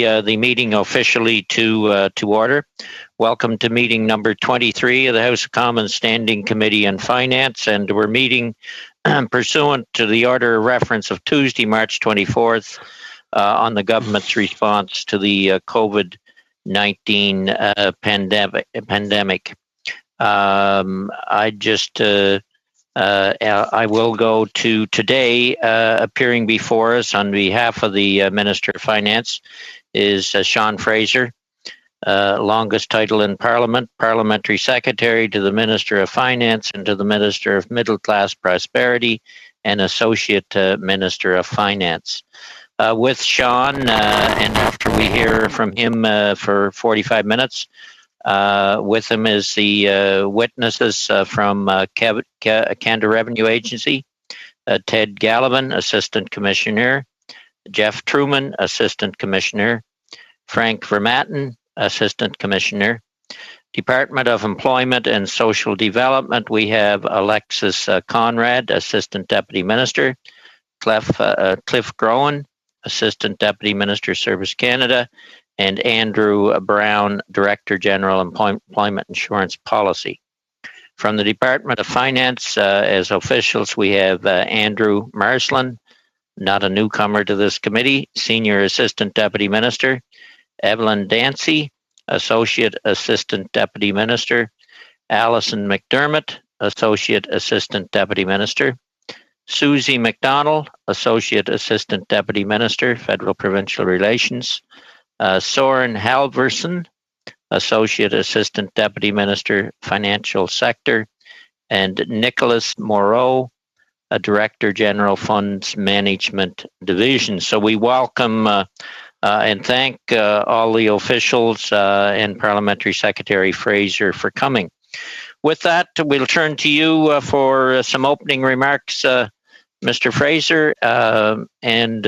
the meeting officially to order. Welcome to meeting number 23 of the House of Commons Standing Committee on Finance, and we're meeting pursuant to the order of reference of Tuesday, March 24th, on the government's response to the COVID-19 pandemic. I will go to today, appearing before us on behalf of the Minister of Finance is Sean Fraser, longest title in Parliament, Parliamentary Secretary to the Minister of Finance and to the Minister of Middle Class Prosperity and Associate Minister of Finance. With Sean, and after we hear from him for 45 minutes, with him is the witnesses from Canada Revenue Agency, Ted Gallivan, Assistant Commissioner, Jeff Truman, Assistant Commissioner, Frank Vermatten, Assistant Commissioner. Department of Employment and Social Development, we have Alexis Conrad, Assistant Deputy Minister, Cliff Groen, Assistant Deputy Minister, Service Canada, and Andrew Brown, Director General, Employment Insurance Policy. From the Department of Finance, as officials, we have Andrew Marsland, not a newcomer to this committee, Senior Assistant Deputy Minister, Evelyn Dancy, Associate Assistant Deputy Minister, Alison McDermott, Associate Assistant Deputy Minister, Susie McDonald, Associate Assistant Deputy Minister, Federal Provincial Relations, Soren Halverson, Associate Assistant Deputy Minister, Financial Sector, and Nicholas Moreau, Director General, Funds Management Division. So we welcome and thank all the officials and Parliamentary Secretary Fraser for coming. With that, we'll turn to you for some opening remarks, Mr. Fraser, and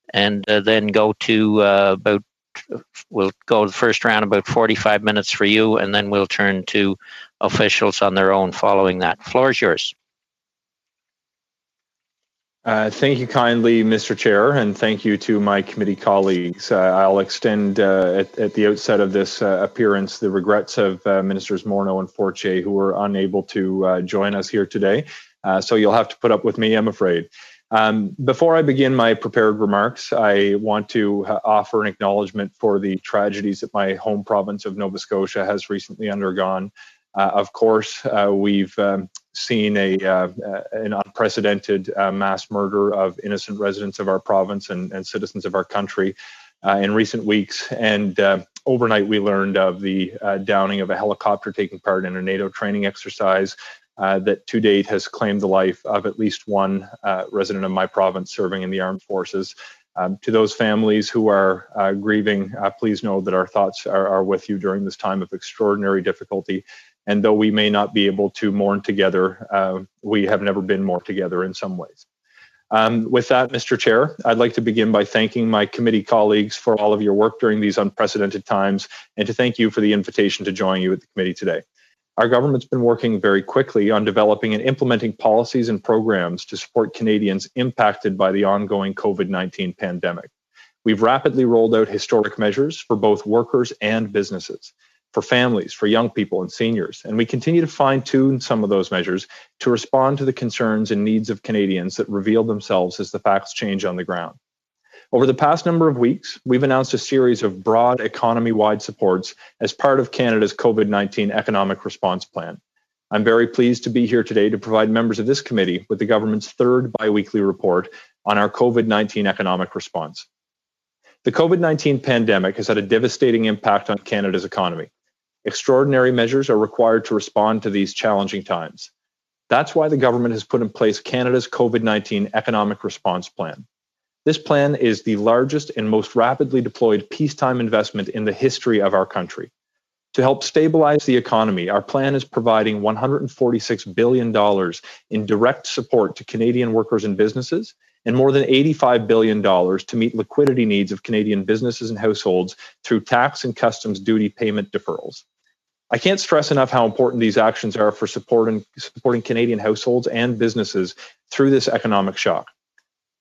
then go to we'll go the first round about 45 minutes for you, and then we'll turn to officials on their own following that. Floor is yours. Thank you kindly, Mr. Chair, and thank you to my committee colleagues. I'll extend at the outset of this appearance the regrets of Ministers Morneau and Fortier, who were unable to join us here today. So you'll have to put up with me, I'm afraid. Before I begin my prepared remarks, I want to offer an acknowledgement for the tragedies that my home province of Nova Scotia has recently undergone. Of course, we've seen an unprecedented mass murder of innocent residents of our province and citizens of our country in recent weeks. And overnight, we learned of the downing of a helicopter taking part in a NATO training exercise that to date has claimed the life of at least one resident of my province serving in the armed forces. To those families who are grieving, please know that our thoughts are with you during this time of extraordinary difficulty. And though we may not be able to mourn together, we have never been more together in some ways. With that, Mr. Chair, I'd like to begin by thanking my committee colleagues for all of your work during these unprecedented times, and to thank you for the invitation to join you at the committee today. Our government's been working very quickly on developing and implementing policies and programs to support Canadians impacted by the ongoing COVID-19 pandemic. We've rapidly rolled out historic measures for both workers and businesses, for families, for young people and seniors, and we continue to fine-tune some of those measures to respond to the concerns and needs of Canadians that reveal themselves as the facts change on the ground. Over the past number of weeks, we've announced a series of broad economy-wide supports as part of Canada's COVID-19 economic response plan. I'm very pleased to be here today to provide members of this committee with the government's third biweekly report on our COVID-19 economic response. The COVID-19 pandemic has had a devastating impact on Canada's economy. Extraordinary measures are required to respond to these challenging times. That's why the government has put in place Canada's COVID-19 economic response plan. This plan is the largest and most rapidly deployed peacetime investment in the history of our country. To help stabilize the economy, our plan is providing $146 billion in direct support to Canadian workers and businesses, and more than $85 billion to meet liquidity needs of Canadian businesses and households through tax and customs duty payment deferrals. I can't stress enough how important these actions are for supporting Canadian households and businesses through this economic shock.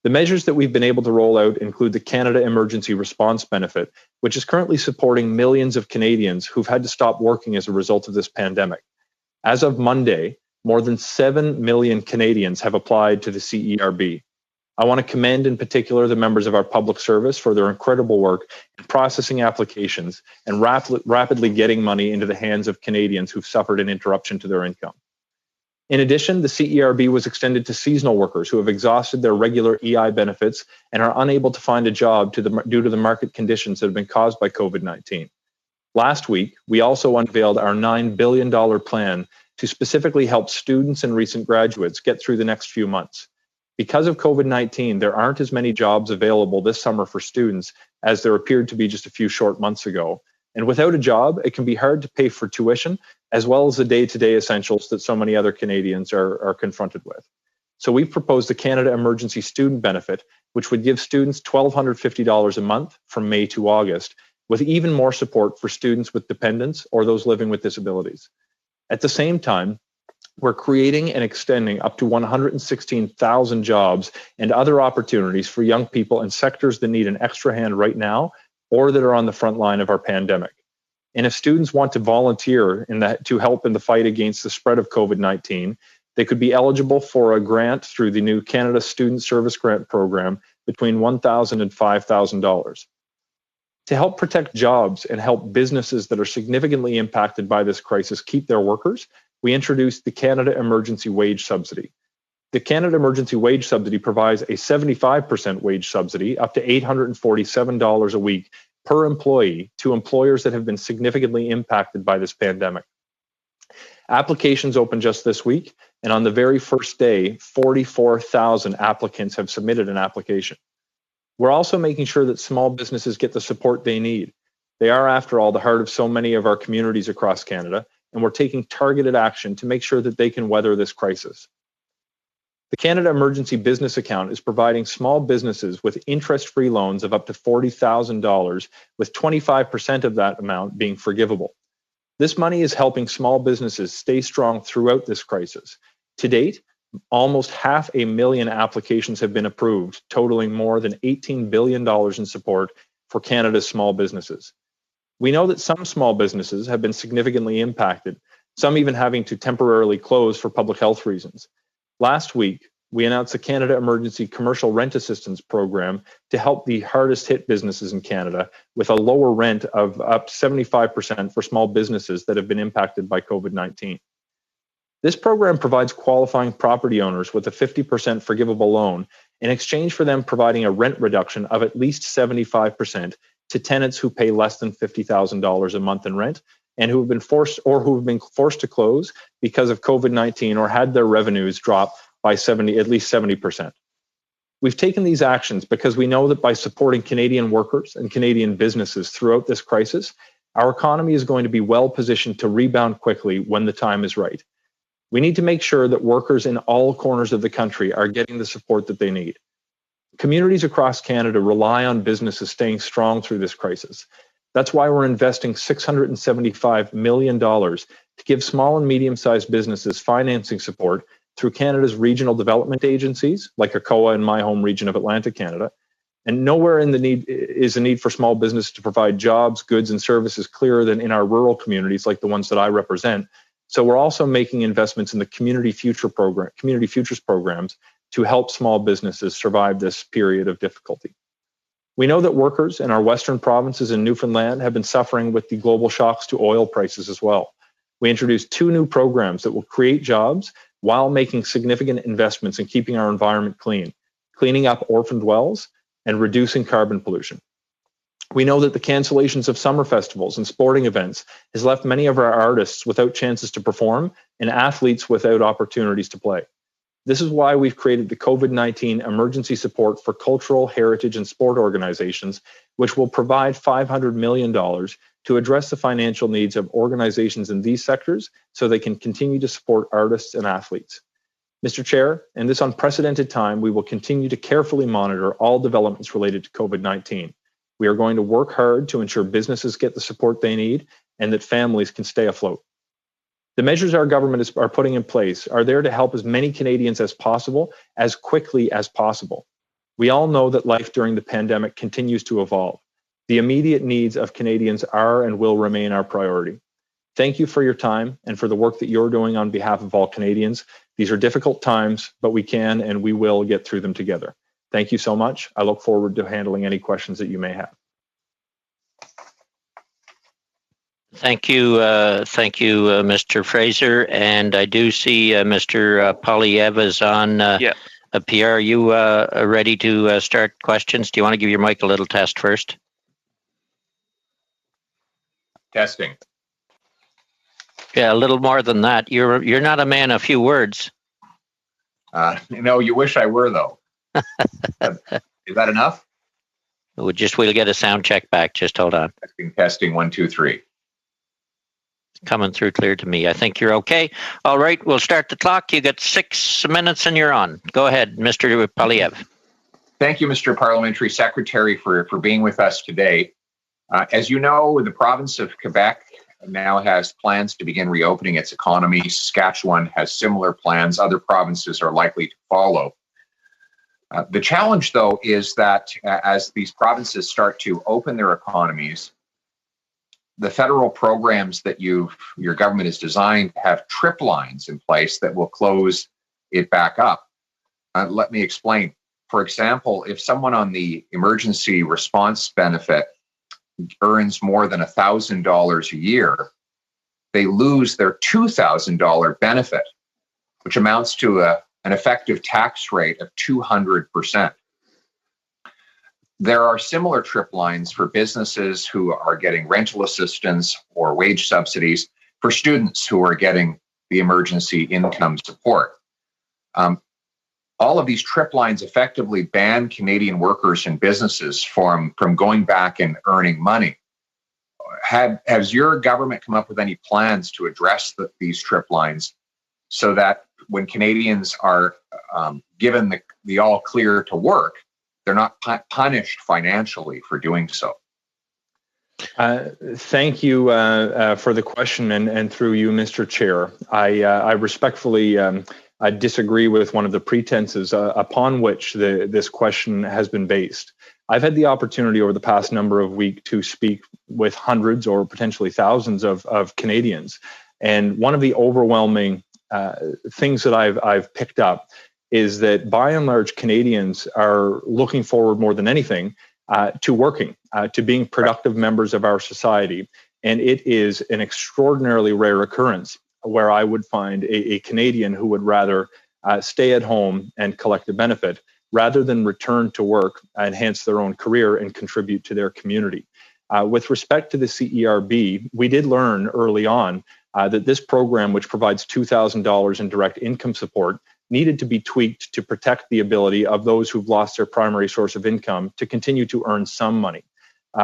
The measures that we've been able to roll out include the Canada Emergency Response Benefit, which is currently supporting millions of Canadians who've had to stop working as a result of this pandemic. As of Monday, more than 7 million Canadians have applied to the CERB. I want to commend in particular the members of our public service for their incredible work in processing applications and rapidly getting money into the hands of Canadians who've suffered an interruption to their income. In addition, the CERB was extended to seasonal workers who have exhausted their regular EI benefits and are unable to find a job due to the market conditions that have been caused by COVID-19. Last week, we also unveiled our $9 billion plan to specifically help students and recent graduates get through the next few months. Because of COVID-19, there aren't as many jobs available this summer for students as there appeared to be just a few short months ago. And without a job, it can be hard to pay for tuition, as well as the day-to-day essentials that so many other Canadians are confronted with. So we've proposed the Canada Emergency Student Benefit, which would give students $1,250 a month from May to August, with even more support for students with dependents or those living with disabilities. At the same time, we're creating and extending up to 116,000 jobs and other opportunities for young people in sectors that need an extra hand right now or that are on the front line of our pandemic. And if students want to volunteer to help in the fight against the spread of COVID-19, they could be eligible for a grant through the new Canada Student Service Grant Program between $1,000 and $5,000. To help protect jobs and help businesses that are significantly impacted by this crisis keep their workers, we introduced the Canada Emergency Wage Subsidy. The Canada Emergency Wage Subsidy provides a 75% wage subsidy, up to $847 a week per employee, to employers that have been significantly impacted by this pandemic. Applications opened just this week, and on the very first day, 44,000 applicants have submitted an application. We're also making sure that small businesses get the support they need. They are, after all, the heart of so many of our communities across Canada, and we're taking targeted action to make sure that they can weather this crisis. The Canada Emergency Business Account is providing small businesses with interest-free loans of up to $40,000, with 25% of that amount being forgivable. This money is helping small businesses stay strong throughout this crisis. To date, almost 500,000 applications have been approved, totaling more than $18 billion in support for Canada's small businesses. We know that some small businesses have been significantly impacted, some even having to temporarily close for public health reasons. Last week, we announced the Canada Emergency Commercial Rent Assistance Program to help the hardest hit businesses in Canada with a lower rent of up to 75% for small businesses that have been impacted by COVID-19. This program provides qualifying property owners with a 50% forgivable loan in exchange for them providing a rent reduction of at least 75% to tenants who pay less than $50,000 a month in rent and who have been forced to close because of COVID-19 or had their revenues drop by at least 70%. We've taken these actions because we know that by supporting Canadian workers and Canadian businesses throughout this crisis, our economy is going to be well positioned to rebound quickly when the time is right. We need to make sure that workers in all corners of the country are getting the support that they need. Communities across Canada rely on businesses staying strong through this crisis. That's why we're investing $675 million to give small and medium-sized businesses financing support through Canada's regional development agencies, like ACOA in my home region of Atlantic Canada. And nowhere is the need for small business to provide jobs, goods, and services clearer than in our rural communities like the ones that I represent. So we're also making investments in the Community Futures programs to help small businesses survive this period of difficulty. We know that workers in our western provinces and Newfoundland have been suffering with the global shocks to oil prices as well. We introduced 2 new programs that will create jobs while making significant investments in keeping our environment clean, cleaning up orphaned wells, and reducing carbon pollution. We know that the cancellations of summer festivals and sporting events has left many of our artists without chances to perform and athletes without opportunities to play. This is why we've created the COVID-19 emergency support for cultural, heritage, and sport organizations, which will provide $500 million to address the financial needs of organizations in these sectors so they can continue to support artists and athletes. Mr. Chair, in this unprecedented time, we will continue to carefully monitor all developments related to COVID-19. We are going to work hard to ensure businesses get the support they need and that families can stay afloat. The measures our government are putting in place are there to help as many Canadians as possible, as quickly as possible. We all know that life during the pandemic continues to evolve. The immediate needs of Canadians are and will remain our priority. Thank you for your time and for the work that you're doing on behalf of all Canadians. These are difficult times, but we can and we will get through them together. Thank you so much. I look forward to handling any questions that you may have. Thank you, Mr. Fraser. And I do see Mr. Polyev is on PR. Are you ready to start questions? Do you want to give your mic a little test first? Testing. Yeah, a little more than that. You're not a man of few words. No, you wish I were, though. Is that enough? We'll get a sound check back. Just hold on. Testing 1, 2, 3. Coming through clear to me. I think you're okay. All right, we'll start the clock. You got 6 minutes and you're on. Go ahead, Mr. Polyev. Thank you, Mr. Parliamentary Secretary, for being with us today. As you know, the province of Quebec now has plans to begin reopening its economy. Saskatchewan has similar plans. Other provinces are likely to follow. The challenge, though, is that as these provinces start to open their economies, the federal programs that your government has designed have trip lines in place that will close it back up. Let me explain. For example, if someone on the emergency response benefit earns more than $1,000 a year, they lose their $2,000 benefit, which amounts to an effective tax rate of 200%. There are similar trip lines for businesses who are getting rental assistance or wage subsidies, for students who are getting the emergency income support. All of these trip lines effectively ban Canadian workers and businesses from going back and earning money. Has your government come up with any plans to address these trip lines so that when Canadians are given the all clear to work, they're not punished financially for doing so? Thank you for the question, and through you, Mr. Chair. I respectfully disagree with one of the pretenses upon which this question has been based. I've had the opportunity over the past number of weeks to speak with hundreds or potentially thousands of Canadians, and one of the overwhelming things that I've picked up is that by and large Canadians are looking forward more than anything to working, to being productive members of our society. And it is an extraordinarily rare occurrence where I would find a Canadian who would rather stay at home and collect a benefit rather than return to work, enhance their own career, and contribute to their community. With respect to the CERB, we did learn early on that this program, which provides $2,000 in direct income support, needed to be tweaked to protect the ability of those who've lost their primary source of income to continue to earn some money.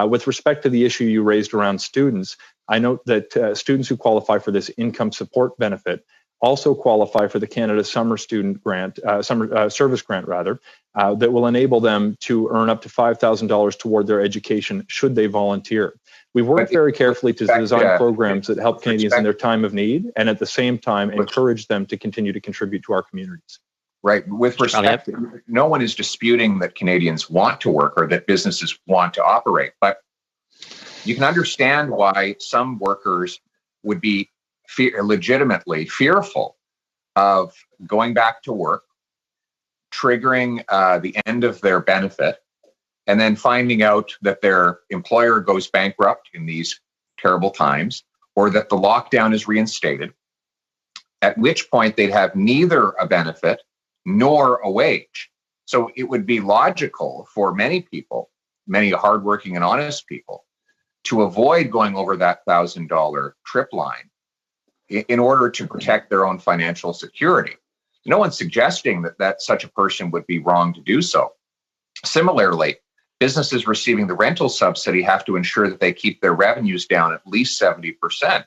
With respect to the issue you raised around students, I note that students who qualify for this income support benefit also qualify for the Canada Summer Student Grant, Service Grant rather, that will enable them to earn up to $5,000 toward their education should they volunteer. We've worked very carefully to design programs that help Canadians in their time of need and at the same time encourage them to continue to contribute to our communities. Right. With respect, no one is disputing that Canadians want to work or that businesses want to operate, but you can understand why some workers would be legitimately fearful of going back to work, triggering the end of their benefit, and then finding out that their employer goes bankrupt in these terrible times, or that the lockdown is reinstated, at which point they'd have neither a benefit nor a wage. So it would be logical for many people, many hardworking and honest people, to avoid going over that $1,000 trip line in order to protect their own financial security. No one's suggesting that such a person would be wrong to do so. Similarly, businesses receiving the rental subsidy have to ensure that they keep their revenues down at least 70%.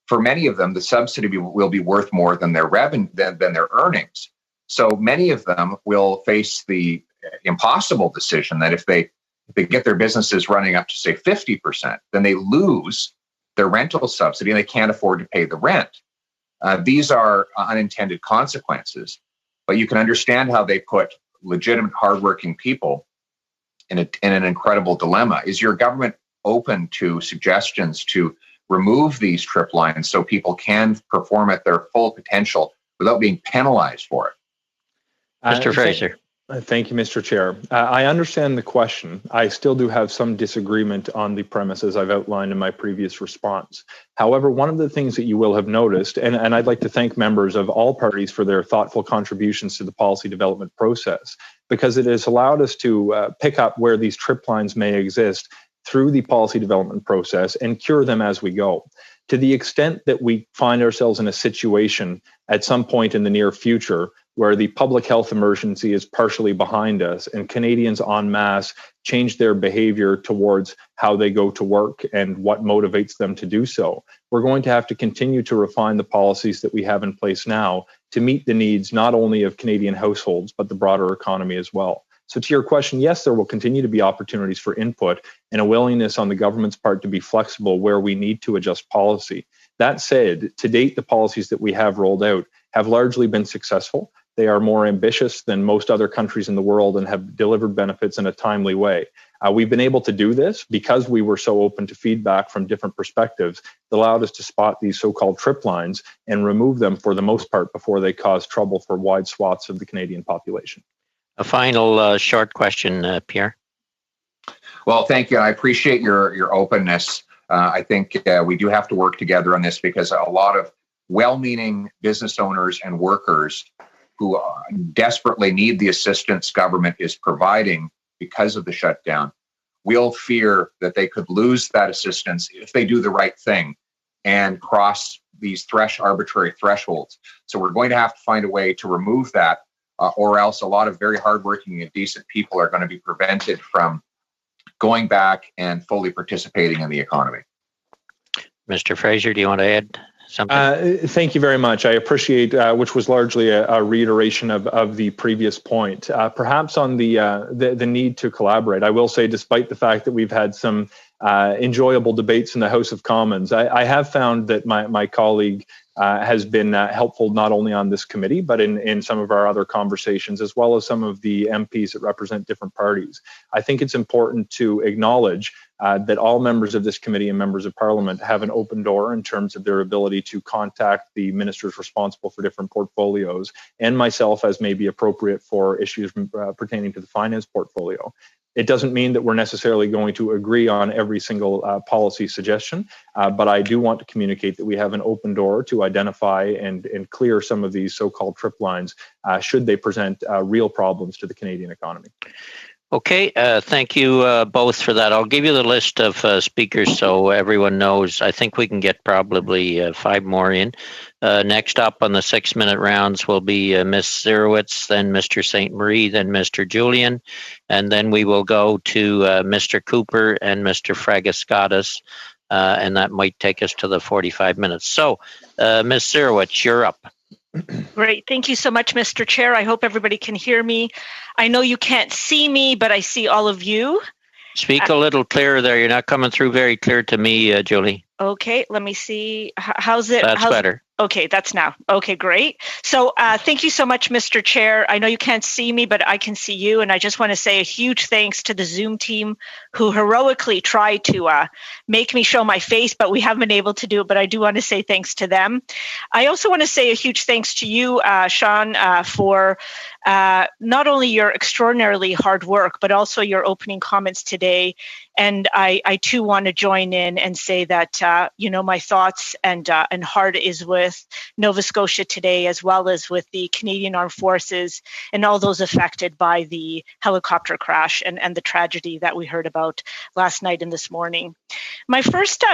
For many of them, the subsidy will be worth more than their than their earnings. So many of them will face the impossible decision that if they get their businesses running up to, say, 50%, then they lose their rental subsidy and they can't afford to pay the rent. These are unintended consequences, but you can understand how they put legitimate, hardworking people in an incredible dilemma. Is your government open to suggestions to remove these trip lines so people can perform at their full potential without being penalized for it? Mr. Fraser. Thank you, Mr. Chair. I understand the question. I still do have some disagreement on the premise as I've outlined in my previous response. However, one of the things that you will have noticed, and I'd like to thank members of all parties for their thoughtful contributions to the policy development process, because it has allowed us to pick up where these trip lines may exist through the policy development process and cure them as we go. To the extent that we find ourselves in a situation at some point in the near future where the public health emergency is partially behind us and Canadians en masse change their behavior towards how they go to work and what motivates them to do so, we're going to have to continue to refine the policies that we have in place now to meet the needs not only of Canadian households, but the broader economy as well. So to your question, yes, there will continue to be opportunities for input and a willingness on the government's part to be flexible where we need to adjust policy. That said, to date, the policies that we have rolled out have largely been successful. They are more ambitious than most other countries in the world and have delivered benefits in a timely way. We've been able to do this because we were so open to feedback from different perspectives that allowed us to spot these so-called trip lines and remove them for the most part before they cause trouble for wide swaths of the Canadian population. A final short question, Pierre. Well, thank you. I appreciate your openness. I think we do have to work together on this because a lot of well-meaning business owners and workers who desperately need the assistance government is providing because of the shutdown will fear that they could lose that assistance if they do the right thing and cross these arbitrary thresholds. So we're going to have to find a way to remove that, or else a lot of very hardworking and decent people are going to be prevented from going back and fully participating in the economy. Mr. Fraser, do you want to add something? Thank you very much. I appreciate, which was largely a reiteration of the previous point. Perhaps on the need to collaborate, I will say, despite the fact that we've had some enjoyable debates in the House of Commons, I have found that my colleague has been helpful not only on this committee, but in some of our other conversations, as well as some of the MPs that represent different parties. I think it's important to acknowledge that all members of this committee and members of Parliament have an open door in terms of their ability to contact the ministers responsible for different portfolios, and myself as may be appropriate for issues pertaining to the finance portfolio. It doesn't mean that we're necessarily going to agree on every single policy suggestion, but I do want to communicate that we have an open door to identify and clear some of these so-called trip lines should they present real problems to the Canadian economy. Okay, thank you both for that. I'll give you the list of speakers so everyone knows. I think we can get probably 5 more in. Next up on the 6-minute rounds will be Ms. Zerowitz, then Mr. St. Marie, then Mr. Julian, and then we will go to Mr. Cooper and Mr. Fragaskatis, and that might take us to the 45 minutes. So, Ms. Zerowitz, you're up. Great. Thank you so much, Mr. Chair. I hope everybody can hear me. I know you can't see me, but I see all of you. Speak a little clearer there. You're not coming through very clear to me, Julie. Okay, let me see. How's it? That's better. Okay, that's now. Okay, great. So thank you so much, Mr. Chair. I know you can't see me, but I can see you. And I just want to say a huge thanks to the Zoom team who heroically tried to make me show my face, but we haven't been able to do it. But I do want to say thanks to them. I also want to say a huge thanks to you, Sean, for not only your extraordinarily hard work, but also your opening comments today. And I too want to join in and say that, my thoughts and heart is with Nova Scotia today, as well as with the Canadian Armed Forces and all those affected by the helicopter crash and the tragedy that we heard about last night and this morning. My first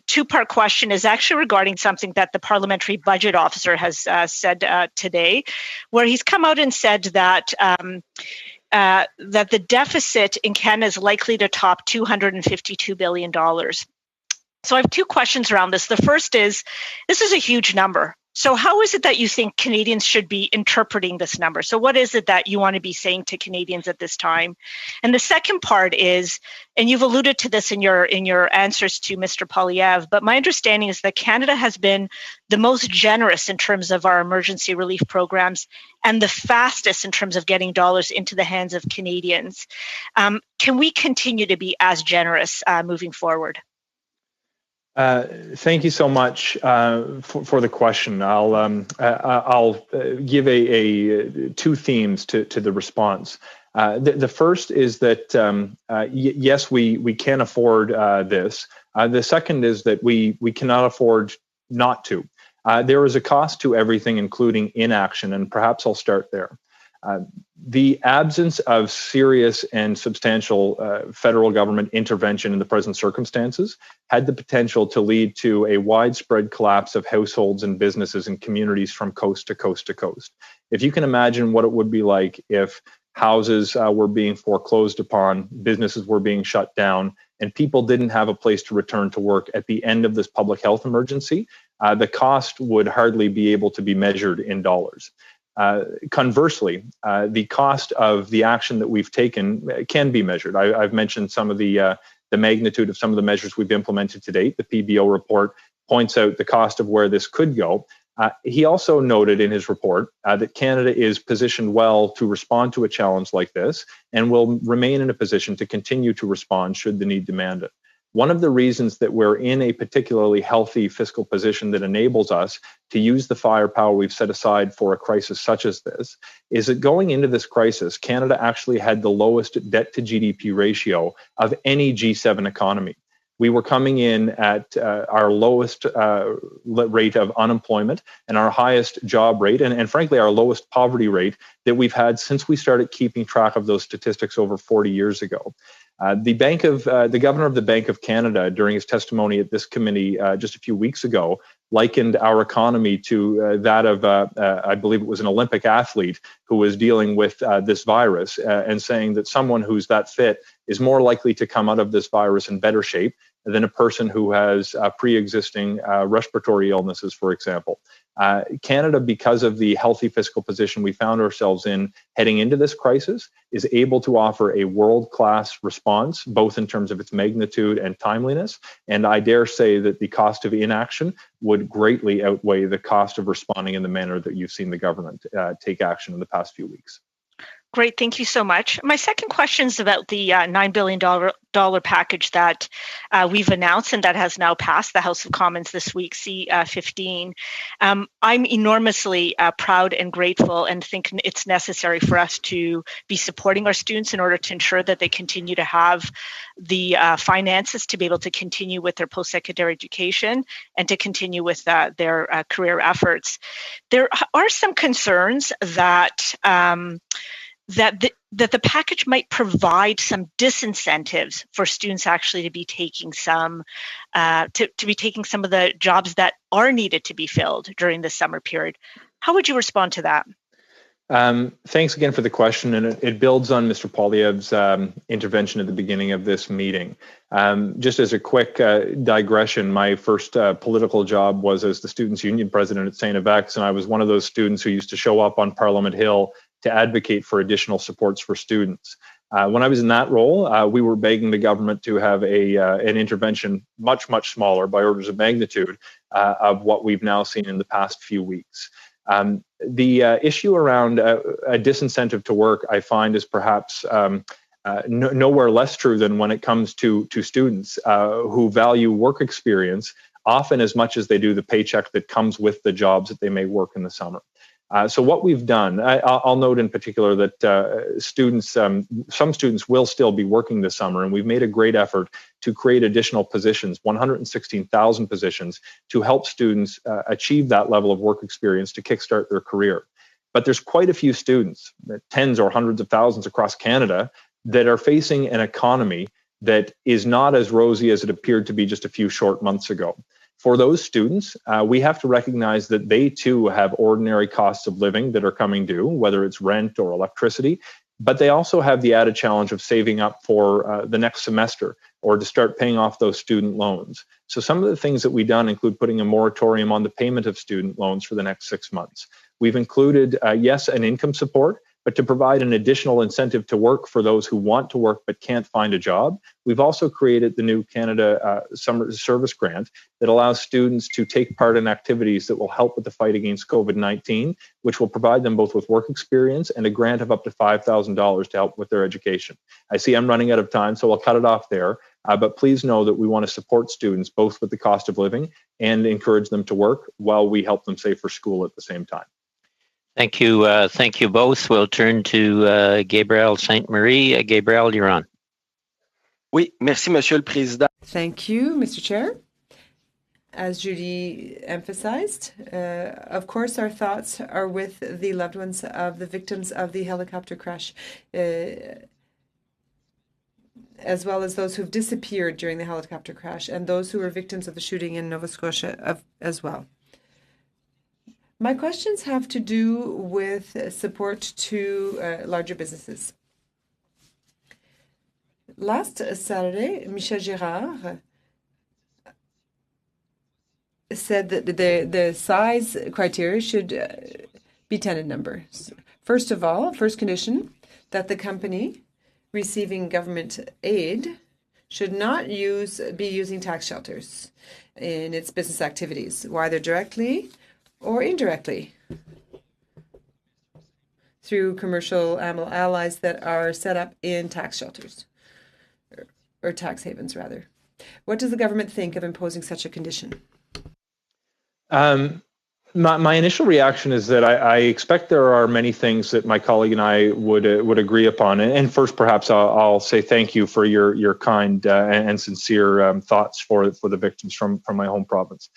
two-part question is actually regarding something that the Parliamentary Budget Officer has said today, where he's come out and said that that the deficit in Canada is likely to top $252 billion. So I have two questions around this. The first is, this is a huge number. So how is it that you think Canadians should be interpreting this number? So what is it that you want to be saying to Canadians at this time? And the second part is, and you've alluded to this in your answers to Mr. Poilievre, but my understanding is that Canada has been the most generous in terms of our emergency relief programs and the fastest in terms of getting dollars into the hands of Canadians. Can we continue to be as generous moving forward? Thank you so much for the question. I'll give a two themes to the response. The first is that yes, we can afford this. The second is that we cannot afford not to. There is a cost to everything, including inaction, and perhaps I'll start there. The absence of serious and substantial federal government intervention in the present circumstances had the potential to lead to a widespread collapse of households and businesses and communities from coast to coast to coast. If you can imagine what it would be like if houses were being foreclosed upon, businesses were being shut down, and people didn't have a place to return to work at the end of this public health emergency, the cost would hardly be able to be measured in dollars. Conversely, the cost of the action that we've taken can be measured. I've mentioned some of the magnitude of some of the measures we've implemented to date. The PBO report points out the cost of where this could go. He also noted in his report that Canada is positioned well to respond to a challenge like this and will remain in a position to continue to respond should the need demand it. One of the reasons that we're in a particularly healthy fiscal position that enables us to use the firepower we've set aside for a crisis such as this is that going into this crisis, Canada actually had the lowest debt to GDP ratio of any G7 economy. We were coming in at our lowest rate of unemployment and our highest job rate, and frankly, our lowest poverty rate that we've had since we started keeping track of those statistics over 40 years ago. The governor of the Bank of Canada, during his testimony at this committee just a few weeks ago, likened our economy to that of, I believe it was an Olympic athlete who was dealing with this virus, and saying that someone who's that fit is more likely to come out of this virus in better shape than a person who has pre-existing respiratory illnesses, for example. Canada, because of the healthy fiscal position we found ourselves in heading into this crisis, is able to offer a world-class response, both in terms of its magnitude and timeliness. And I dare say that the cost of inaction would greatly outweigh the cost of responding in the manner that you've seen the government take action in the past few weeks. Great, thank you so much. My second question is about the $9 billion package that we've announced and that has now passed the House of Commons this week, C-15. I'm enormously proud and grateful and think it's necessary for us to be supporting our students in order to ensure that they continue to have the finances to be able to continue with their post-secondary education and to continue with their career efforts. There are some concerns that that the package might provide some disincentives for students actually to be taking some to be taking some of the jobs that are needed to be filled during the summer period. How would you respond to that? Thanks again for the question, and it builds on Mr. Poilievre's intervention at the beginning of this meeting. Just as a quick digression, my first political job was as the Students' Union president at St. FX, and I was one of those students who used to show up on Parliament Hill to advocate for additional supports for students. When I was in that role, we were begging the government to have an intervention much, much smaller by orders of magnitude of what we've now seen in the past few weeks. The issue around a disincentive to work, I find, is perhaps nowhere less true than when it comes to students who value work experience often as much as they do the paycheck that comes with the jobs that they may work in the summer. So what we've done, I'll note in particular that some students will still be working this summer, and we've made a great effort to create additional positions, 116,000 positions, to help students achieve that level of work experience to kickstart their career. But there's quite a few students, tens or hundreds of thousands across Canada, that are facing an economy that is not as rosy as it appeared to be just a few short months ago. For those students, we have to recognize that they too have ordinary costs of living that are coming due, whether it's rent or electricity. but they also have the added challenge of saving up for the next semester or to start paying off those student loans. So some of the things that we've done include putting a moratorium on the payment of student loans for the next 6 months. We've included, yes, an income support, but to provide an additional incentive to work for those who want to work but can't find a job. We've also created the new Canada Summer Service Grant that allows students to take part in activities that will help with the fight against COVID-19, which will provide them both with work experience and a grant of up to $5,000 to help with their education. I see I'm running out of time, so I'll cut it off there. But please know that we want to support students both with the cost of living and encourage them to work while we help them save for school at the same time. Thank you. Thank you both. We'll turn to Gabriel Sainte-Marie. Gabriel, you're on. Oui, merci, Monsieur le Président. Thank you, Mr. Chair. As Judy emphasized, of course, our thoughts are with the loved ones of the victims of the helicopter crash, as well as those who've disappeared during the helicopter crash and those who were victims of the shooting in Nova Scotia as well. My questions have to do with support to larger businesses. Last Saturday, Michel Girard said that the size criteria should be tenant numbers. First of all, first condition, that the company receiving government aid should not be using tax shelters in its business activities, whether directly or indirectly through commercial allies that are set up in tax shelters or tax havens, rather. What does the government think of imposing such a condition? My initial reaction is that I expect there are many things that my colleague and I would agree upon. And first, perhaps I'll say thank you for your kind and sincere thoughts for the victims from my home province.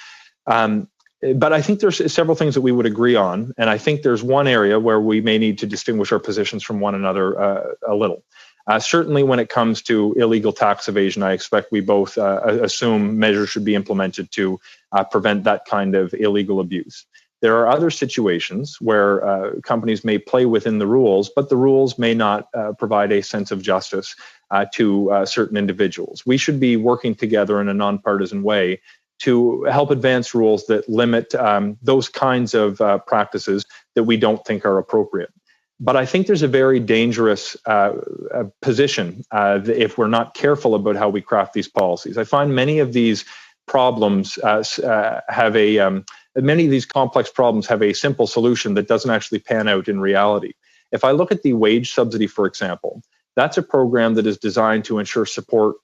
But I think there's several things that we would agree on, and I think there's one area where we may need to distinguish our positions from one another a little. Certainly when it comes to illegal tax evasion, I expect we both assume measures should be implemented to prevent that kind of illegal abuse. There are other situations where companies may play within the rules, but the rules may not provide a sense of justice to certain individuals. We should be working together in a nonpartisan way to help advance rules that limit those kinds of practices that we don't think are appropriate. But I think there's a very dangerous position if we're not careful about how we craft these policies. I find many of these problems many of these complex problems have a simple solution that doesn't actually pan out in reality. If I look at the wage subsidy, for example, that's a program that is designed to ensure support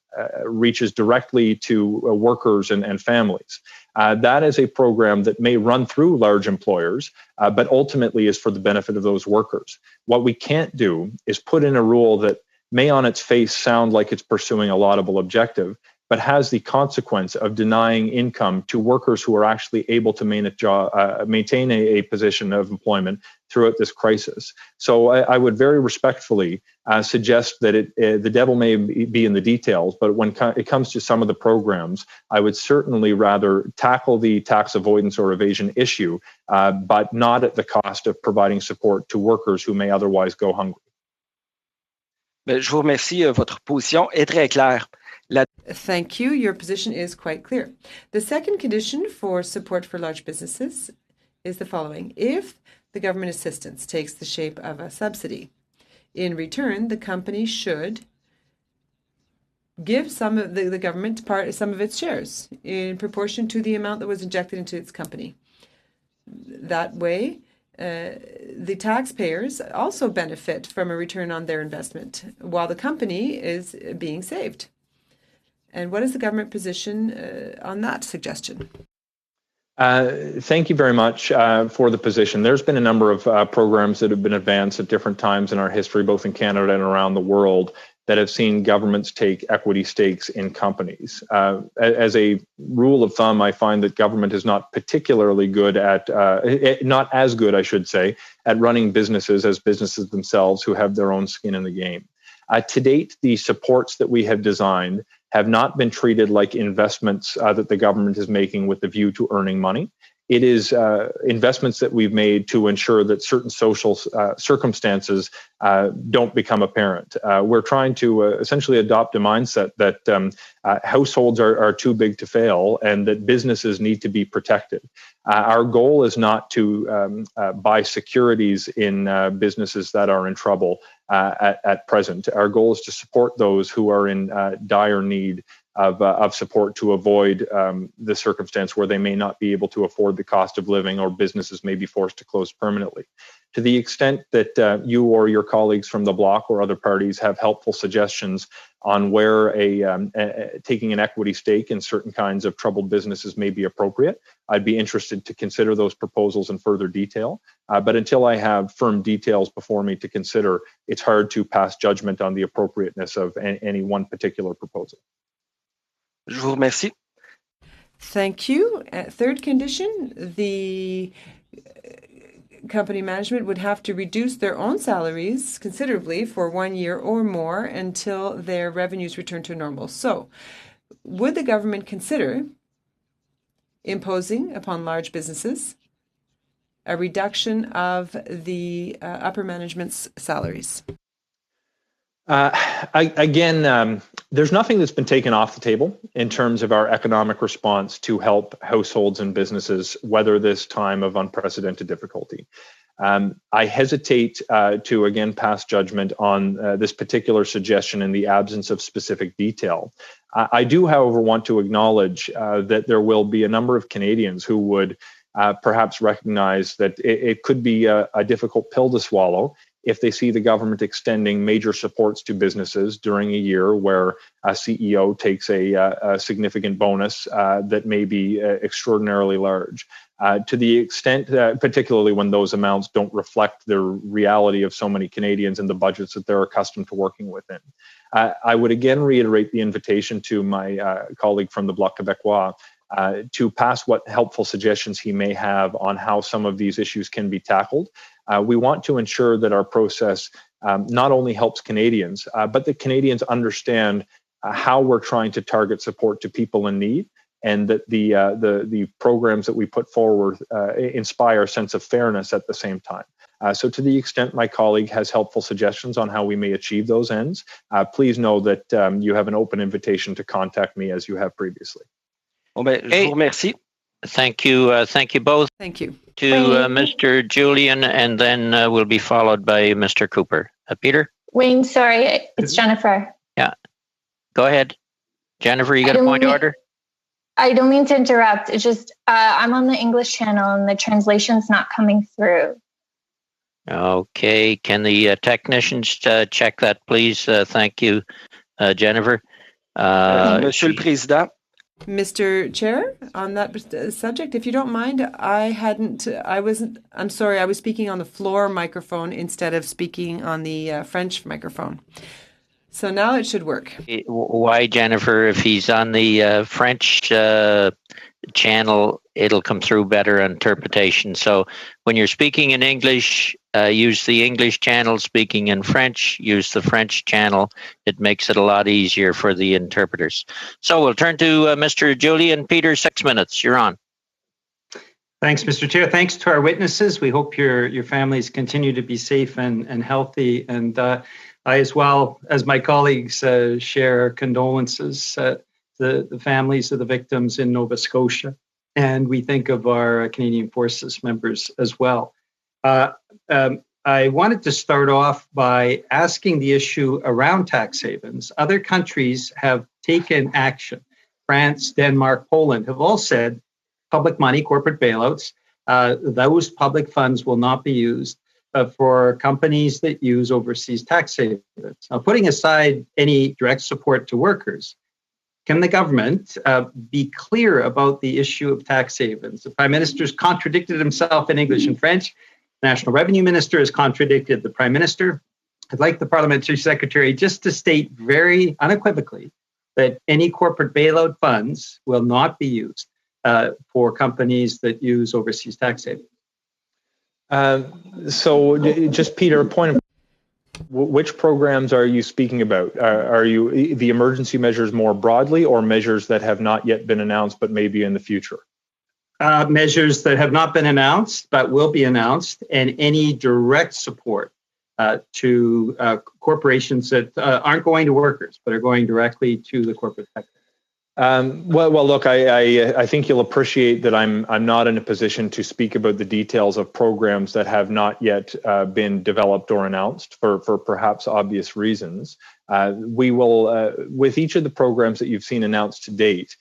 reaches directly to workers and families. That is a program that may run through large employers, but ultimately is for the benefit of those workers. What we can't do is put in a rule that may on its face sound like it's pursuing a laudable objective, but has the consequence of denying income to workers who are actually able to maintain a position of employment throughout this crisis. So I would very respectfully suggest that the devil may be in the details, but when it comes to some of the programs, I would certainly rather tackle the tax avoidance or evasion issue, but not at the cost of providing support to workers who may otherwise go hungry. Je vous remercie. Votre position est très claire. Thank you. Your position is quite clear. The second condition for support for large businesses is the following. If the government assistance takes the shape of a subsidy, in return, the company should give some of the government some of its shares in proportion to the amount that was injected into its company. That way, the taxpayers also benefit from a return on their investment while the company is being saved. And what is the government position on that suggestion? Thank you very much for the position. There's been a number of programs that have been advanced at different times in our history, both in Canada and around the world, that have seen governments take equity stakes in companies. As a rule of thumb, I find that government is not particularly good at, not as good, I should say, at running businesses as businesses themselves who have their own skin in the game. To date, the supports that we have designed have not been treated like investments that the government is making with the view to earning money. It is investments that we've made to ensure that certain social circumstances don't become apparent. We're trying to essentially adopt a mindset that households are too big to fail and that businesses need to be protected. Our goal is not to buy securities in businesses that are in trouble at present. Our goal is to support those who are in dire need of support to avoid the circumstance where they may not be able to afford the cost of living or businesses may be forced to close permanently. To the extent that you or your colleagues from the Bloc or other parties have helpful suggestions on where taking an equity stake in certain kinds of troubled businesses may be appropriate, I'd be interested to consider those proposals in further detail. But until I have firm details before me to consider, it's hard to pass judgment on the appropriateness of any one particular proposal. Je vous remercie. Thank you. Third condition, the company management would have to reduce their own salaries considerably for 1 year or more until their revenues return to normal. So, would the government consider imposing upon large businesses a reduction of the upper management's salaries? There's nothing that's been taken off the table in terms of our economic response to help households and businesses weather this time of unprecedented difficulty. I hesitate to again pass judgment on this particular suggestion in the absence of specific detail. I do, however, want to acknowledge that there will be a number of Canadians who would perhaps recognize that it could be a difficult pill to swallow if they see the government extending major supports to businesses during a year where a CEO takes a significant bonus that may be extraordinarily large. To the extent that, particularly when those amounts don't reflect the reality of so many Canadians and the budgets that they're accustomed to working within. I would again reiterate the invitation to my colleague from the Bloc Québécois to pass what helpful suggestions he may have on how some of these issues can be tackled. We want to ensure that our process not only helps Canadians, but that Canadians understand how we're trying to target support to people in need, and that the programs that we put forward inspire a sense of fairness at the same time. So to the extent my colleague has helpful suggestions on how we may achieve those ends, please know that you have an open invitation to contact me as you have previously. Bon, ben, je vous remercie. Thank you both. Thank you. To Mr. Julian, and then we'll be followed by Mr. Cooper. Peter? Wayne, sorry, it's Jennifer. Yeah, go ahead. Jennifer, you got a point of order? I don't mean to interrupt. It's just I'm on the English channel and the translation's not coming through. Okay, can the technicians check that, please? Thank you, Jennifer. Monsieur le Président. Mr. Chair, on that subject, if you don't mind, I was speaking on the floor microphone instead of speaking on the French microphone. So now it should work. Why, Jennifer? If he's on the French channel, it'll come through better interpretation. So when you're speaking in English, use the English channel. Speaking in French, use the French channel. It makes it a lot easier for the interpreters. So we'll turn to Mr. Julian. Peter, 6 minutes. You're on. Thanks, Mr. Chair. Thanks to our witnesses. We hope your families continue to be safe and healthy. And I, as well as my colleagues, share condolences to the families of the victims in Nova Scotia. And we think of our Canadian Forces members as well. I wanted to start off by asking the issue around tax havens. Other countries have taken action. France, Denmark, Poland have all said public money, corporate bailouts, those public funds will not be used for companies that use overseas tax havens. Now, putting aside any direct support to workers, can the government be clear about the issue of tax havens? The Prime Minister's contradicted himself in English and French. The National Revenue Minister has contradicted the Prime Minister. I'd like the Parliamentary Secretary just to state very unequivocally that any corporate bailout funds will not be used for companies that use overseas tax havens. So just, Peter, a point of which programs are you speaking about? Are you the emergency measures more broadly, or measures that have not yet been announced but may be in the future? Measures that have not been announced but will be announced, and any direct support to corporations that aren't going to workers but are going directly to the corporate sector. Well, look, I think you'll appreciate that I'm not in a position to speak about the details of programs that have not yet been developed or announced for perhaps obvious reasons. We will, with each of the programs that you've seen announced to date,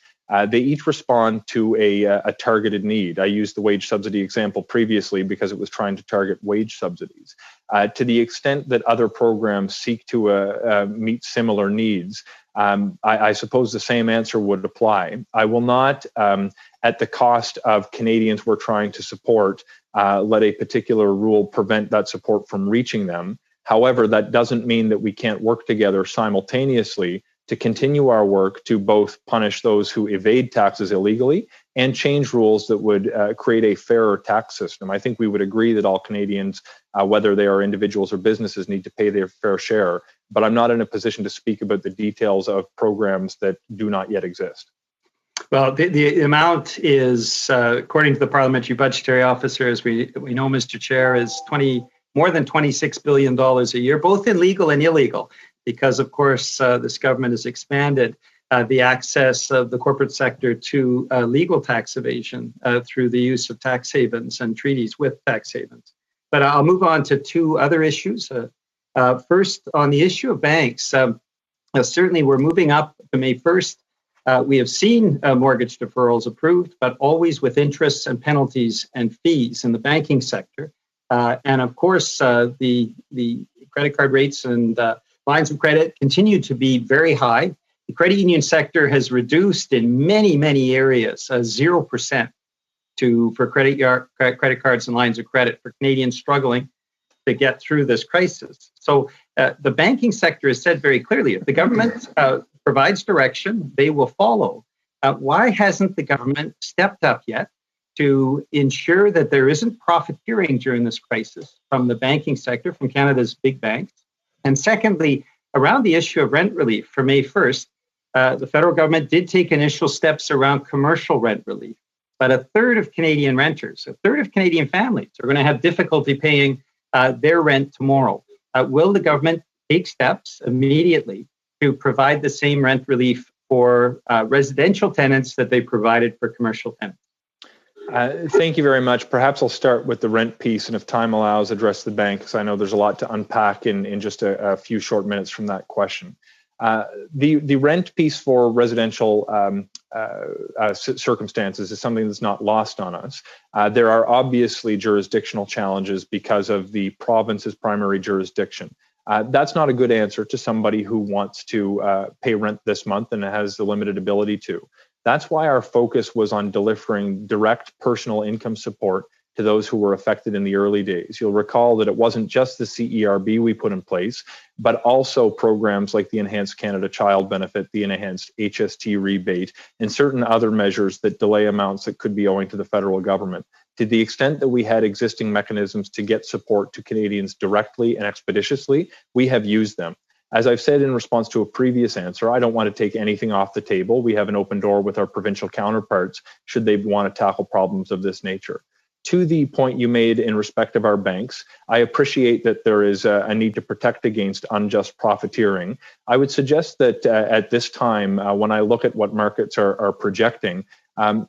they each respond to a targeted need. I used the wage subsidy example previously because it was trying to target wage subsidies. To the extent that other programs seek to meet similar needs, I suppose the same answer would apply. I will not, at the cost of Canadians we're trying to support, let a particular rule prevent that support from reaching them. However, that doesn't mean that we can't work together simultaneously to continue our work to both punish those who evade taxes illegally and change rules that would create a fairer tax system. I think we would agree that all Canadians, whether they are individuals or businesses, need to pay their fair share, but I'm not in a position to speak about the details of programs that do not yet exist. Well, the amount is, according to the Parliamentary Budgetary Officer, as we know, Mr. Chair, is more than $26 billion a year, both in legal and illegal, because, of course, this government has expanded the access of the corporate sector to legal tax evasion through the use of tax havens and treaties with tax havens. But I'll move on to two other issues. First, on the issue of banks, certainly we're moving up to May 1st. We have seen mortgage deferrals approved, but always with interests and penalties and fees in the banking sector. And of course, the credit card rates and lines of credit continue to be very high. The credit union sector has reduced in many, many areas 0% for credit cards and lines of credit for Canadians struggling to get through this crisis. So the banking sector has said very clearly, if the government provides direction, they will follow. Why hasn't the government stepped up yet to ensure that there isn't profiteering during this crisis from the banking sector, from Canada's big banks? And secondly, around the issue of rent relief for May 1st, the federal government did take initial steps around commercial rent relief, but a third of Canadian renters, a third of Canadian families are going to have difficulty paying their rent tomorrow. Will the government take steps immediately to provide the same rent relief for residential tenants that they provided for commercial tenants? Thank you very much. Perhaps I'll start with the rent piece, and if time allows, address the bank, because I know there's a lot to unpack in just a few short minutes from that question. The rent piece for residential circumstances is something that's not lost on us. There are obviously jurisdictional challenges because of the province's primary jurisdiction. That's not a good answer to somebody who wants to pay rent this month and has the limited ability to. That's why our focus was on delivering direct personal income support to those who were affected in the early days. You'll recall that it wasn't just the CERB we put in place, but also programs like the Enhanced Canada Child Benefit, the Enhanced HST rebate, and certain other measures that delay amounts that could be owing to the federal government. To the extent that we had existing mechanisms to get support to Canadians directly and expeditiously, we have used them. As I've said in response to a previous answer, I don't want to take anything off the table. We have an open door with our provincial counterparts should they want to tackle problems of this nature. To the point you made in respect of our banks, I appreciate that there is a need to protect against unjust profiteering. I would suggest that at this time, when I look at what markets are projecting,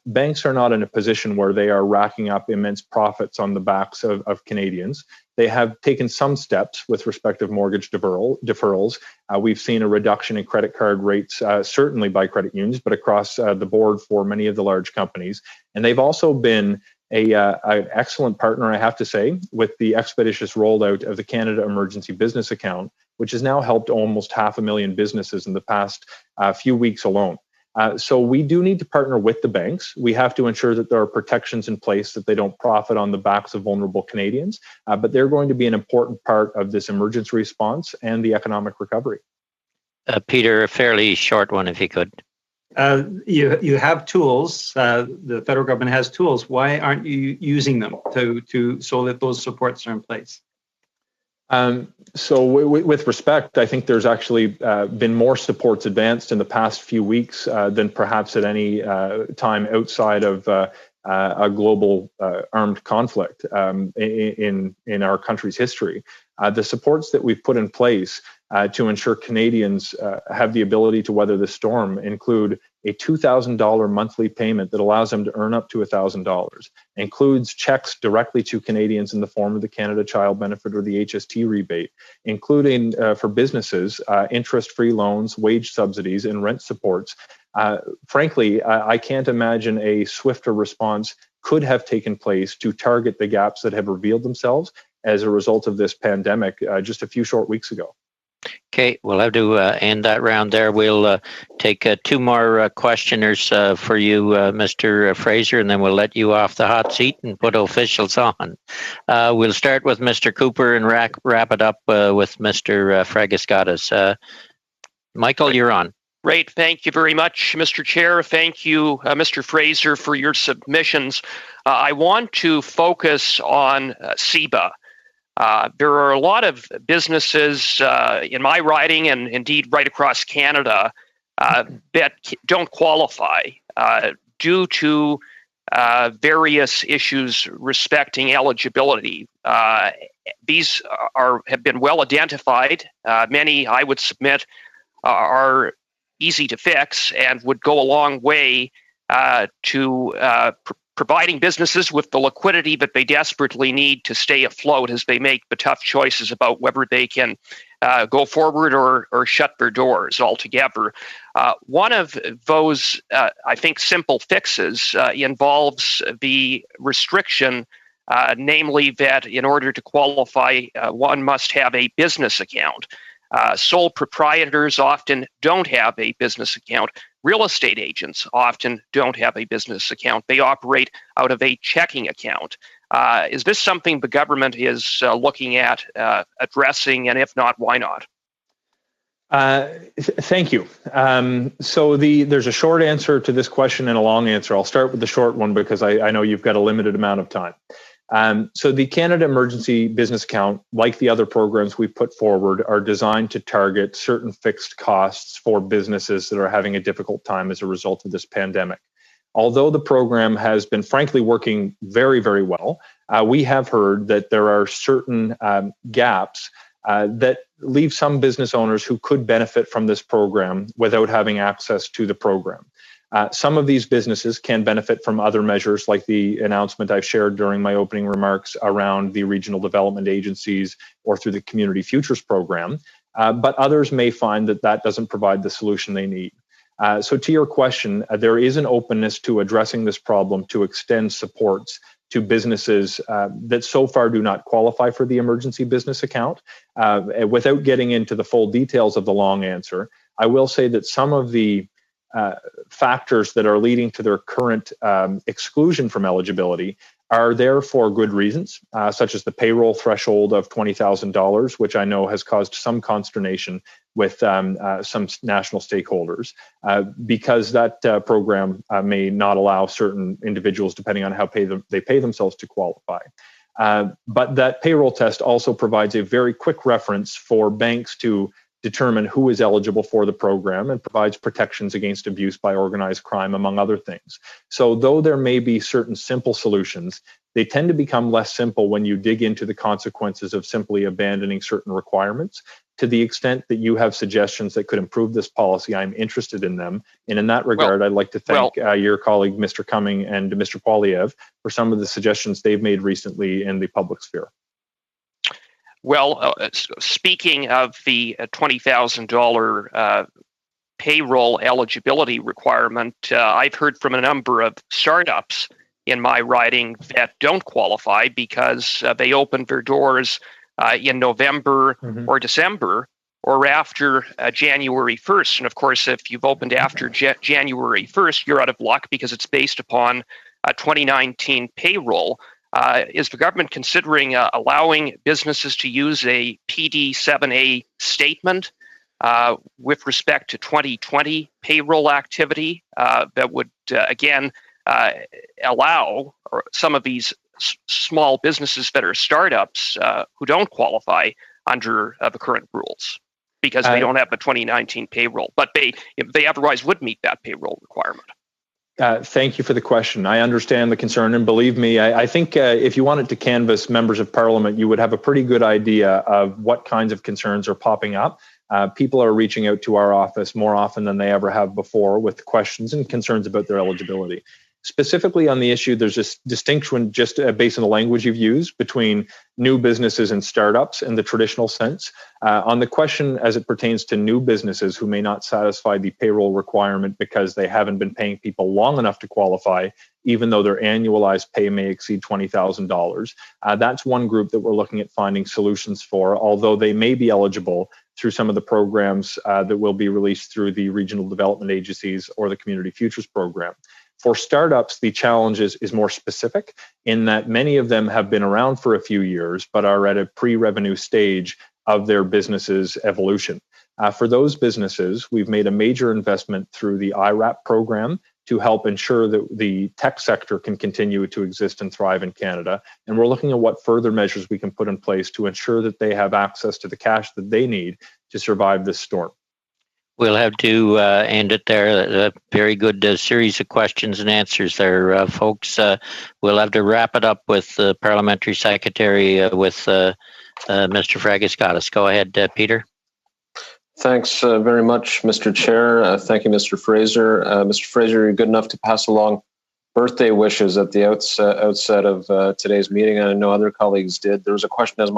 banks are not in a position where they are racking up immense profits on the backs of Canadians. They have taken some steps with respect of mortgage deferrals. We've seen a reduction in credit card rates, certainly by credit unions, but across the board for many of the large companies. And they've also been an excellent partner, I have to say, with the expeditious rollout of the Canada Emergency Business Account, which has now helped almost 500,000 businesses in the past few weeks alone. So we do need to partner with the banks. We have to ensure that there are protections in place that they don't profit on the backs of vulnerable Canadians, but they're going to be an important part of this emergency response and the economic recovery. Peter, a fairly short one, if you could. You have tools. The federal government has tools. Why aren't you using them so that those supports are in place? So with respect, I think there's actually been more supports advanced in the past few weeks than perhaps at any time outside of a global armed conflict in our country's history. The supports that we've put in place to ensure Canadians have the ability to weather the storm include a $2,000 monthly payment that allows them to earn up to $1,000, includes checks directly to Canadians in the form of the Canada Child Benefit or the HST rebate, including for businesses, interest-free loans, wage subsidies, and rent supports. Frankly, I can't imagine a swifter response could have taken place to target the gaps that have revealed themselves as a result of this pandemic just a few short weeks ago. Okay, we'll have to end that round there. We'll take two more questioners for you, Mr. Fraser, and then we'll let you off the hot seat and put officials on. We'll start with Mr. Cooper and wrap it up with Mr. Fragiskatis. Michael, you're on. Great. Thank you very much, Mr. Chair. Thank you, Mr. Fraser, for your submissions. I want to focus on CEBA. There are a lot of businesses in my riding and indeed right across Canada that don't qualify due to various issues respecting eligibility. These have been well identified. Many, I would submit, are easy to fix and would go a long way to providing businesses with the liquidity that they desperately need to stay afloat as they make the tough choices about whether they can go forward or shut their doors altogether. One of those, I think, simple fixes involves the restriction, namely that in order to qualify, one must have a business account. Sole proprietors often don't have a business account. Real estate agents often don't have a business account. They operate out of a checking account. Is this something the government is looking at addressing, and if not, why not? Thank you. So there's a short answer to this question and a long answer. I'll start with the short one because I know you've got a limited amount of time. So the Canada Emergency Business Account, like the other programs we put forward, are designed to target certain fixed costs for businesses that are having a difficult time as a result of this pandemic. Although the program has been frankly working very, very well, we have heard that there are certain gaps that leave some business owners who could benefit from this program without having access to the program. Some of these businesses can benefit from other measures like the announcement I've shared during my opening remarks around the regional development agencies or through the Community Futures program, but others may find that that doesn't provide the solution they need. So to your question, there is an openness to addressing this problem to extend supports to businesses that so far do not qualify for the emergency business account. Without getting into the full details of the long answer, I will say that some of the factors that are leading to their current exclusion from eligibility are there for good reasons, such as the payroll threshold of $20,000, which I know has caused some consternation with some national stakeholders, because that program may not allow certain individuals, depending on how they pay themselves, to qualify. But that payroll test also provides a very quick reference for banks to determine who is eligible for the program and provides protections against abuse by organized crime, among other things. So though there may be certain simple solutions, they tend to become less simple when you dig into the consequences of simply abandoning certain requirements. To the extent that you have suggestions that could improve this policy, I'm interested in them. And in that regard, I'd like to thank your colleague, Mr. Cumming, and Mr. Poilievre for some of the suggestions they've made recently in the public sphere. Well, speaking of the $20,000 payroll eligibility requirement, I've heard from a number of startups in my riding that don't qualify because they opened their doors in November or December or after January 1st. And of course, if you've opened after January 1st, you're out of luck because it's based upon a 2019 payroll. Is the government considering allowing businesses to use a PD7A statement with respect to 2020 payroll activity that would, again, allow some of these small businesses that are startups who don't qualify under the current rules because they don't have the 2019 payroll, but they otherwise would meet that payroll requirement? Thank you for the question. I understand the concern, and believe me, I think if you wanted to canvass members of Parliament, you would have a pretty good idea of what kinds of concerns are popping up. People are reaching out to our office more often than they ever have before with questions and concerns about their eligibility. Specifically on the issue, there's a distinction just based on the language you've used between new businesses and startups in the traditional sense. On the question as it pertains to new businesses who may not satisfy the payroll requirement because they haven't been paying people long enough to qualify, even though their annualized pay may exceed $20,000. That's one group that we're looking at finding solutions for, although they may be eligible through some of the programs that will be released through the regional development agencies or the Community Futures program. For startups, the challenge is more specific in that many of them have been around for a few years, but are at a pre-revenue stage of their business's evolution. For those businesses, we've made a major investment through the IRAP program to help ensure that the tech sector can continue to exist and thrive in Canada. And we're looking at what further measures we can put in place to ensure that they have access to the cash that they need to survive this storm. We'll have to end it there. A very good series of questions and answers there, folks. We'll have to wrap it up with the Parliamentary Secretary with Mr. Fragiskatis. Go ahead, Peter. Thanks very much, Mr. Chair. Thank you, Mr. Fraser. Mr. Fraser, you're good enough to pass along birthday wishes at the outset of today's meeting. I know other colleagues did. There was a question as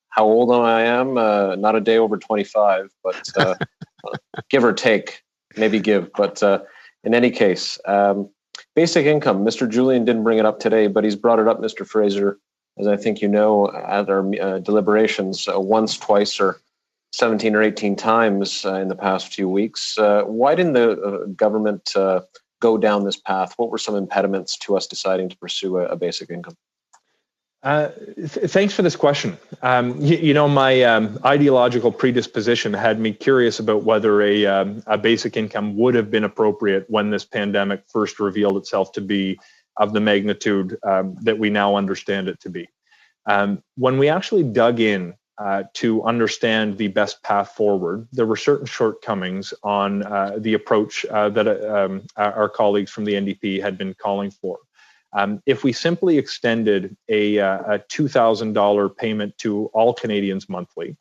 how old I am. Not a day over 25, but give or take, maybe give. But in any case, basic income. Mr. Julian didn't bring it up today, but he's brought it up, Mr. Fraser, as I think you know, at our deliberations once, twice, or 17 or 18 times in the past few weeks. Why didn't the government go down this path? What were some impediments to us deciding to pursue a basic income? Thanks for this question. My ideological predisposition had me curious about whether a basic income would have been appropriate when this pandemic first revealed itself to be of the magnitude that we now understand it to be. When we actually dug in to understand the best path forward, there were certain shortcomings on the approach that our colleagues from the NDP had been calling for. If we simply extended a $2,000 payment to all Canadians monthly,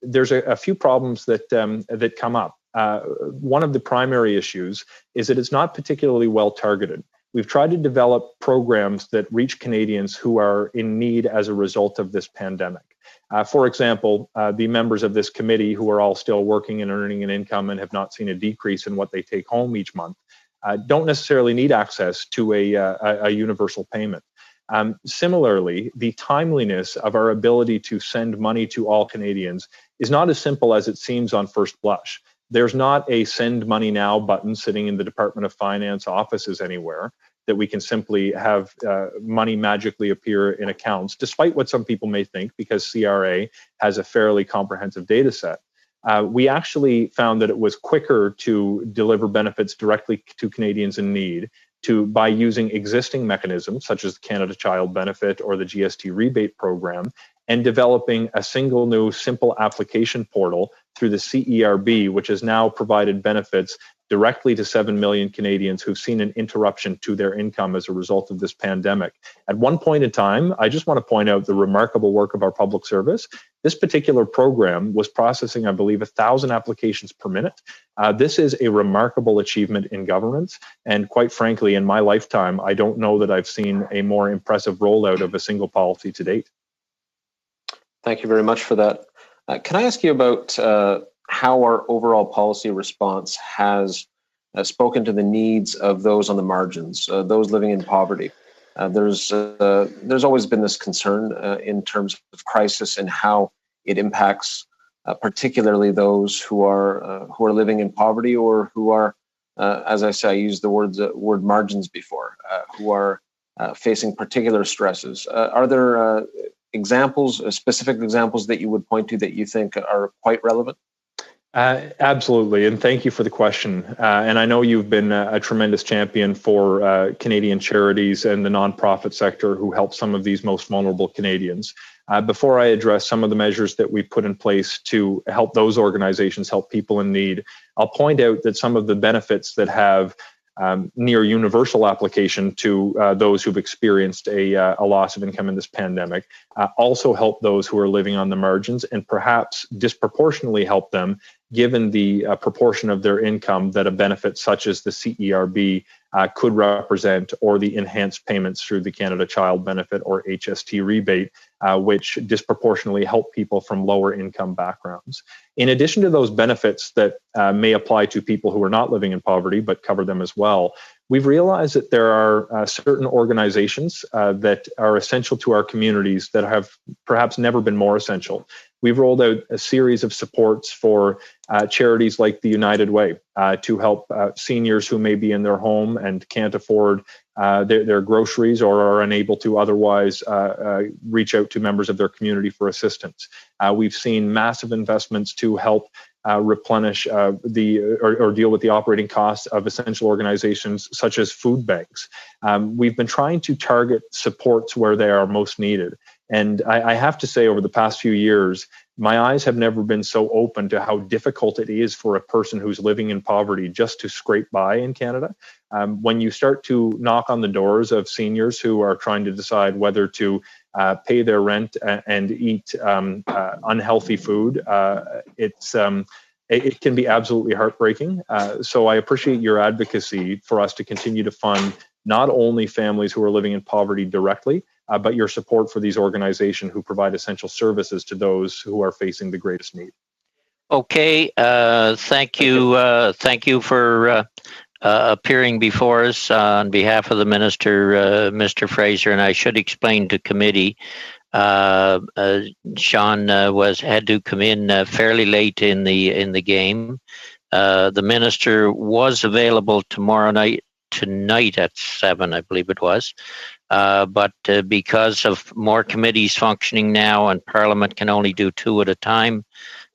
there's a few problems that come up. One of the primary issues is that it's not particularly well targeted. We've tried to develop programs that reach Canadians who are in need as a result of this pandemic. For example, the members of this committee who are all still working and earning an income and have not seen a decrease in what they take home each month don't necessarily need access to a universal payment. Similarly, the timeliness of our ability to send money to all Canadians is not as simple as it seems on first blush. There's not a send money now button sitting in the Department of Finance offices anywhere that we can simply have money magically appear in accounts, despite what some people may think, because CRA has a fairly comprehensive data set. We actually found that it was quicker to deliver benefits directly to Canadians in need by using existing mechanisms such as the Canada Child Benefit or the GST rebate program, and developing a single new simple application portal through the CERB, which has now provided benefits directly to 7 million Canadians who've seen an interruption to their income as a result of this pandemic. At one point in time, I just want to point out the remarkable work of our public service. This particular program was processing, I believe, 1,000 applications per minute. This is a remarkable achievement in governance. And quite frankly, in my lifetime, I don't know that I've seen a more impressive rollout of a single policy to date. Thank you very much for that. Can I ask you about how our overall policy response has spoken to the needs of those on the margins, those living in poverty? There's always been this concern in terms of crisis and how it impacts particularly those who are living in poverty or who are, as I say, I used the word margins before, who are facing particular stresses. Are there specific examples that you would point to that you think are quite relevant? Absolutely, and thank you for the question. And I know you've been a tremendous champion for Canadian charities and the nonprofit sector who help some of these most vulnerable Canadians. Before I address some of the measures that we've put in place to help those organizations help people in need, I'll point out that some of the benefits that have near universal application to those who've experienced a loss of income in this pandemic, also help those who are living on the margins, and perhaps disproportionately help them given the proportion of their income that a benefit such as the CERB could represent, or the enhanced payments through the Canada Child Benefit or HST rebate, which disproportionately help people from lower income backgrounds. In addition to those benefits that may apply to people who are not living in poverty but cover them as well, we've realized that there are certain organizations that are essential to our communities that have perhaps never been more essential. We've rolled out a series of supports for charities like the United Way to help seniors who may be in their home and can't afford their groceries, or are unable to otherwise reach out to members of their community for assistance. We've seen massive investments to help replenish or deal with the operating costs of essential organizations such as food banks. We've been trying to target supports where they are most needed. And I have to say, over the past few years, my eyes have never been so open to how difficult it is for a person who's living in poverty just to scrape by in Canada. When you start to knock on the doors of seniors who are trying to decide whether to pay their rent and eat unhealthy food, it can be absolutely heartbreaking. So I appreciate your advocacy for us to continue to fund not only families who are living in poverty directly, but your support for these organizations who provide essential services to those who are facing the greatest need. Okay, thank you. Thank you for appearing before us on behalf of the minister, Mr. Fraser. And I should explain to committee, Sean had to come in fairly late in the game. The minister was available tonight at 7, I believe it was. But because of more committees functioning now and Parliament can only do 2 at a time,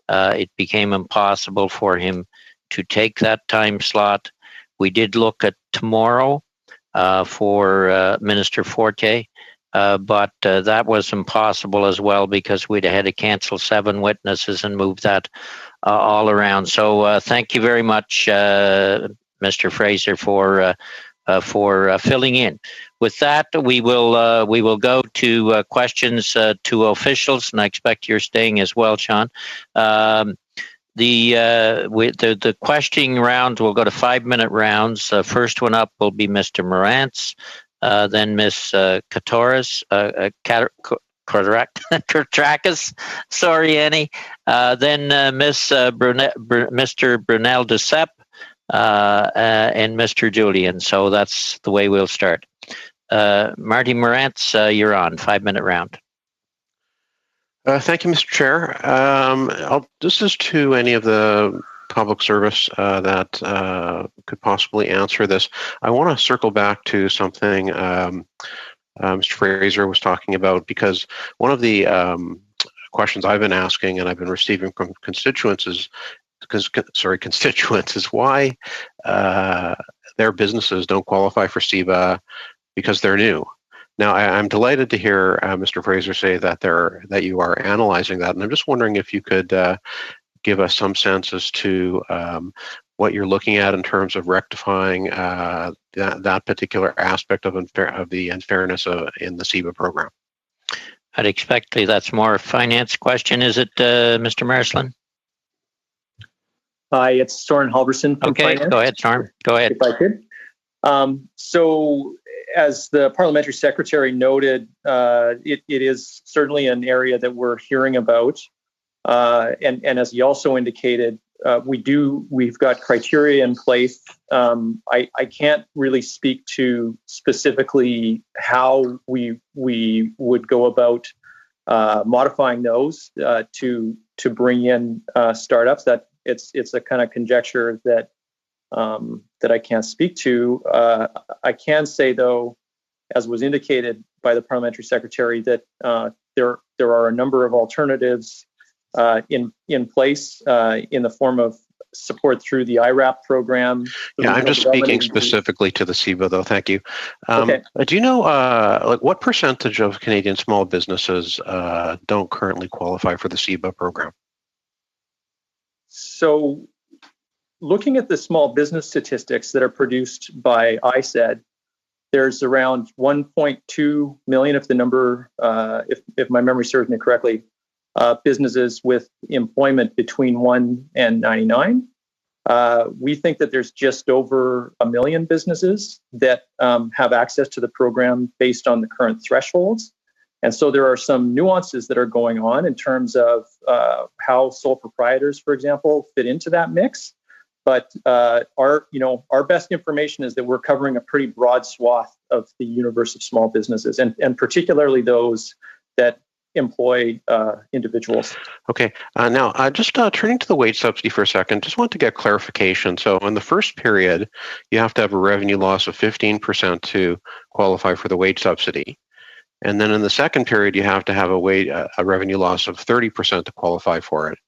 it became impossible for him to take that time slot. We did look at tomorrow for Minister Forte, but that was impossible as well because we'd had to cancel 7 witnesses and move that all around. So thank you very much, Mr. Fraser, for filling in. With that, we will go to questions to officials, and I expect you're staying as well, Sean. The questioning round will go to 5-minute rounds. First one up will be Mr. Morantz, then Ms. Katoris, Kurtrakis, sorry, Annie, then Mr. Brunel de Sepp, and Mr. Julian. So that's the way we'll start. Marty Morantz, you're on. 5-minute round. Thank you, Mr. Chair. This is to any of the public service that could possibly answer this. I want to circle back to something Mr. Fraser was talking about, because one of the questions I've been asking and I've been receiving from constituents is why their businesses don't qualify for CEBA because they're new. Now, I'm delighted to hear Mr. Fraser say that you are analyzing that, and I'm just wondering if you could give us some sense as to what you're looking at in terms of rectifying that particular aspect of the unfairness in the CEBA program. I'd expect that's more a finance question, is it, Mr. Marsland? Hi, it's Soren Halverson from Finance. Go ahead, Soren. Go ahead. If I could. So, as the parliamentary secretary noted, it is certainly an area that we're hearing about. And as he also indicated, we've got criteria in place. I can't really speak to specifically how we would go about modifying those to bring in startups. That it's a kind of conjecture that I can't speak to. I can say, though, as was indicated by the parliamentary secretary, that there are a number of alternatives in place in the form of support through the IRAP program. Yeah, I'm just speaking specifically to the CEBA, though. Thank you. Okay. Do you know, what percentage of Canadian small businesses don't currently qualify for the CEBA program? So looking at the small business statistics that are produced by ISED, there's around 1.2 million, if the number, if my memory serves me correctly, businesses with employment between 1 and 99. We think that there's just over 1 million businesses that have access to the program based on the current thresholds. And so there are some nuances that are going on in terms of how sole proprietors, for example, fit into that mix. But our best information is that we're covering a pretty broad swath of the universe of small businesses, and particularly those that employ individuals. Okay. Now, just turning to the wage subsidy for a second, just want to get clarification. So in the first period, you have to have a revenue loss of 15% to qualify for the wage subsidy. And then in the second period, you have to have a revenue loss of 30% to qualify for it.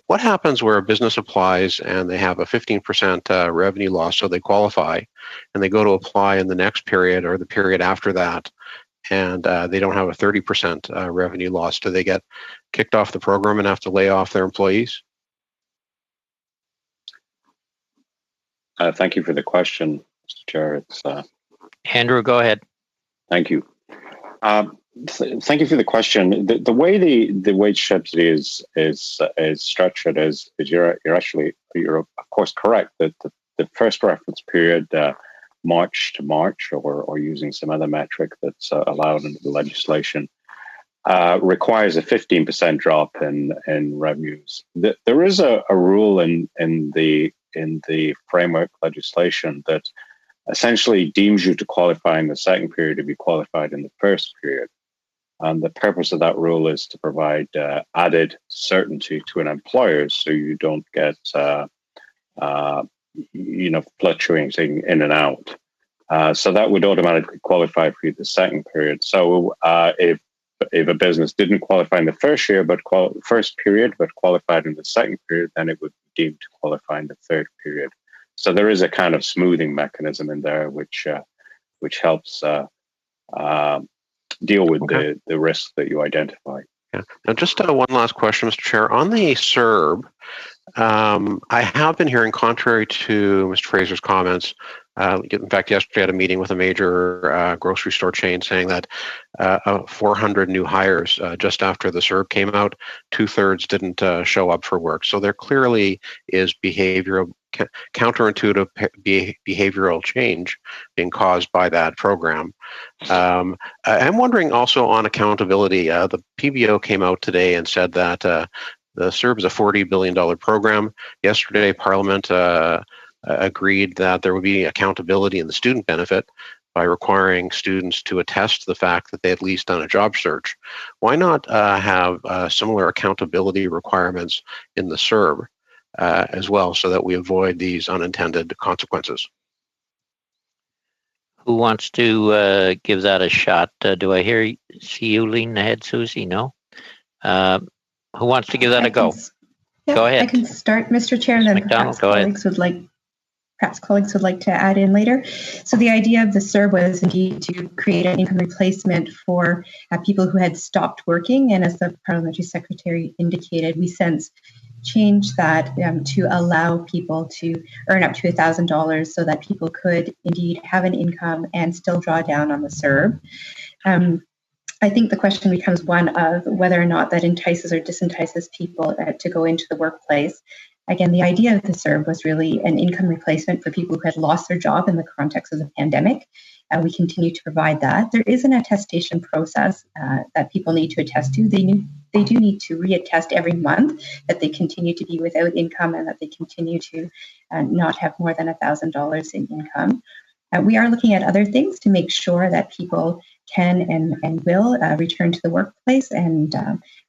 What happens where a business applies and they have a 15% revenue loss, so they qualify, and they go to apply in the next period or the period after that, and they don't have a 30% revenue loss? Do they get kicked off the program and have to lay off their employees? Thank you for the question, Mr. Chair. Andrew, go ahead. Thank you. Thank you for the question. The way the wage subsidy is structured is you're of course correct that the first reference period, March to March, or using some other metric that's allowed under the legislation, requires a 15% drop in revenues. There is a rule in the framework legislation that essentially deems you to qualify in the second period to be qualified in the first period. And the purpose of that rule is to provide added certainty to an employer so you don't get fluctuating in and out. So that would automatically qualify for you the second period. So if a business didn't qualify in the first year, first period, but qualified in the second period, then it would be deemed to qualify in the third period. So there is a kind of smoothing mechanism in there, which helps deal with the risks that you identify. Yeah. Now, just one last question, Mr. Chair. On the CERB, I have been hearing, contrary to Mr. Fraser's comments, in fact, yesterday I had a meeting with a major grocery store chain saying that 400 new hires just after the CERB came out, 2/3 didn't show up for work. So there clearly is counterintuitive behavioral change being caused by that program. I'm wondering also on accountability. The PBO came out today and said that the CERB is a $40 billion program. Yesterday, Parliament agreed that there would be accountability in the student benefit by requiring students to attest to the fact that they at least done a job search. Why not have similar accountability requirements in the CERB as well, so that we avoid these unintended consequences? Who wants to give that a shot? Do I see you leaning ahead, Susie? No? Who wants to give that a go? Go ahead. I can start, Mr. Chair, and then perhaps colleagues would like to add in later. So the idea of the CERB was indeed to create an income replacement for people who had stopped working. And as the Parliamentary Secretary indicated, we since changed that to allow people to earn up to $1,000 so that people could indeed have an income and still draw down on the CERB. I think the question becomes one of whether or not that entices or disentices people to go into the workplace. Again, the idea of the CERB was really an income replacement for people who had lost their job in the context of the pandemic. We continue to provide that. There is an attestation process that people need to attest to. They do need to reattest every month that they continue to be without income and that they continue to not have more than $1,000 in income. We are looking at other things to make sure that people can and will return to the workplace, and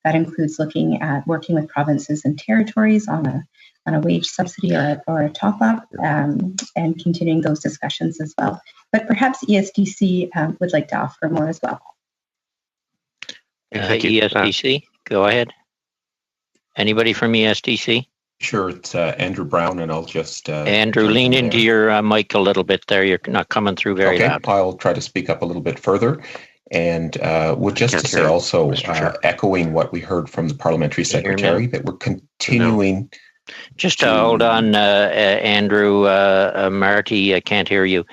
that includes looking at working with provinces and territories on a wage subsidy or a top-up, and continuing those discussions as well. But perhaps ESDC would like to offer more as well. ESDC, go ahead. Anybody from ESDC? Sure, it's Andrew Brown, and I'll just... Andrew, lean into your mic a little bit there. You're not coming through very loud. I'll try to speak up a little bit further. And would just to say also, echoing what we heard from the Parliamentary Secretary, that we're continuing Just hold on, Andrew. Marty, I can't hear you.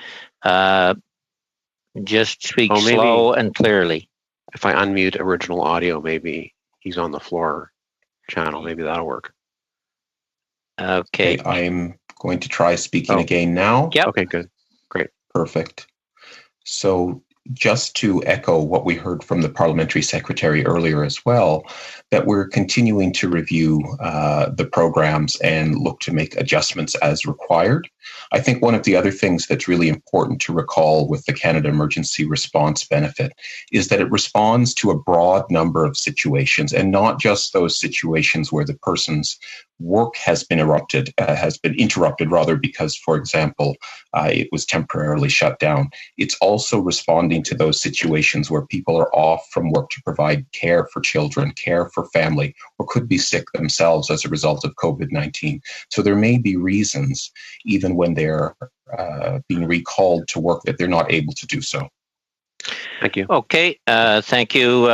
Just speak slow and clearly. If I unmute original audio, maybe he's on the floor channel. Maybe that'll work. Okay. I'm going to try speaking again now. Yep. Okay, good. Great. Perfect. So just to echo what we heard from the Parliamentary Secretary earlier as well, that we're continuing to review the programs and look to make adjustments as required. I think one of the other things that's really important to recall with the Canada Emergency Response Benefit is that it responds to a broad number of situations, and not just those situations where the person's work has been interrupted rather because, for example, it was temporarily shut down. It's also responding to those situations where people are off from work to provide care for children, care for family, or could be sick themselves as a result of COVID-19. So there may be reasons, even when they're being recalled to work, that they're not able to do so. Thank you. Okay, thank you.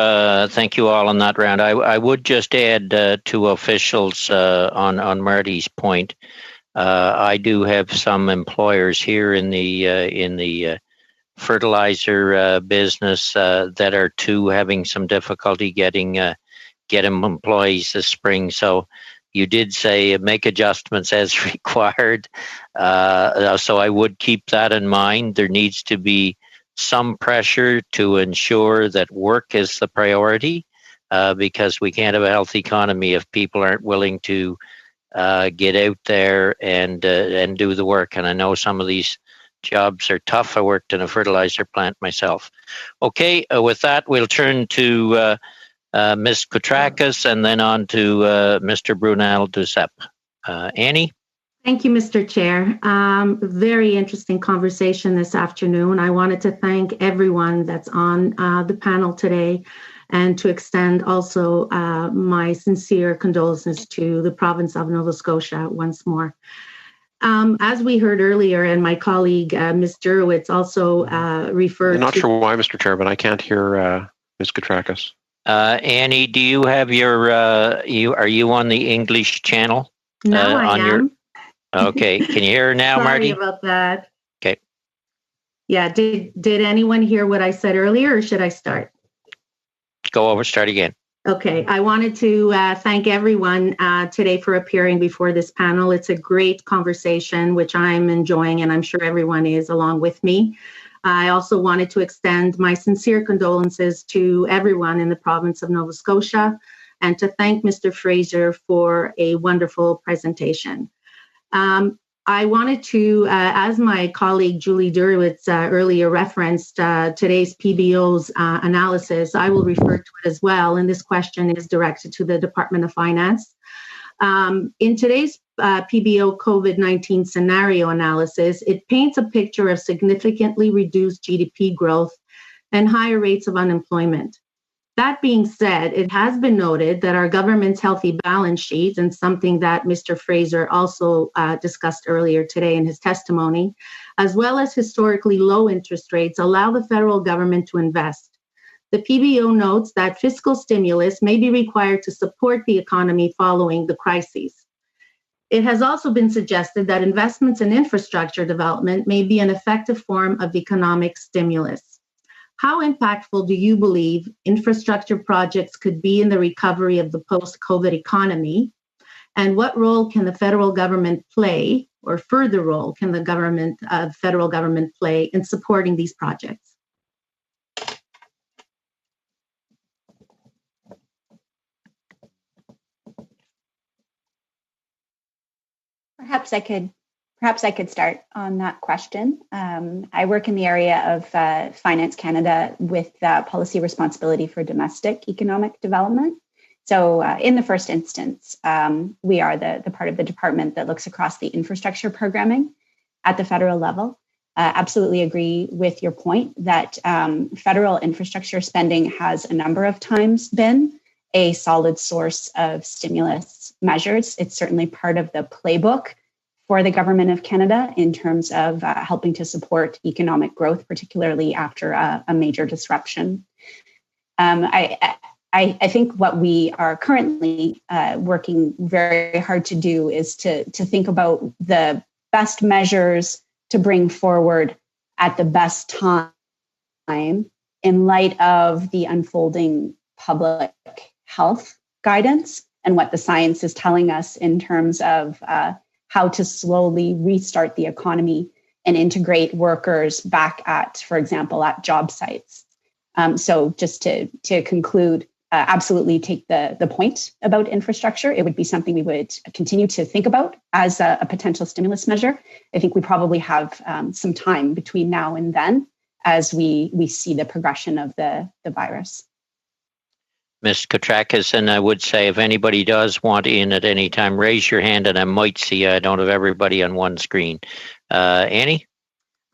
Thank you all on that round. I would just add to officials on Marty's point. I do have some employers here in the fertilizer business that are too having some difficulty getting employees this spring. So you did say make adjustments as required. So I would keep that in mind. There needs to be some pressure to ensure that work is the priority, because we can't have a healthy economy if people aren't willing to get out there and do the work. And I know some of these jobs are tough. I worked in a fertilizer plant myself. Okay, with that, we'll turn to Ms. Koutrakis and then on to Mr. Brunel Duceppe. Annie? Thank you, Mr. Chair. Very interesting conversation this afternoon. I wanted to thank everyone that's on the panel today and to extend also my sincere condolences to the province of Nova Scotia once more. As we heard earlier, and my colleague, Ms. Jurowitz, also referred to... I'm not sure why, Mr. Chair, but I can't hear Ms. Koutrakis. Annie, do you have your... are you on the English channel? No, I am. Okay, can you hear her now, Marty? Sorry about that. Okay. Yeah, did anyone hear what I said earlier, or should I start? Start again. Okay, I wanted to thank everyone today for appearing before this panel. It's a great conversation, which I'm enjoying, and I'm sure everyone is along with me. I also wanted to extend my sincere condolences to everyone in the province of Nova Scotia and to thank Mr. Fraser for a wonderful presentation. I wanted to, as my colleague Julie Durowitz earlier referenced today's PBO's analysis, I will refer to it as well, and this question is directed to the Department of Finance. In today's PBO COVID-19 scenario analysis, it paints a picture of significantly reduced GDP growth and higher rates of unemployment. That being said, it has been noted that our government's healthy balance sheet, and something that Mr. Fraser also discussed earlier today in his testimony, as well as historically low interest rates, allow the federal government to invest. The PBO notes that fiscal stimulus may be required to support the economy following the crises. It has also been suggested that investments in infrastructure development may be an effective form of economic stimulus. How impactful do you believe infrastructure projects could be in the recovery of the post-COVID economy? And what role can the federal government play, or further role can the federal government play in supporting these projects? Perhaps I could start on that question. I work in the area of Finance Canada with policy responsibility for domestic economic development. So in the first instance, we are the part of the department that looks across the infrastructure programming at the federal level. Absolutely agree with your point that federal infrastructure spending has a number of times been a solid source of stimulus measures. It's certainly part of the playbook for the government of Canada in terms of helping to support economic growth, particularly after a major disruption. I think what we are currently working very hard to do is to think about the best measures to bring forward at the best time in light of the unfolding public health guidance and what the science is telling us in terms of how to slowly restart the economy and integrate workers back at, for example, at job sites. So just to conclude, absolutely take the point about infrastructure. It would be something we would continue to think about as a potential stimulus measure. I think we probably have some time between now and then as we see the progression of the virus. Ms. Katrakis, and I would say if anybody does want in at any time, raise your hand and I might see I don't have everybody on one screen. Annie?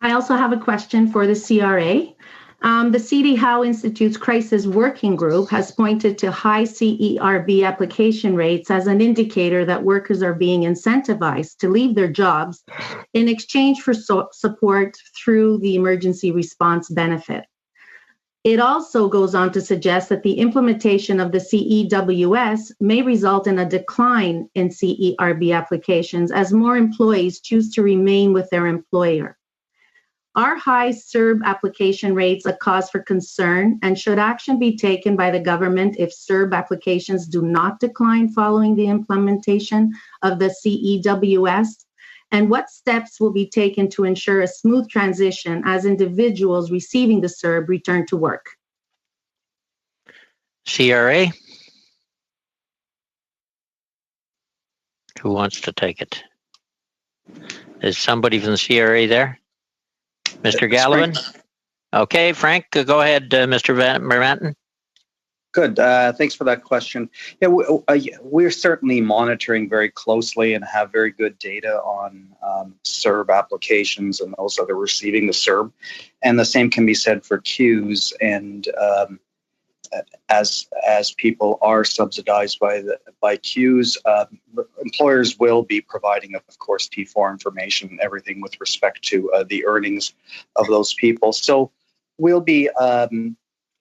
I also have a question for the CRA. The C.D. Howe Institute's Crisis Working Group has pointed to high CERB application rates as an indicator that workers are being incentivized to leave their jobs in exchange for support through the emergency response benefit. It also goes on to suggest that the implementation of the CEWS may result in a decline in CERB applications as more employees choose to remain with their employer. Are high CERB application rates a cause for concern, and should action be taken by the government if CERB applications do not decline following the implementation of the CEWS? And what steps will be taken to ensure a smooth transition as individuals receiving the CERB return to work? CRA? Who wants to take it? Is somebody from the CRA there? Mr. Gallivan? Okay, Frank, go ahead, Mr. Marmanton. Good. Thanks for that question. Yeah, we're certainly monitoring very closely and have very good data on CERB applications and those that are receiving the CERB. And the same can be said for queues. And as people are subsidized by queues, employers will be providing, of course, T4 information, everything with respect to the earnings of those people. So we'll be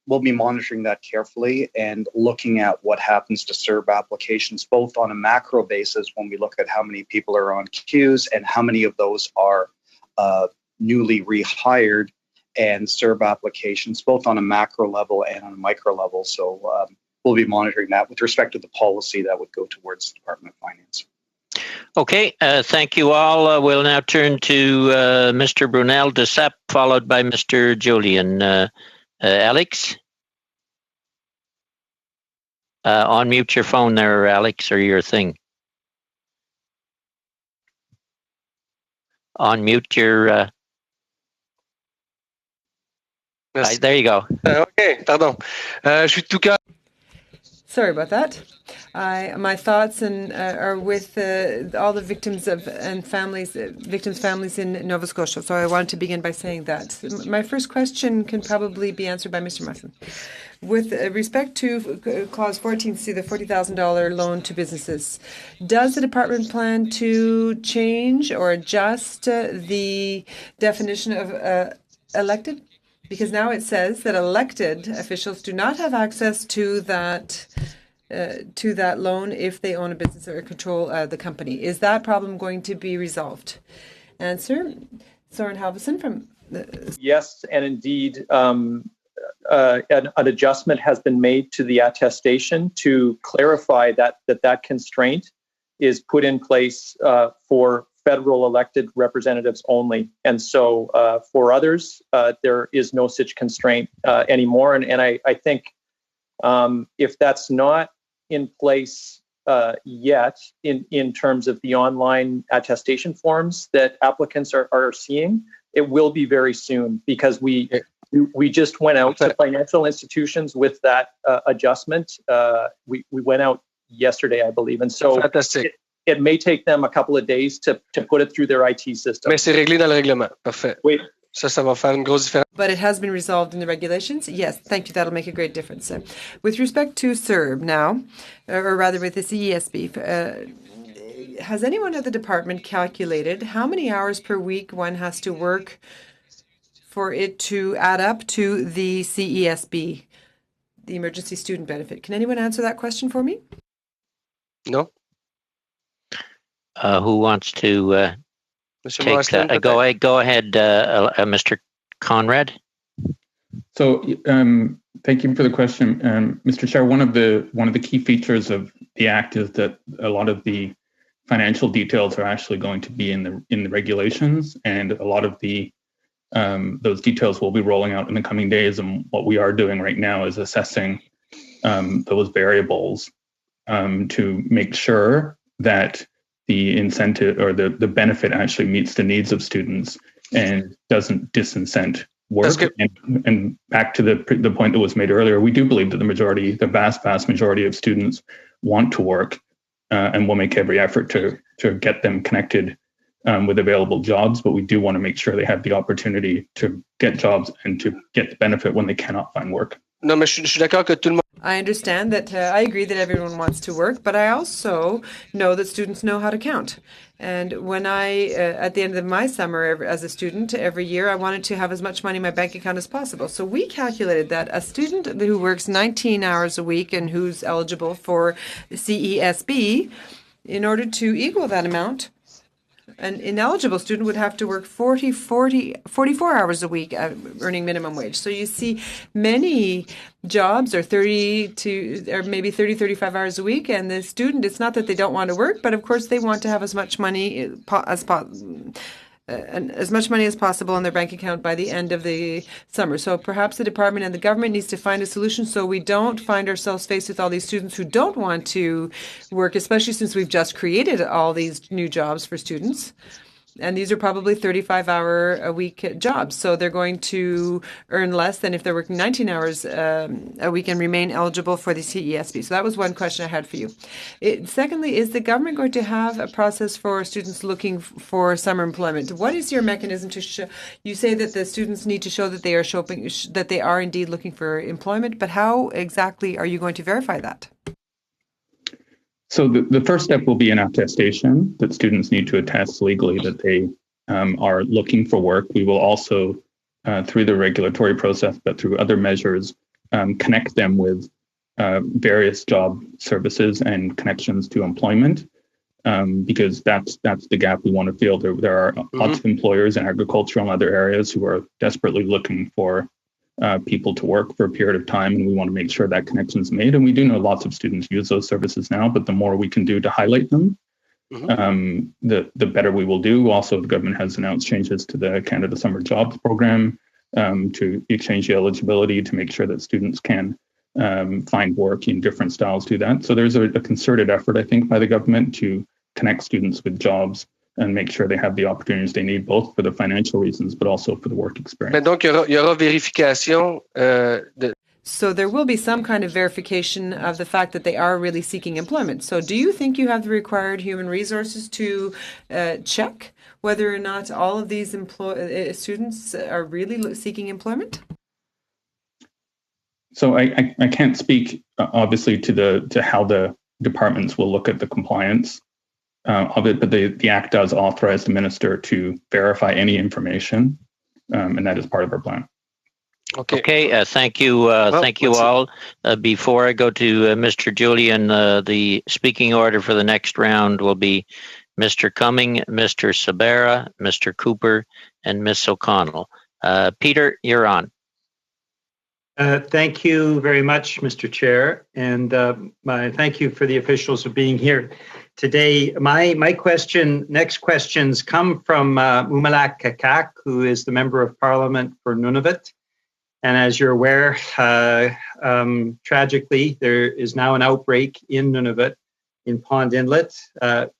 monitoring that carefully and looking at what happens to CERB applications, both on a macro basis when we look at how many people are on queues and how many of those are newly rehired, and CERB applications, both on a macro level and on a micro level. So we'll be monitoring that with respect to the policy that would go towards the Department of Finance. Okay, thank you all. We'll now turn to Mr. Brunel de Sepp, followed by Mr. Julian. Alex? Unmute your phone there, Alex, or your thing. Unmute your... there you go. OK, pardon. Je suis tout cas. Sorry about that. My thoughts are with all the victims victims' families in Nova Scotia. So I wanted to begin by saying that. My first question can probably be answered by Mr. Martin. With respect to Clause 14C, the $40,000 loan to businesses, does the department plan to change or adjust the definition of elected? Because now it says that elected officials do not have access to that loan if they own a business or control the company. Is that problem going to be resolved? Answer, Soren Halverson from... Yes, and indeed, an adjustment has been made to the attestation to clarify that constraint is put in place for federal elected representatives only. And so for others, there is no such constraint anymore. And I think if that's not in place yet in terms of the online attestation forms that applicants are seeing, it will be very soon, because we just went out to financial institutions with that adjustment. We went out yesterday, I believe. And so it may take them a couple of days to put it through their IT system. Mais c'est réglé dans le règlement. Parfait. Oui. Ça va faire une grosse différence. But it has been resolved in the regulations? Yes, thank you. That'll make a great difference. With respect to CERB now, or rather with the CESB, has anyone at the department calculated how many hours per week one has to work for it to add up to the CESB the emergency student benefit. Can anyone answer that question for me? No. Who wants to take that? Go ahead, Mr. Conrad. So, thank you for the question, Mr. Chair. One of the key features of the Act is that a lot of the financial details are actually going to be in the regulations, and a lot of the those details will be rolling out in the coming days. And what we are doing right now is assessing those variables to make sure that the incentive or the benefit actually meets the needs of students and doesn't disincent work. And back to the point that was made earlier, we do believe that the vast majority of students want to work, and we'll make every effort to get them connected with available jobs, but we do want to make sure they have the opportunity to get jobs and to get the benefit when they cannot find work. Non, mais je suis d'accord que tout le monde. I understand that. I agree that everyone wants to work, but I also know that students know how to count. And when I, at the end of my summer as a student, every year I wanted to have as much money in my bank account as possible. So we calculated that a student who works 19 hours a week and who's eligible for CESB, in order to equal that amount, an ineligible student would have to work 44 hours a week earning minimum wage. So you see many jobs are 30 to or maybe 35 hours a week, and the student, it's not that they don't want to work, but of course they want to have as much money as possible in their bank account by the end of the summer. So perhaps the department and the government needs to find a solution so we don't find ourselves faced with all these students who don't want to work, especially since we've just created all these new jobs for students. And these are probably 35-hour-a-week jobs. So they're going to earn less than if they're working 19 hours a week and remain eligible for the CESB. So that was one question I had for you. Secondly, is the government going to have a process for students looking for summer employment? What is your mechanism to show? You say that the students need to show that they are indeed looking for employment, but how exactly are you going to verify that? So the first step will be an attestation that students need to attest legally that they are looking for work. We will also, through the regulatory process, but through other measures, connect them with various job services and connections to employment, because that's the gap we want to fill. There are lots of employers in agriculture and other areas who are desperately looking for people to work for a period of time, and we want to make sure that connection is made. And we do know lots of students use those services now, but the more we can do to highlight them, the better we will do. Also, the government has announced changes to the Canada Summer Jobs Program to exchange eligibility to make sure that students can find work in different styles to that. So there's a concerted effort, I think, by the government to connect students with jobs and make sure they have the opportunities they need, both for the financial reasons, but also for the work experience. Mais donc, il y aura vérification de. So there will be some kind of verification of the fact that they are really seeking employment. So do you think you have the required human resources to check whether or not all of these students are really seeking employment? So I can't speak, obviously, to how the departments will look at the compliance of it, but the Act does authorize the minister to verify any information, and that is part of our plan. Okay. Thank you. Thank you all. Before I go to Mr. Julian, the speaking order for the next round will be Mr. Cumming, Mr. Sabera, Mr. Cooper, and Ms. O'Connell. Peter, you're on. Thank you very much, Mr. Chair, and thank you for the officials for being here today. My next questions come from Umalak Kakak, who is the Member of Parliament for Nunavut. And as you're aware, tragically, there is now an outbreak in Nunavut, in Pond Inlet.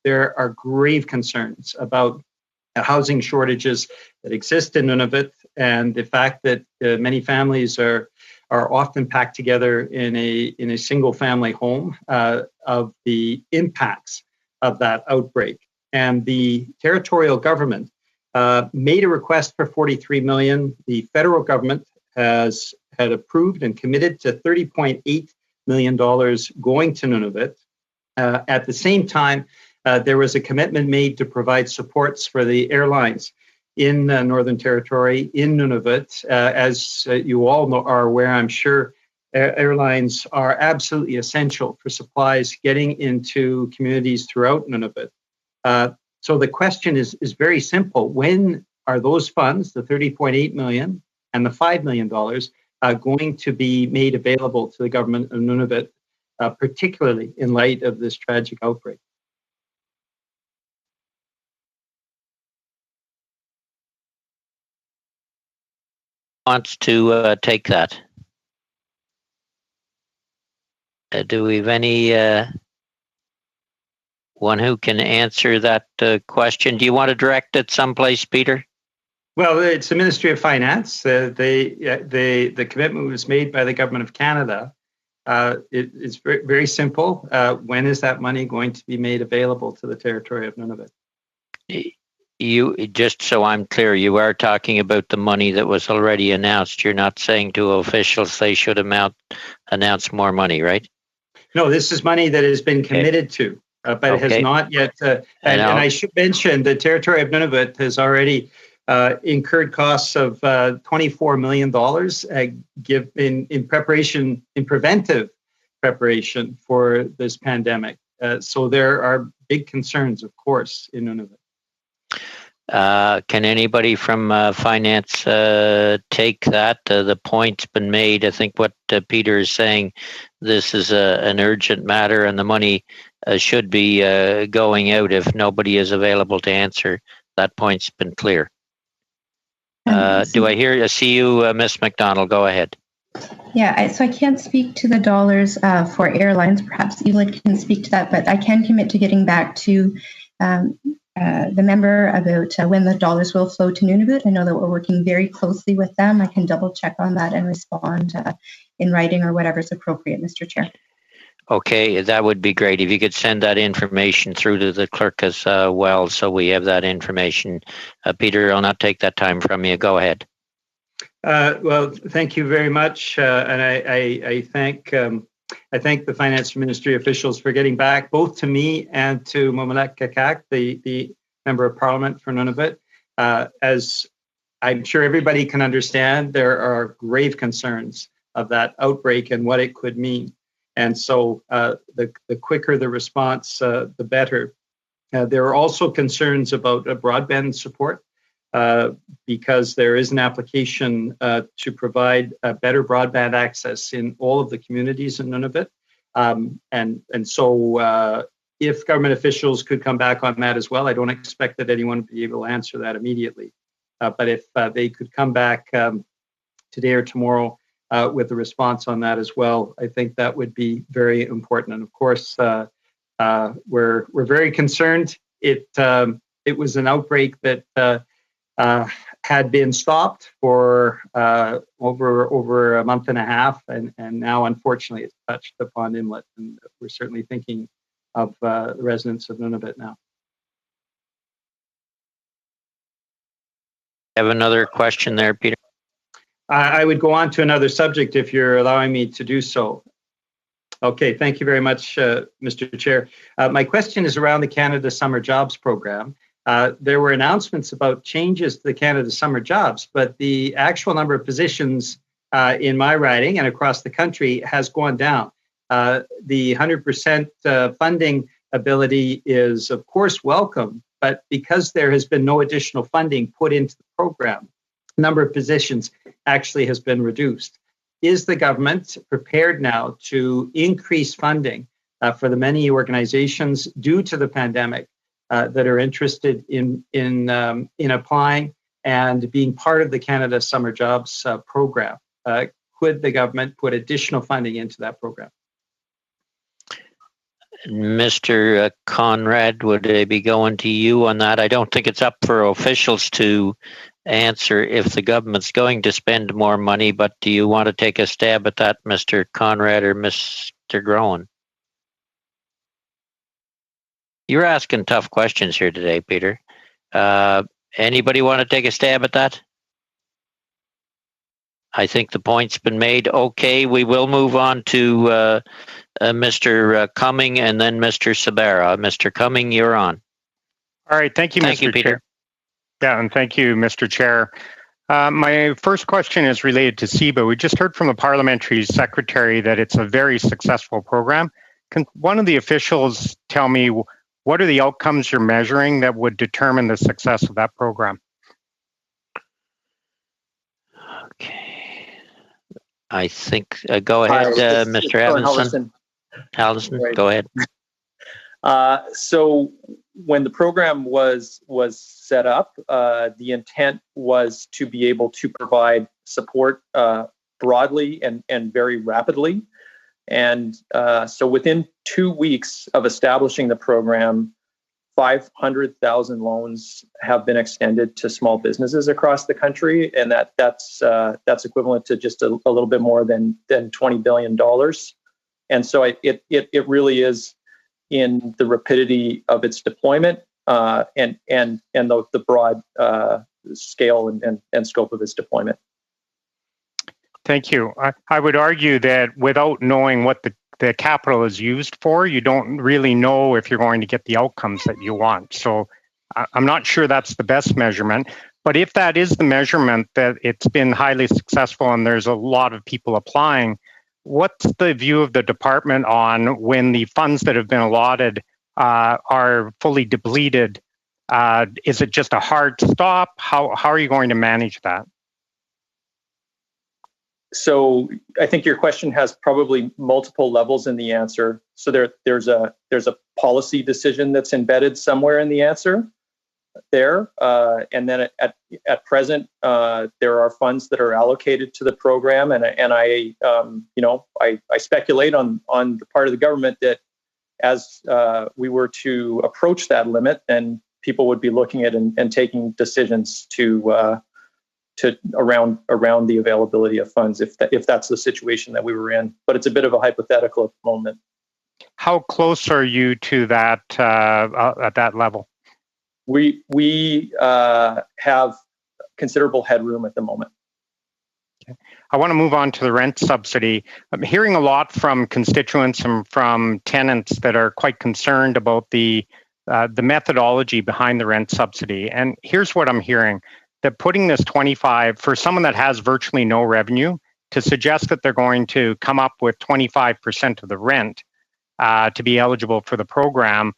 There are grave concerns about housing shortages that exist in Nunavut, and the fact that many families are often packed together in a single family home, of the impacts of that outbreak. And the territorial government made a request for $43 million. The federal government had approved and committed to $30.8 million going to Nunavut. At the same time, there was a commitment made to provide supports for the airlines in Northern Territory, in Nunavut. As you all are aware, I'm sure, airlines are absolutely essential for supplies getting into communities throughout Nunavut. So the question is very simple. When are those funds, the $30.8 million and the $5 million, going to be made available to the government of Nunavut, particularly in light of this tragic outbreak? Wants to take that? Do we have any one who can answer that question? Do you want to direct it someplace, Peter? Well, it's the Ministry of Finance. The commitment was made by the Government of Canada. It's very, very simple. When is that money going to be made available to the territory of Nunavut? You, just so I'm clear, you are talking about the money that was already announced. You're not saying to officials they should announce more money, right? No, this is money that has been committed to, but it has not yet. And I should mention the territory of Nunavut has already incurred costs of $24 million in preparation, in preventive preparation for this pandemic. So there are big concerns, of course, in Nunavut. Can anybody from finance take that? The point's been made. I think what Peter is saying, this is an urgent matter and the money should be going out if nobody is available to answer. That point's been clear. Do I see you, Ms. McDonald? Go ahead. Yeah, so I can't speak to the dollars for airlines. Perhaps Elid can speak to that, but I can commit to getting back to the member about when the dollars will flow to Nunavut. I know that we're working very closely with them. I can double check on that and respond in writing or whatever is appropriate, Mr. Chair. Okay, that would be great. If you could send that information through to the clerk as well, so we have that information. Peter, I'll not take that time from you. Go ahead. Well, thank you very much, and I thank the Finance Ministry officials for getting back both to me and to Momalek Kakak, the Member of Parliament for Nunavut. As I'm sure everybody can understand, there are grave concerns of that outbreak and what it could mean. And so the quicker the response, the better. There are also concerns about broadband support because there is an application to provide better broadband access in all of the communities in Nunavut. And so if government officials could come back on that as well, I don't expect that anyone would be able to answer that immediately. But if they could come back today or tomorrow with a response on that as well, I think that would be very important. And of course, we're very concerned. It was an outbreak that had been stopped for over a month and a half, and now unfortunately it's touched upon Inlet, and we're certainly thinking of the residents of Nunavut now. Have another question there, Peter? I would go on to another subject if you're allowing me to do so. Okay, thank you very much, Mr. Chair. My question is around the Canada Summer Jobs Program. There were announcements about changes to the Canada Summer Jobs, but the actual number of positions in my riding and across the country has gone down. The 100% funding ability is, of course, welcome, but because there has been no additional funding put into the program, the number of positions actually has been reduced. Is the government prepared now to increase funding for the many organizations due to the pandemic that are interested in applying and being part of the Canada Summer Jobs program? Could the government put additional funding into that program? Mr. Conrad, would I be going to you on that? I don't think it's up for officials to answer if the government's going to spend more money, but do you want to take a stab at that, Mr. Conrad or Mr. Groen? You're asking tough questions here today, Peter. Anybody want to take a stab at that? I think the point's been made. Okay, we will move on to Mr. Cumming and then Mr. Sabera. Mr. Cumming, you're on. All right, thank you, Mr. Peter. Chair. Yeah, and thank you, Mr. Chair. My first question is related to CEBA. We just heard from the parliamentary secretary that it's a very successful program. Can one of the officials tell me what are the outcomes you're measuring that would determine the success of that program? Okay. I think, go ahead, Mr. Evanson. Allison, right. Go ahead. So when the program was set up, the intent was to be able to provide support broadly and very rapidly. And so within 2 weeks of establishing the program, 500,000 loans have been extended to small businesses across the country, and that's equivalent to just a little bit more than $20 billion. And so it really is in the rapidity of its deployment and the broad scale and scope of its deployment. Thank you. I would argue that without knowing what the capital is used for, you don't really know if you're going to get the outcomes that you want. So I'm not sure that's the best measurement. But if that is the measurement, that it's been highly successful and there's a lot of people applying, what's the view of the department on when the funds that have been allotted are fully depleted? Is it just a hard stop? How are you going to manage that? So I think your question has probably multiple levels in the answer. So there's a policy decision that's embedded somewhere in the answer there, and then at present there are funds that are allocated to the program, and I speculate on the part of the government that as we were to approach that limit, then people would be looking at and taking decisions to around the availability of funds if that's the situation that we were in. But it's a bit of a hypothetical at the moment. How close are you to that at that level? We have considerable headroom at the moment. Okay. I want to move on to the rent subsidy. I'm hearing a lot from constituents and from tenants that are quite concerned about the methodology behind the rent subsidy. And here's what I'm hearing. That putting this 25 for someone that has virtually no revenue, to suggest that they're going to come up with 25% of the rent to be eligible for the program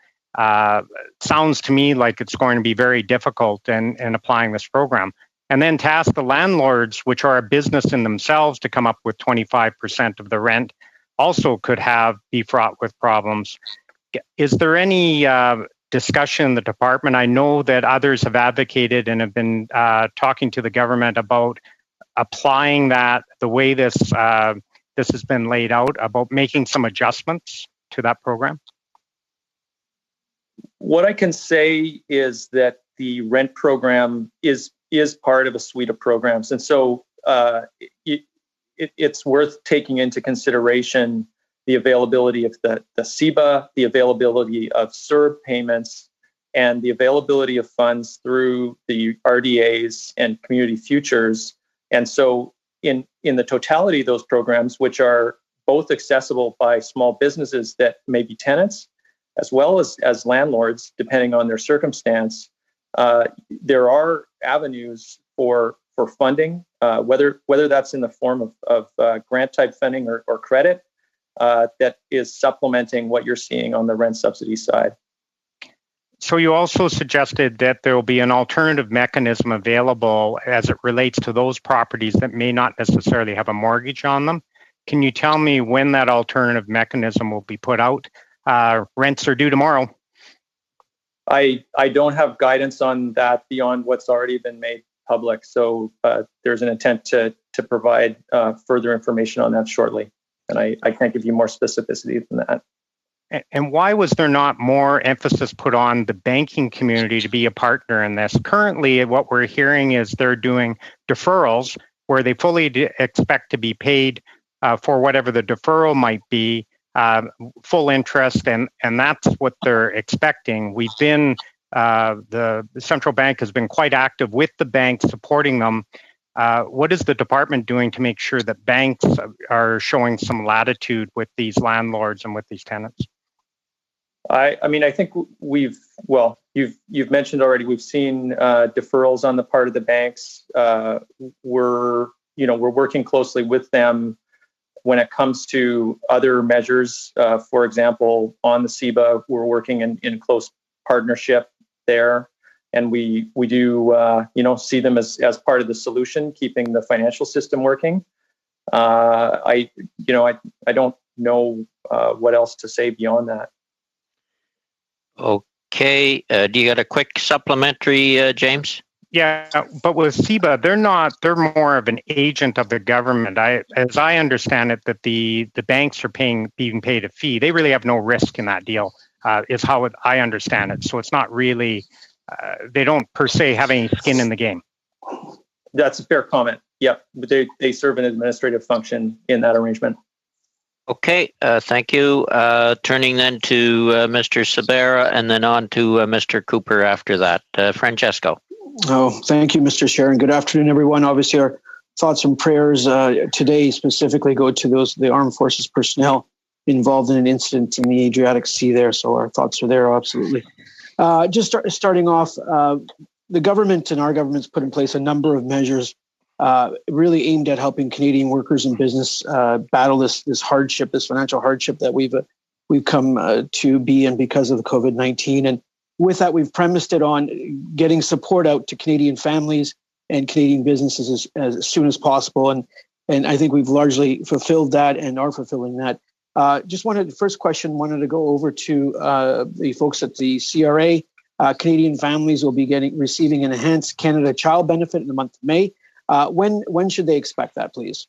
sounds to me like it's going to be very difficult in applying this program. And then to ask the landlords, which are a business in themselves, to come up with 25% of the rent also could be fraught with problems. Is there any discussion in the department? I know that others have advocated and have been talking to the government about applying that the way this has been laid out, about making some adjustments to that program. What I can say is that the rent program is part of a suite of programs, and so it's worth taking into consideration the availability of the CEBA, the availability of CERB payments, and the availability of funds through the RDAs and community futures. And so in the totality of those programs, which are both accessible by small businesses that may be tenants, as well as landlords, depending on their circumstance, there are avenues for funding, whether that's in the form of grant type funding or credit, that is supplementing what you're seeing on the rent subsidy side. So you also suggested that there will be an alternative mechanism available as it relates to those properties that may not necessarily have a mortgage on them. Can you tell me when that alternative mechanism will be put out? Rents are due tomorrow. I don't have guidance on that beyond what's already been made public. So there's an intent to provide further information on that shortly. And I can't give you more specificity than that. And why was there not more emphasis put on the banking community to be a partner in this? Currently, what we're hearing is they're doing deferrals where they fully expect to be paid for whatever the deferral might be, full interest, and that's what they're expecting. We've been, the central bank has been quite active with the banks supporting them. What is the department doing to make sure that banks are showing some latitude with these landlords and with these tenants? I mean, I think you've mentioned already, we've seen deferrals on the part of the banks. We're working closely with them when it comes to other measures. For example, on the CEBA, we're working in close partnership there, and we do see them as part of the solution, keeping the financial system working. I don't know what else to say beyond that. Okay. Do you got a quick supplementary, James? Yeah, but with CEBA, they're more of an agent of the government. As I understand it, that the banks are being paid a fee. They really have no risk in that deal, is how I understand it. So it's not really, they don't per se have any skin in the game. That's a fair comment. Yep, but they serve an administrative function in that arrangement. Okay, thank you. Turning then to Mr. Sabera and then on to Mr. Cooper after that. Francesco. Oh, thank you, Mr. Chair, and good afternoon, everyone. Obviously, our thoughts and prayers today specifically go to the armed forces personnel involved in an incident in the Adriatic Sea there, so our thoughts are there, absolutely. Starting off, the government and our government's put in place a number of measures really aimed at helping Canadian workers and business battle this hardship, this financial hardship that we've come to be in because of the COVID-19. And with that, we've premised it on getting support out to Canadian families and Canadian businesses as soon as possible. And I think we've largely fulfilled that and are fulfilling that. First question, wanted to go over to the folks at the CRA. Canadian families will be receiving an enhanced Canada Child benefit in the month of May. When should they expect that, please?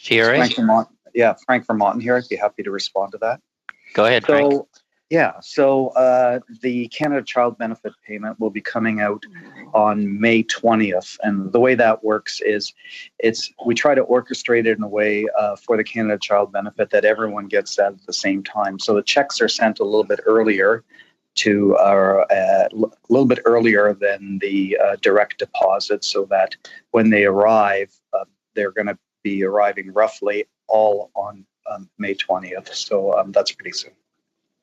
CRA? Frank Vermonten here. I'd be happy to respond to that. Go ahead, Frank. The Canada Child Benefit payment will be coming out on May 20th. And the way that works is we try to orchestrate it in a way for the Canada Child Benefit that everyone gets that at the same time. So the checks are sent a little bit earlier a little bit earlier than the direct deposit, so that when they arrive, they're going to be arriving roughly all on May 20th. So that's pretty soon.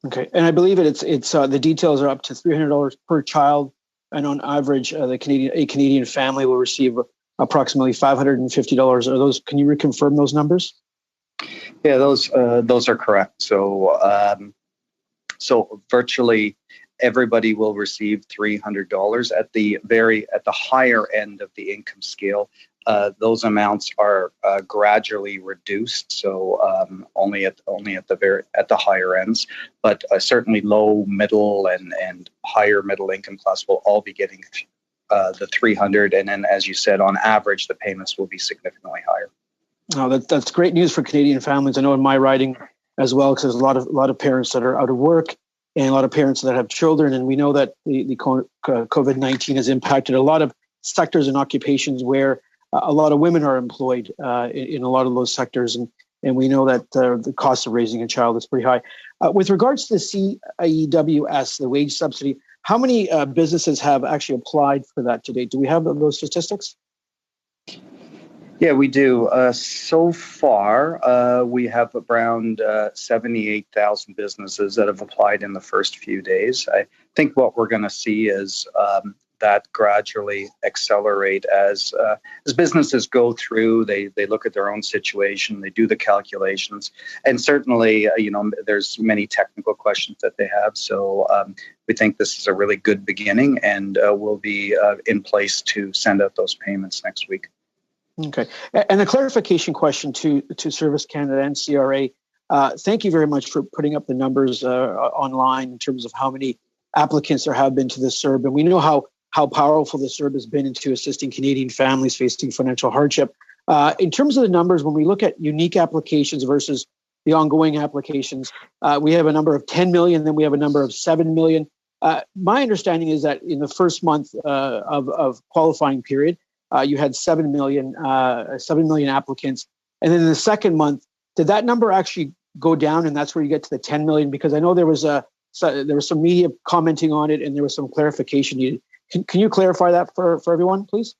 Okay, and I believe it's the details are up to $300 per child, and on average, a Canadian family will receive approximately $550. Are those? Can you reconfirm those numbers? Yeah, those are correct. So virtually everybody will receive $300 at the higher end of the income scale. Those amounts are gradually reduced, so only at the higher ends. But certainly low, middle, and higher middle income class will all be getting the $300, and then, as you said, on average, the payments will be significantly higher. Oh, that's great news for Canadian families. I know in my riding as well, because there's a lot of parents that are out of work and a lot of parents that have children, and we know that the COVID-19 has impacted a lot of sectors and occupations where a lot of women are employed in a lot of those sectors, and we know that the cost of raising a child is pretty high. With regards to the CEWS, the wage subsidy, how many businesses have actually applied for that to date? Do we have those statistics? Yeah, we do. So far, we have around 78,000 businesses that have applied in the first few days. I think what we're going to see is that gradually accelerate as businesses go through. They look at their own situation, they do the calculations, and certainly, there's many technical questions that they have. So we think this is a really good beginning, and we'll be in place to send out those payments next week. Okay. And a clarification question to Service Canada and CRA. Thank you very much for putting up the numbers online in terms of how many applicants there have been to the CERB. And we know how powerful the CERB has been into assisting Canadian families facing financial hardship. In terms of the numbers, when we look at unique applications versus the ongoing applications, we have a number of 10 million, then we have a number of 7 million. My understanding is that in the first month of qualifying period, you had 7 million applicants. And then in the second month, did that number actually go down? And that's where you get to the 10 million? Because I know there was some media commenting on it and there was some clarification needed. Can you clarify that for everyone, please?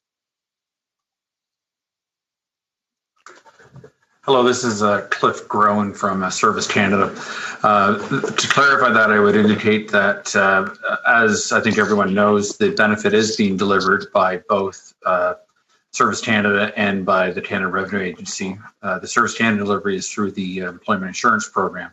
Hello, this is Cliff Groen from Service Canada. To clarify that, I would indicate that, as I think everyone knows, the benefit is being delivered by both Service Canada and by the Canada Revenue Agency. The Service Canada delivery is through the Employment Insurance Program.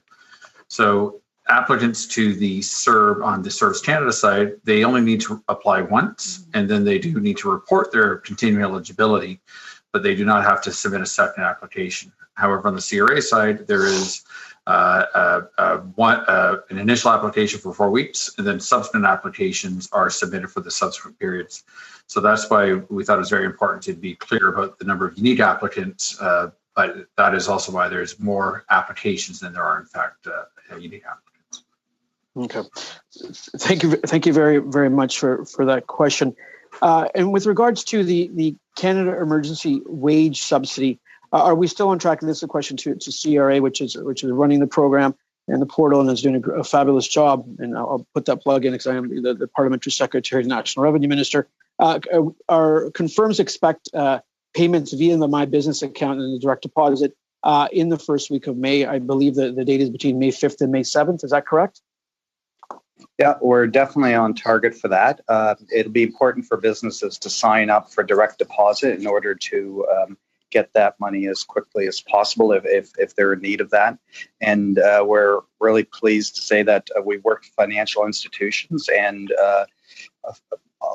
So applicants to the CERB on the Service Canada side, they only need to apply once, and then they do need to report their continuing eligibility, but they do not have to submit a second application. However, on the CRA side, there is an initial application for 4 weeks, and then subsequent applications are submitted for the subsequent periods. So that's why we thought it was very important to be clear about the number of unique applicants, but that is also why there's more applications than there are, in fact, unique applicants. Okay, thank you very, very much for that question. And with regards to the Canada Emergency Wage Subsidy, are we still on track? And this is a question to CRA, which is running the program and the portal and is doing a fabulous job. And I'll put that plug in because I am the Parliamentary Secretary, National Revenue Minister. Our confirms expect payments via the My Business account and the direct deposit in the first week of May. I believe that the date is between May 5th and May 7th. Is that correct? Yeah, we're definitely on target for that. It'll be important for businesses to sign up for direct deposit in order to get that money as quickly as possible if they're in need of that. And we're really pleased to say that we work with financial institutions, and a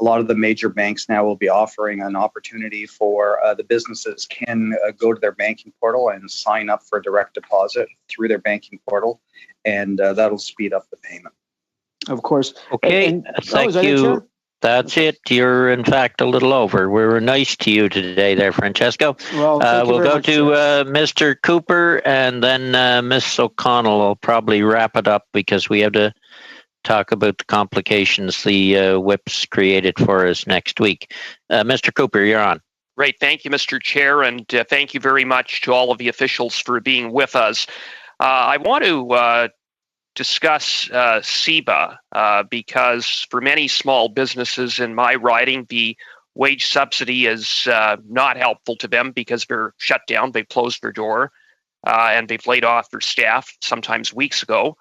lot of the major banks now will be offering an opportunity for the businesses can go to their banking portal and sign up for direct deposit through their banking portal, and that'll speed up the payment. Of course. Okay, thank you. That's it. You're, in fact, a little over. We were nice to you today there, Francesco. Well, we'll go to Mr. Cooper, and then Ms. O'Connell will probably wrap it up because we have to talk about the complications the whips created for us next week. Mr. Cooper, you're on. Great. Thank you, Mr. Chair, and thank you very much to all of the officials for being with us. I want to discuss CEBA because for many small businesses in my riding, the wage subsidy is not helpful to them because they're shut down, they've closed their door, and they've laid off their staff sometimes weeks ago.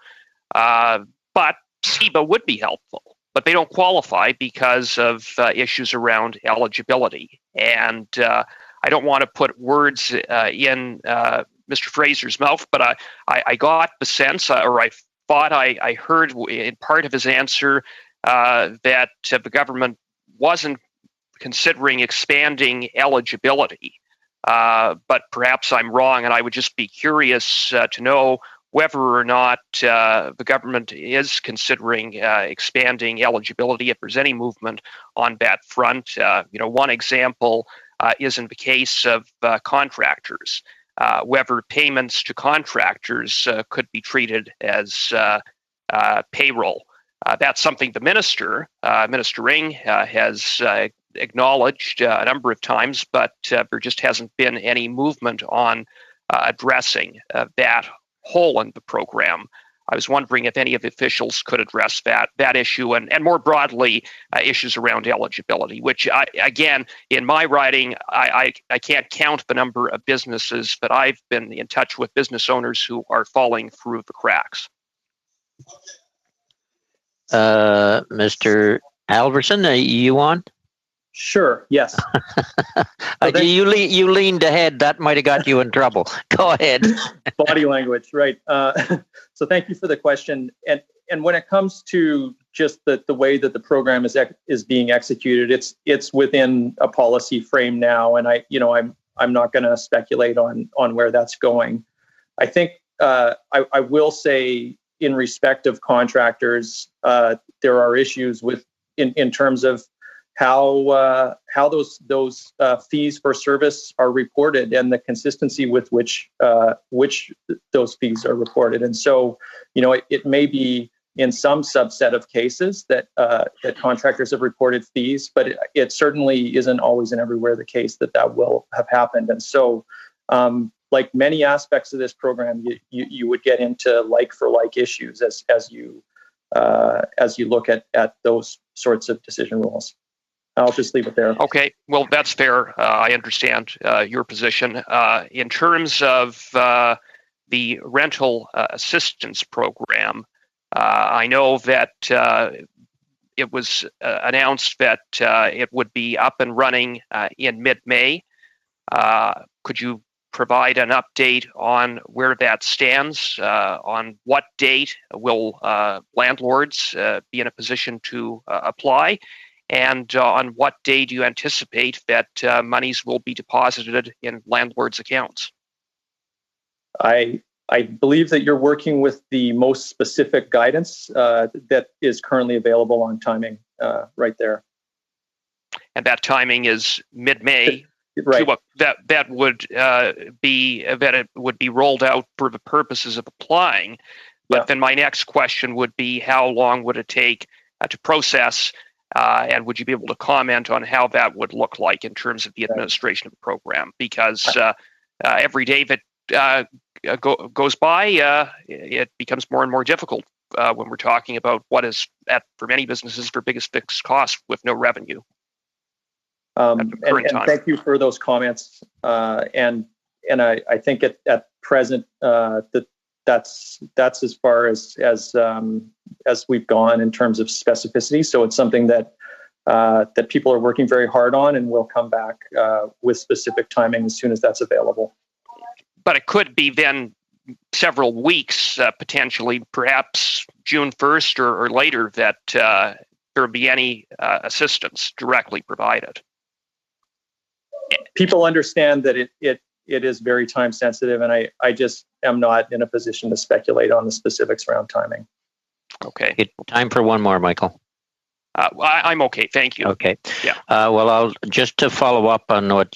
But CEBA would be helpful, but they don't qualify because of issues around eligibility. And I don't want to put words in Mr. Fraser's mouth, but I got the sense, or I thought I heard in part of his answer that the government wasn't considering expanding eligibility. But perhaps I'm wrong, and I would just be curious to know whether or not the government is considering expanding eligibility, if there's any movement on that front. One example is in the case of contractors. Whether payments to contractors could be treated as payroll. That's something the minister, Minister Ring, has acknowledged a number of times, but there just hasn't been any movement on addressing that hole in the program. I was wondering if any of the officials could address that issue and more broadly issues around eligibility, which again, in my writing, I can't count the number of businesses, but I've been in touch with business owners who are falling through the cracks. Mr. Alverson, are you on? Sure, yes. You leaned ahead. That might have got you in trouble. Go ahead. Body language, right. So thank you for the question. And when it comes to just the way that the program is being executed, it's within a policy frame now. And I'm not going to speculate on where that's going. I think I will say in respect of contractors, there are issues in terms of how those fees for service are reported and the consistency with which those fees are reported. And so, it may be in some subset of cases that contractors have reported fees, but it certainly isn't always and everywhere the case that will have happened. And so, like many aspects of this program, you would get into like for like issues as you look at those sorts of decision rules. I'll just leave it there. Okay, well, that's fair. I understand your position. In terms of the rental assistance program, I know that it was announced that it would be up and running in mid-May. Could you provide an update on where that stands? On what date will landlords be in a position to apply? And on what day do you anticipate that monies will be deposited in landlords' accounts? I believe that you're working with the most specific guidance that is currently available on timing right there. And that timing is mid-May. Right. That would it would be rolled out for the purposes of applying. But then my next question would be, how long would it take to process? And would you be able to comment on how that would look like in terms of the administration of the program? Because every day that goes by, it becomes more and more difficult when we're talking about what is, for many businesses, their biggest fixed cost with no revenue. And thank you for those comments. And I think at present that's as far as we've gone in terms of specificity. So it's something that people are working very hard on, and we'll come back with specific timing as soon as that's available. But it could be then several weeks, potentially, perhaps June 1st or later, that there will be any assistance directly provided. People understand that it is very time sensitive, and I just am not in a position to speculate on the specifics around timing. Okay. Time for one more, Michael. I'm okay, thank you. Okay. Yeah. Well, I'll just to follow up on what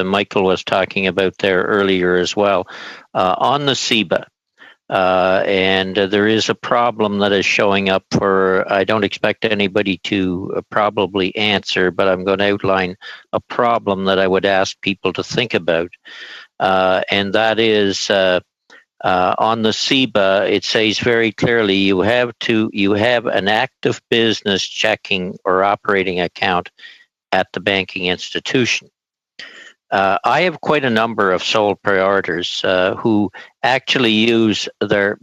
Michael was talking about there earlier as well, on the CEBA. And there is a problem that is showing up for, I don't expect anybody to probably answer, but I'm going to outline a problem that I would ask people to think about. And that is on the CEBA, it says very clearly you have an active business checking or operating account at the banking institution. I have quite a number of sole proprietors who actually use their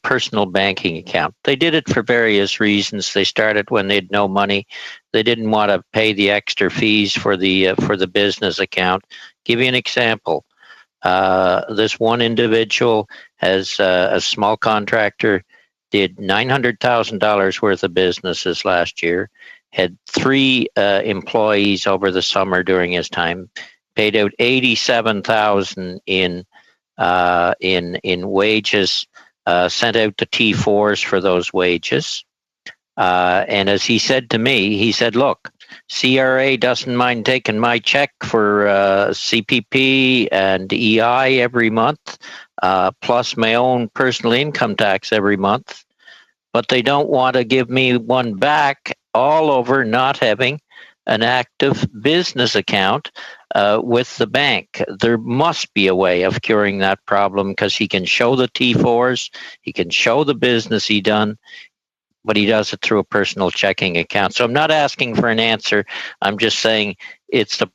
personal banking account. They did it for various reasons. They started when they had no money. They didn't want to pay the extra fees for the business account. Give you an example. This one individual has a small contractor, did $900,000 worth of businesses last year, had 3 employees over the summer during his time, paid out $87,000 in wages, sent out the T4s for those wages. And as he said to me, he said, look, CRA doesn't mind taking my check for CPP and EI every month, plus my own personal income tax every month, but they don't want to give me one back all over not having an active business account with the bank. There must be a way of curing that problem, because he can show the T4s, he can show the business he done, but he does it through a personal checking account. So I'm not asking for an answer. I'm just saying it's the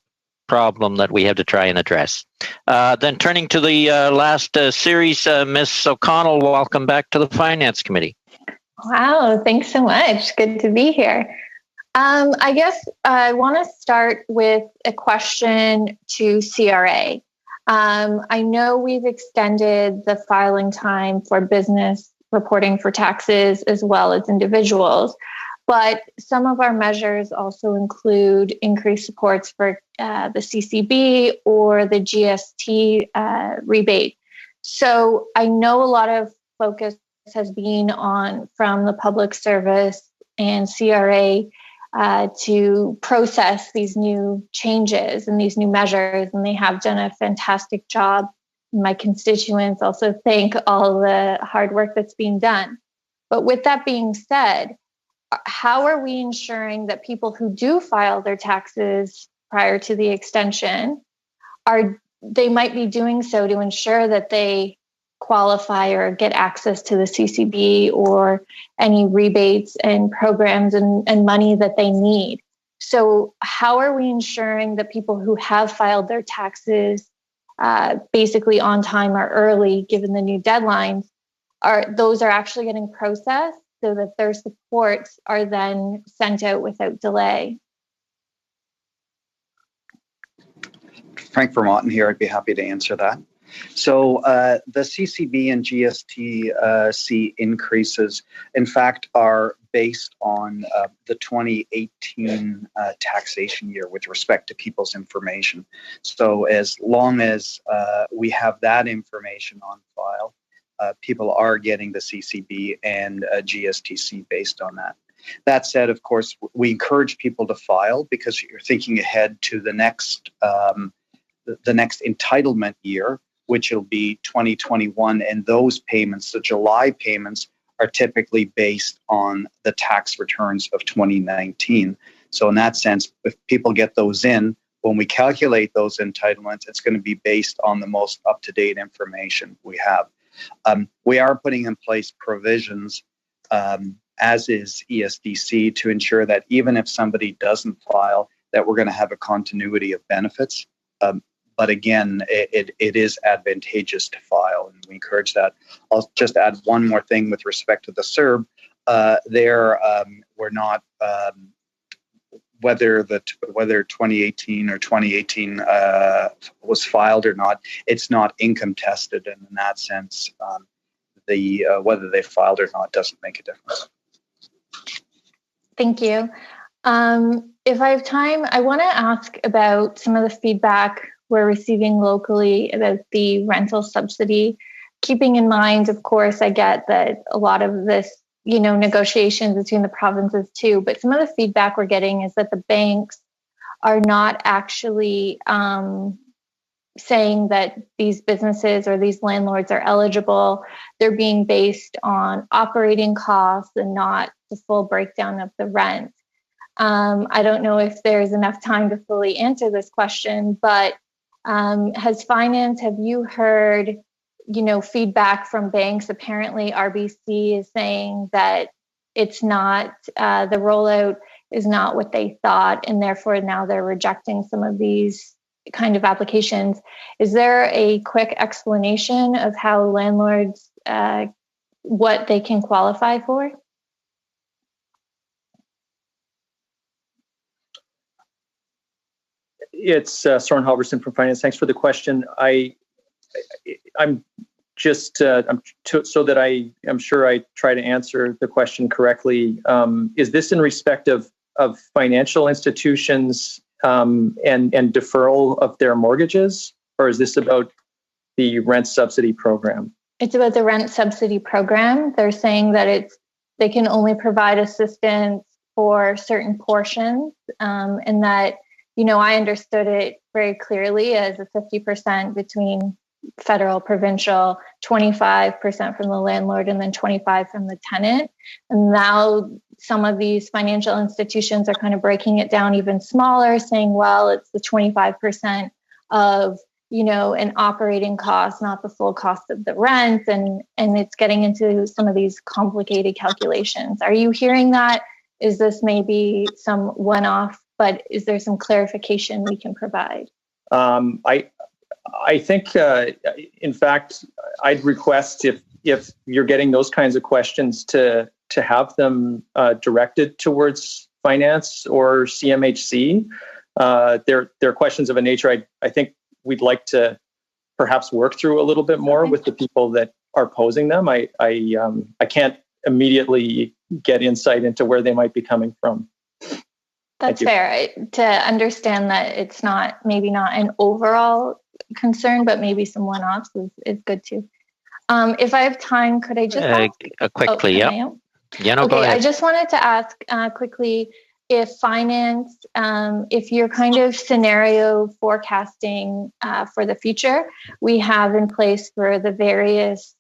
problem that we have to try and address. Then turning to the last series, Ms. O'Connell, welcome back to the Finance Committee. Wow, thanks so much. Good to be here. I guess I want to start with a question to CRA. I know we've extended the filing time for business reporting for taxes as well as individuals, but some of our measures also include increased supports for the CCB or the GST rebate. So I know a lot of focus has been on from the public service and CRA to process these new changes and these new measures, and they have done a fantastic job. My constituents also thank all the hard work that's being done. But with that being said, how are we ensuring that people who do file their taxes prior to the extension they might be doing so to ensure that they qualify or get access to the CCB or any rebates and programs and money that they need? So how are we ensuring that people who have filed their taxes basically on time or early, given the new deadlines, those are actually getting processed so that their supports are then sent out without delay? Frank Vermotten here. I'd be happy to answer that. So the CCB and GSTC increases, in fact, are based on the 2018 taxation year with respect to people's information. So as long as we have that information on file, people are getting the CCB and GSTC based on that. That said, of course, we encourage people to file because you're thinking ahead to the next entitlement year, which will be 2021, and those payments, the July payments, are typically based on the tax returns of 2019. So in that sense, if people get those in, when we calculate those entitlements, it's going to be based on the most up-to-date information we have. We are putting in place provisions, as is ESDC, to ensure that even if somebody doesn't file, that we're going to have a continuity of benefits. But again, it is advantageous to file, and we encourage that. I'll just add one more thing with respect to the CERB. We're not whether 2018 or 2018 was filed or not. It's not income tested, and in that sense, whether they filed or not doesn't make a difference. Thank you. If I have time, I want to ask about some of the feedback we're receiving locally about the rental subsidy. Keeping in mind, of course, I get that a lot of this, negotiations between the provinces too, but some of the feedback we're getting is that the banks are not actually saying that these businesses or these landlords are eligible. They're being based on operating costs and not the full breakdown of the rent. I don't know if there's enough time to fully answer this question, but have you heard, feedback from banks? Apparently RBC is saying that it's not, the rollout is not what they thought, and therefore now they're rejecting some of these kind of applications. Is there a quick explanation of how landlords, what they can qualify for? It's Soren Halverson from Finance. Thanks for the question. I'm sure I try to answer the question correctly. Is this in respect of financial institutions and deferral of their mortgages, or is this about the rent subsidy program? It's about the rent subsidy program. They're saying that they can only provide assistance for certain portions, and that, I understood it very clearly as a 50% between federal, provincial, 25% from the landlord, and then 25% from the tenant. And now some of these financial institutions are kind of breaking it down even smaller, saying, well, it's the 25% of, an operating cost, not the full cost of the rent. And it's getting into some of these complicated calculations. Are you hearing that? Is this maybe some one-off, but is there some clarification we can provide? I think, in fact, I'd request if you're getting those kinds of questions to have them directed towards finance or CMHC. They're questions of a nature I think we'd like to perhaps work through a little bit more with the people that are posing them. I can't immediately get insight into where they might be coming from. That's fair. To understand that it's maybe not an overall concern, but maybe some one-offs is good too. If I have time, could I just quickly? Yeah, no, go ahead. I just wanted to ask quickly if finance, if you're kind of scenario forecasting for the future, we have in place for the various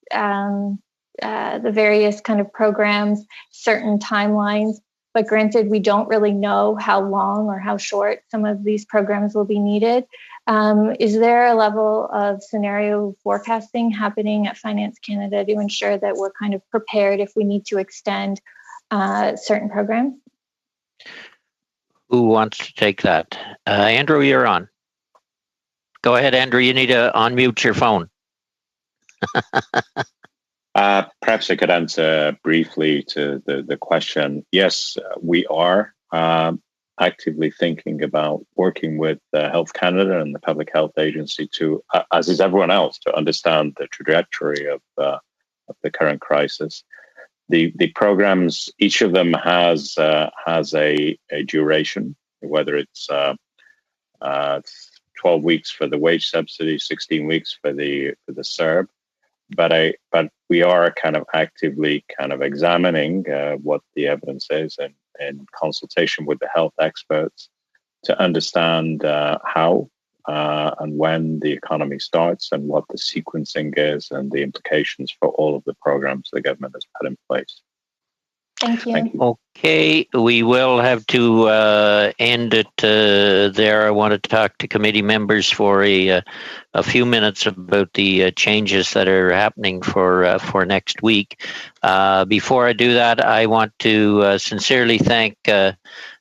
kind of programs, certain timelines. But granted, we don't really know how long or how short some of these programs will be needed. Is there a level of scenario forecasting happening at Finance Canada to ensure that we're kind of prepared if we need to extend certain programs? Who wants to take that? Andrew, you're on. Go ahead, Andrew. You need to unmute your phone. Perhaps I could answer briefly to the question. Yes, we are actively thinking about working with Health Canada and the Public Health Agency to, as is everyone else, to understand the trajectory of the current crisis. The programs, each of them has a duration, whether it's 12 weeks for the wage subsidy, 16 weeks for the CERB. But we are kind of actively examining what the evidence is and in consultation with the health experts to understand how and when the economy starts and what the sequencing is and the implications for all of the programs the government has put in place. Thank you. Okay, we will have to end it there. I want to talk to committee members for a few minutes about the changes that are happening for next week. Before I do that, I want to sincerely thank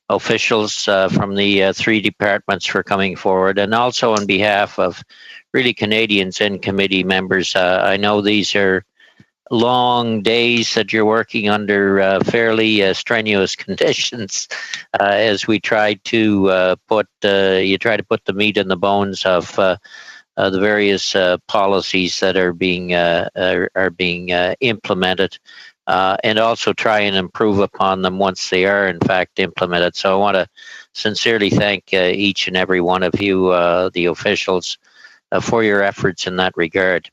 officials from the three departments for coming forward, and also on behalf of really Canadians and committee members. I know these are long days that you're working under fairly strenuous conditions as we try to put the meat in the bones of the various policies that are being implemented, and also try and improve upon them once they are in fact implemented. So I want to sincerely thank each and every one of you, the officials, for your efforts in that regard.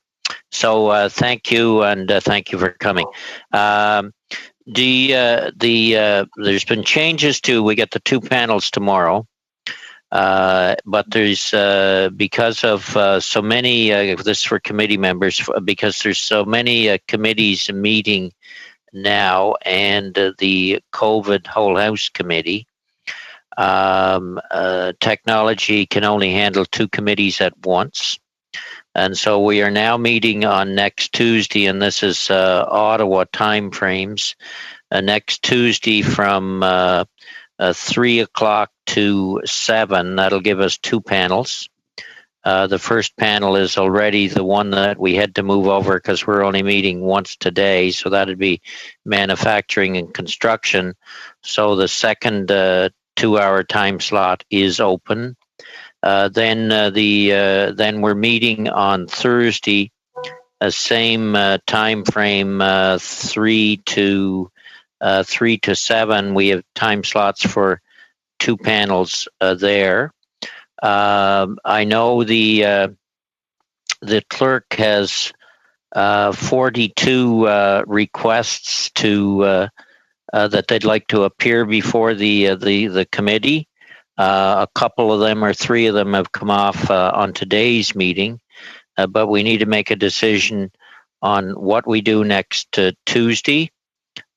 So thank you, and thank you for coming. There's been changes to, we get the two panels tomorrow, but there's because of so many, this is for committee members, because there's so many committees meeting now, and the COVID Whole House Committee, technology can only handle two committees at once. And so we are now meeting on next Tuesday, and this is Ottawa time frames. Next Tuesday from 3 o'clock to 7. That'll give us two panels. The first panel is already the one that we had to move over because we're only meeting once today. So that'd be manufacturing and construction. So the second 2-hour time slot is open. Then we're meeting on Thursday, same time frame, 3 to 7. We have time slots for two panels there. I know the clerk has 42 requests to that they'd like to appear before the committee. A couple of them, or three of them, have come off on today's meeting, but we need to make a decision on what we do next Tuesday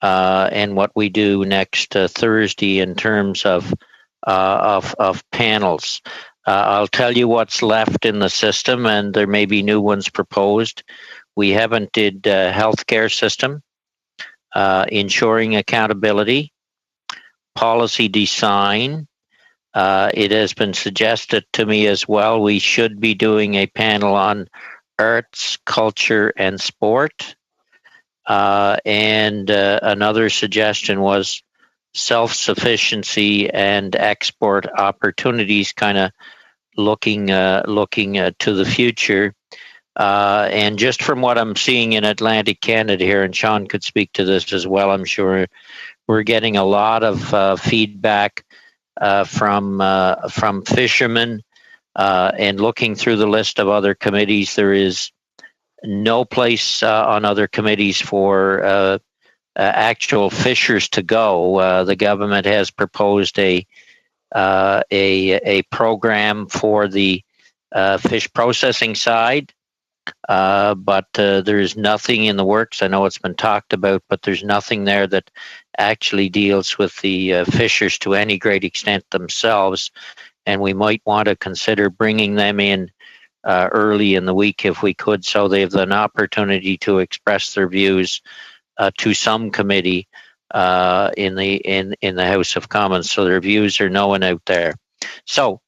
and what we do next Thursday in terms of panels. I'll tell you what's left in the system, and there may be new ones proposed. We haven't did healthcare system, ensuring accountability, policy design. It has been suggested to me as well, we should be doing a panel on arts, culture, and sport. And another suggestion was self-sufficiency and export opportunities, kind of looking to the future. And just from what I'm seeing in Atlantic Canada here, and Sean could speak to this as well, I'm sure we're getting a lot of feedback from fishermen, and looking through the list of other committees, there is no place on other committees for actual fishers to go. The government has proposed a program for the fish processing side, but there's nothing in the works. I know it's been talked about, but there's nothing there that actually deals with the fishers to any great extent themselves, and we might want to consider bringing them in early in the week if we could, so they have an opportunity to express their views to some committee in the House of Commons. So their views are known out there. So,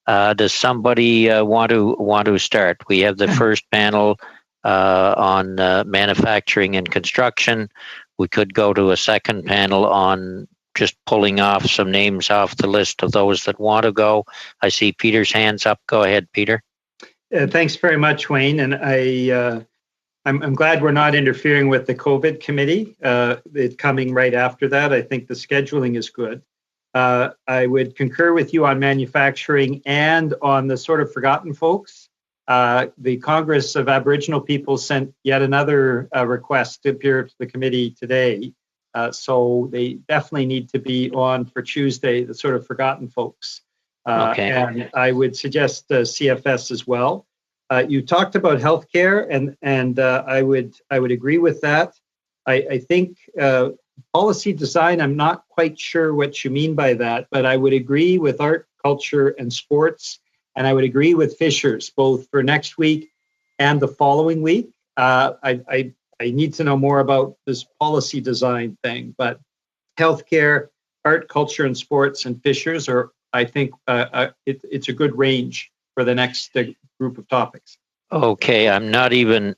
does somebody want to start? We have the first panel on manufacturing and construction. We could go to a second panel on just pulling off some names off the list of those that want to go. I see Peter's hands up. Go ahead, Peter. Thanks very much, Wayne. And I'm glad we're not interfering with the COVID committee. It coming right after that. I think the scheduling is good. I would concur with you on manufacturing and on the sort of forgotten folks. The Congress of Aboriginal People sent yet another request to appear to the committee today. So they definitely need to be on for Tuesday, the sort of forgotten folks. Okay. And I would suggest CFS as well. You talked about healthcare, and I would agree with that. I think policy design, I'm not quite sure what you mean by that, but I would agree with art, culture, and sports, and I would agree with Fishers, both for next week and the following week. I need to know more about this policy design thing, but healthcare, art, culture, and sports, and Fishers are, I think, it's a good range for the next group of topics. Okay, I'm not even.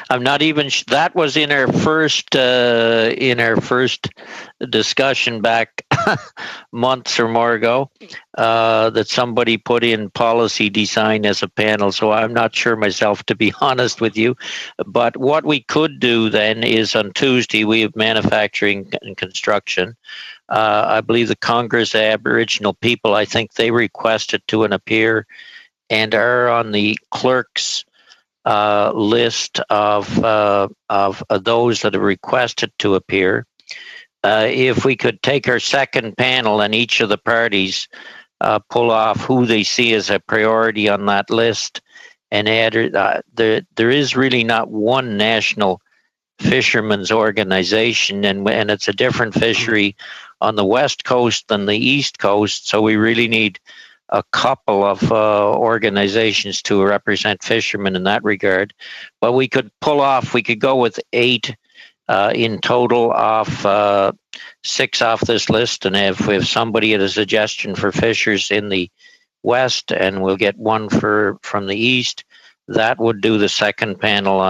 That was in our first discussion back months or more ago, that somebody put in policy design as a panel. So I'm not sure myself, to be honest with you. But what we could do then is on Tuesday we have manufacturing and construction. I believe the Congress of Aboriginal People, I think they requested to appear and are on the clerk's list of those that have requested to appear. If we could take our second panel and each of the parties pull off who they see as a priority on that list and add, there is really not one national fishermen's organization, and it's a different fishery on the West Coast than the East Coast, so we really need a couple of organizations to represent fishermen in that regard. But we could go with 8 in total off 6 off this list. And if somebody had a suggestion for fishers in the West, and we'll get one from the East, that would do the second panel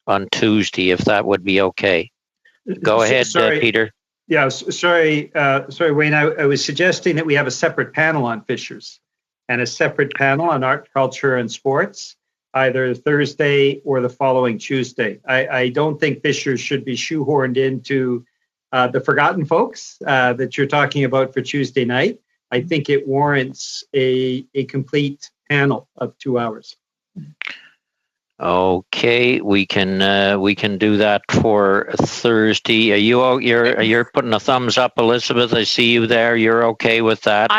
on Tuesday, if that would be okay. Go ahead, Peter. Yeah, sorry, Wayne. I was suggesting that we have a separate panel on Fishers and a separate panel on art, culture, and sports, either Thursday or the following Tuesday. I don't think Fishers should be shoehorned into the forgotten folks that you're talking about for Tuesday night. I think it warrants a complete panel of 2 hours. Okay, we can do that for Thursday. You're putting a thumbs up, Elizabeth. I see you there. You're okay with that?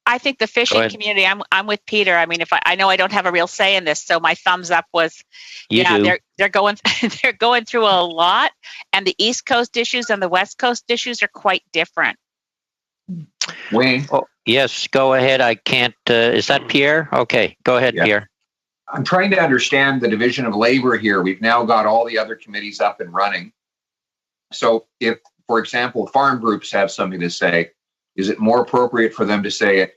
I think the fishing community. I'm with Peter. I mean, I know I don't have a real say in this, so my thumbs up was. They're going through a lot, and the East Coast issues and the West Coast issues are quite different. Wayne. Oh, yes, go ahead. I can't. Is that Pierre? Okay, go ahead, Pierre. I'm trying to understand the division of labor here. We've now got all the other committees up and running. So if, for example, farm groups have something to say, is it more appropriate for them to say it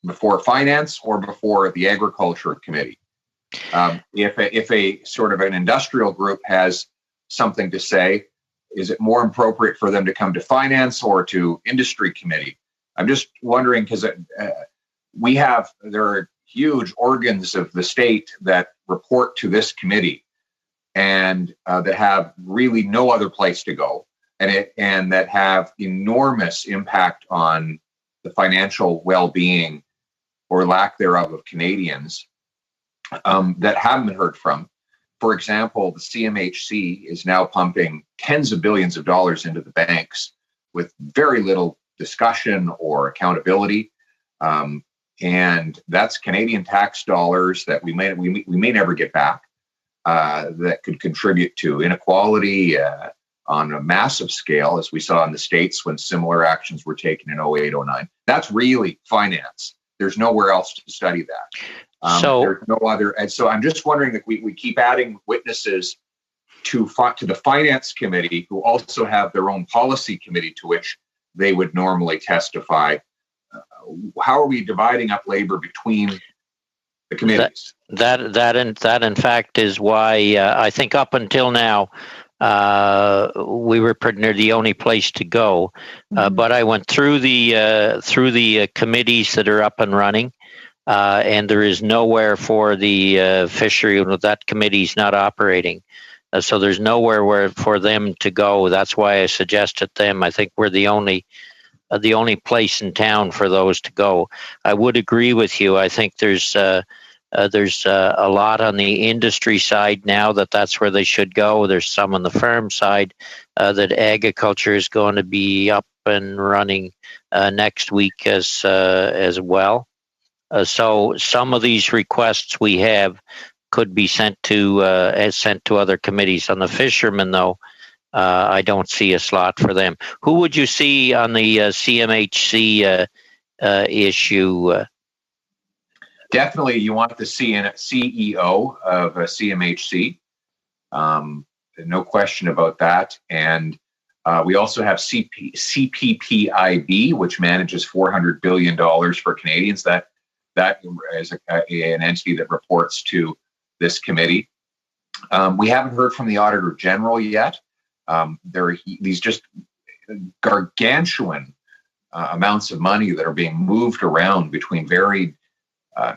before finance or before the agriculture committee? If a sort of an industrial group has something to say, is it more appropriate for them to come to finance or to industry committee? I'm just wondering, because there are huge organs of the state that report to this committee and that have really no other place to go, and that have enormous impact on the financial well-being or lack thereof of Canadians that haven't been heard from. For example, the CMHC is now pumping tens of billions of dollars into the banks with very little discussion or accountability. And that's Canadian tax dollars that we may never get back, that could contribute to inequality on a massive scale, as we saw in the States when similar actions were taken in 08-09. That's really finance. There's nowhere else to study that. There's no other. And so I'm just wondering if we keep adding witnesses to the Finance Committee, who also have their own policy committee to which they would normally testify. How are we dividing up labor between the committees? That in fact is why I think up until now we were pretty near the only place to go. But I went through the committees that are up and running, and there is nowhere for the fishery. That committee's not operating, so there's nowhere for them to go. That's why I suggested them. I think we're the only place in town for those to go. I would agree with you. I think there's a lot on the industry side now that's where they should go. There's some on the farm side that agriculture is going to be up and running next week as well. So some of these requests we have could be sent to other committees. On the fishermen, though, I don't see a slot for them. Who would you see on the CMHC issue? Definitely, you want the CEO of CMHC. No question about that. And we also have CPPIB, which manages $400 billion for Canadians. That is an entity that reports to this committee. We haven't heard from the Auditor General yet. There are these just gargantuan amounts of money that are being moved around between varied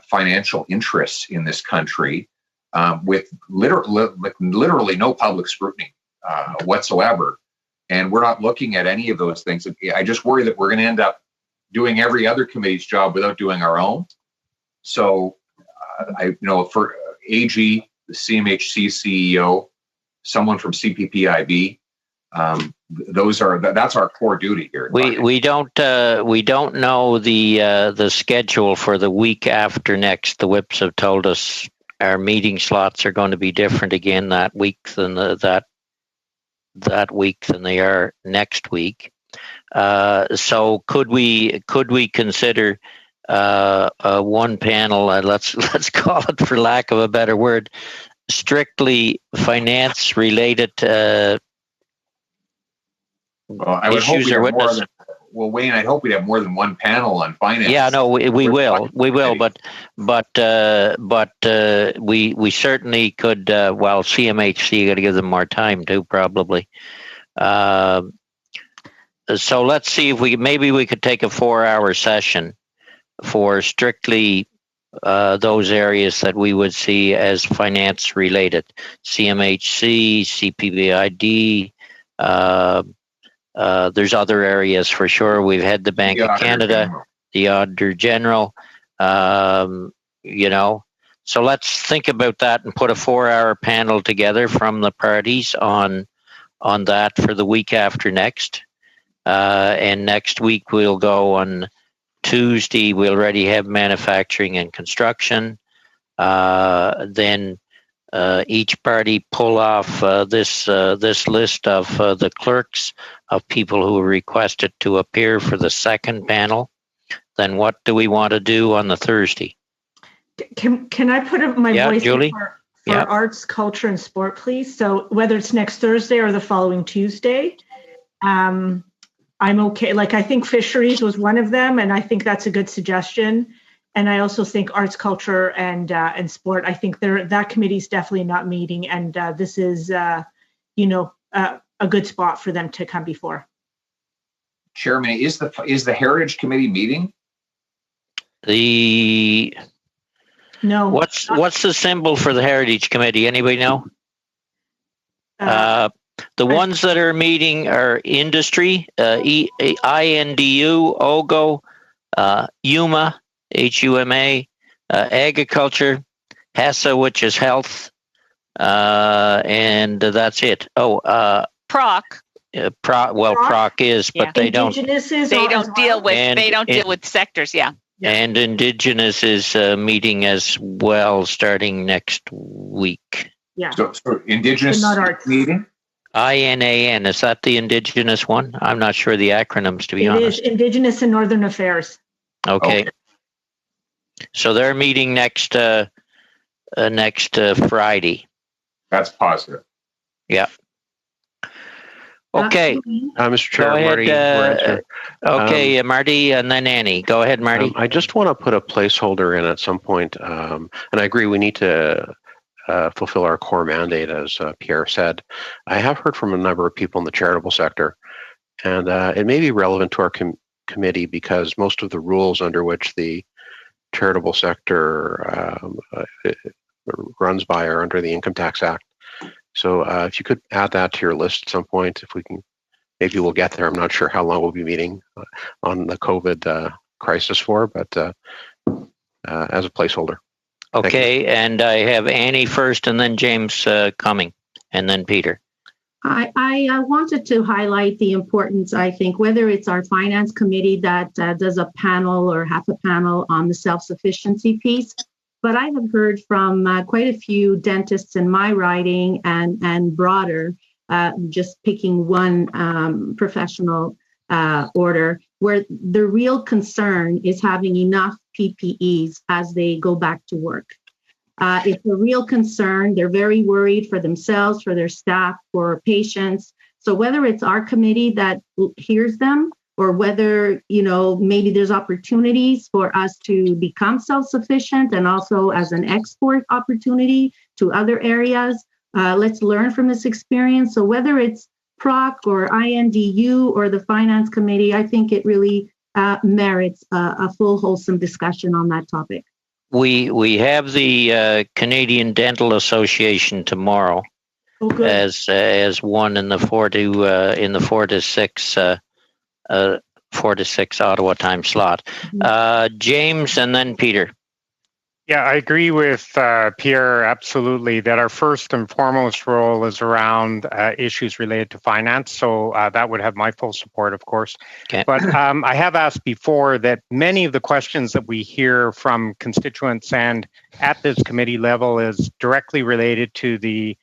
financial interests in this country with literally no public scrutiny whatsoever. And we're not looking at any of those things. I just worry that we're going to end up doing every other committee's job without doing our own. So, for AG, the CMHC CEO, someone from CPPIB, that's our core duty here. We don't know the schedule for the week after next. The whips have told us our meeting slots are going to be different again that week than that week than they are next week. So could we consider one panel? Let's call it, for lack of a better word, strictly finance related. I would hope we'd have more than, Wayne, I hope we'd have more than one panel on finance. Yeah, no, we will, but we certainly could. CMHC got to give them more time too, probably. So let's see if maybe we could take a 4-hour session for strictly those areas that we would see as finance related: CMHC, CPBID. There's other areas for sure. We've had the Bank of Canada, the Auditor General, So let's think about that and put a 4-hour panel together from the parties on that for the week after next. And next week we'll go on Tuesday. We already have manufacturing and construction. Then each party pull off this list of the clerks of people who requested to appear for the second panel. Then what do we want to do on the Thursday? Can I put up my voice Julie? for arts, culture, and sport, please? So whether it's next Thursday or the following Tuesday, I'm okay. Like, I think fisheries was one of them, and I think that's a good suggestion. And I also think arts, culture, and sport. I think that committee is definitely not meeting, and this is, a good spot for them to come before. Chairman, is the Heritage Committee meeting? No. What's the symbol for the Heritage Committee? Anybody know? The ones that are meeting are industry, INDU, OGO, UMA. HUMA, agriculture, HESA, which is health, and that's it. PROC. PROC is, but they don't. They don't deal with sectors. Yeah. And Indigenous is meeting as well, starting next week. Yeah. So Indigenous meeting. INAN, is that the Indigenous one? I'm not sure the acronyms, to be honest. It is Indigenous and Northern Affairs. Okay. So they're meeting next Friday. That's positive. Yeah. Okay. Mr. Chair, go ahead, Marty. Marty, and then Annie. Go ahead, Marty. I just want to put a placeholder in at some point, and I agree we need to fulfill our core mandate, as Pierre said. I have heard from a number of people in the charitable sector, and it may be relevant to our committee because most of the rules under which the charitable sector runs by are under the Income Tax Act. So if you could add that to your list at some point, if we can, maybe we'll get there. I'm not sure how long we'll be meeting on the COVID crisis for, but as a placeholder. Okay, and I have Annie first, and then James coming, and then Peter. I wanted to highlight the importance, I think, whether it's our finance committee that does a panel or half a panel on the self-sufficiency piece, but I have heard from quite a few dentists in my riding and broader, just picking one professional order, where the real concern is having enough PPEs as they go back to work. It's a real concern. They're very worried for themselves, for their staff, for patients. So whether it's our committee that hears them, or whether, maybe there's opportunities for us to become self-sufficient and also as an export opportunity to other areas, let's learn from this experience. So whether it's PROC or INDU or the Finance Committee, I think it really merits a full, wholesome discussion on that topic. We have the Canadian Dental Association tomorrow as one in the 4 to 6 Ottawa time slot. James and then Peter. Yeah, I agree with Pierre absolutely that our first and foremost role is around issues related to finance. So that would have my full support, of course. Okay. But I have asked before that many of the questions that we hear from constituents and at this committee level is directly related to the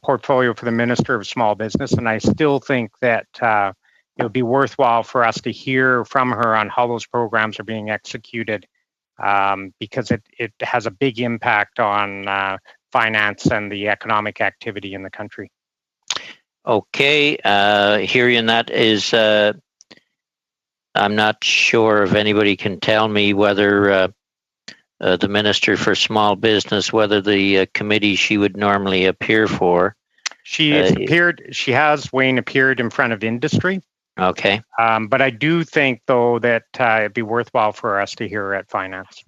portfolio for the Minister of Small Business. And I still think that it would be worthwhile for us to hear from her on how those programs are being executed. Because it has a big impact on finance and the economic activity in the country. Okay, hearing that is, I'm not sure if anybody can tell me whether the Minister for Small Business, whether the committee she would normally appear for. She has, Wayne, appeared in front of industry. Okay. But I do think, though, that it'd be worthwhile for us to hear at finance.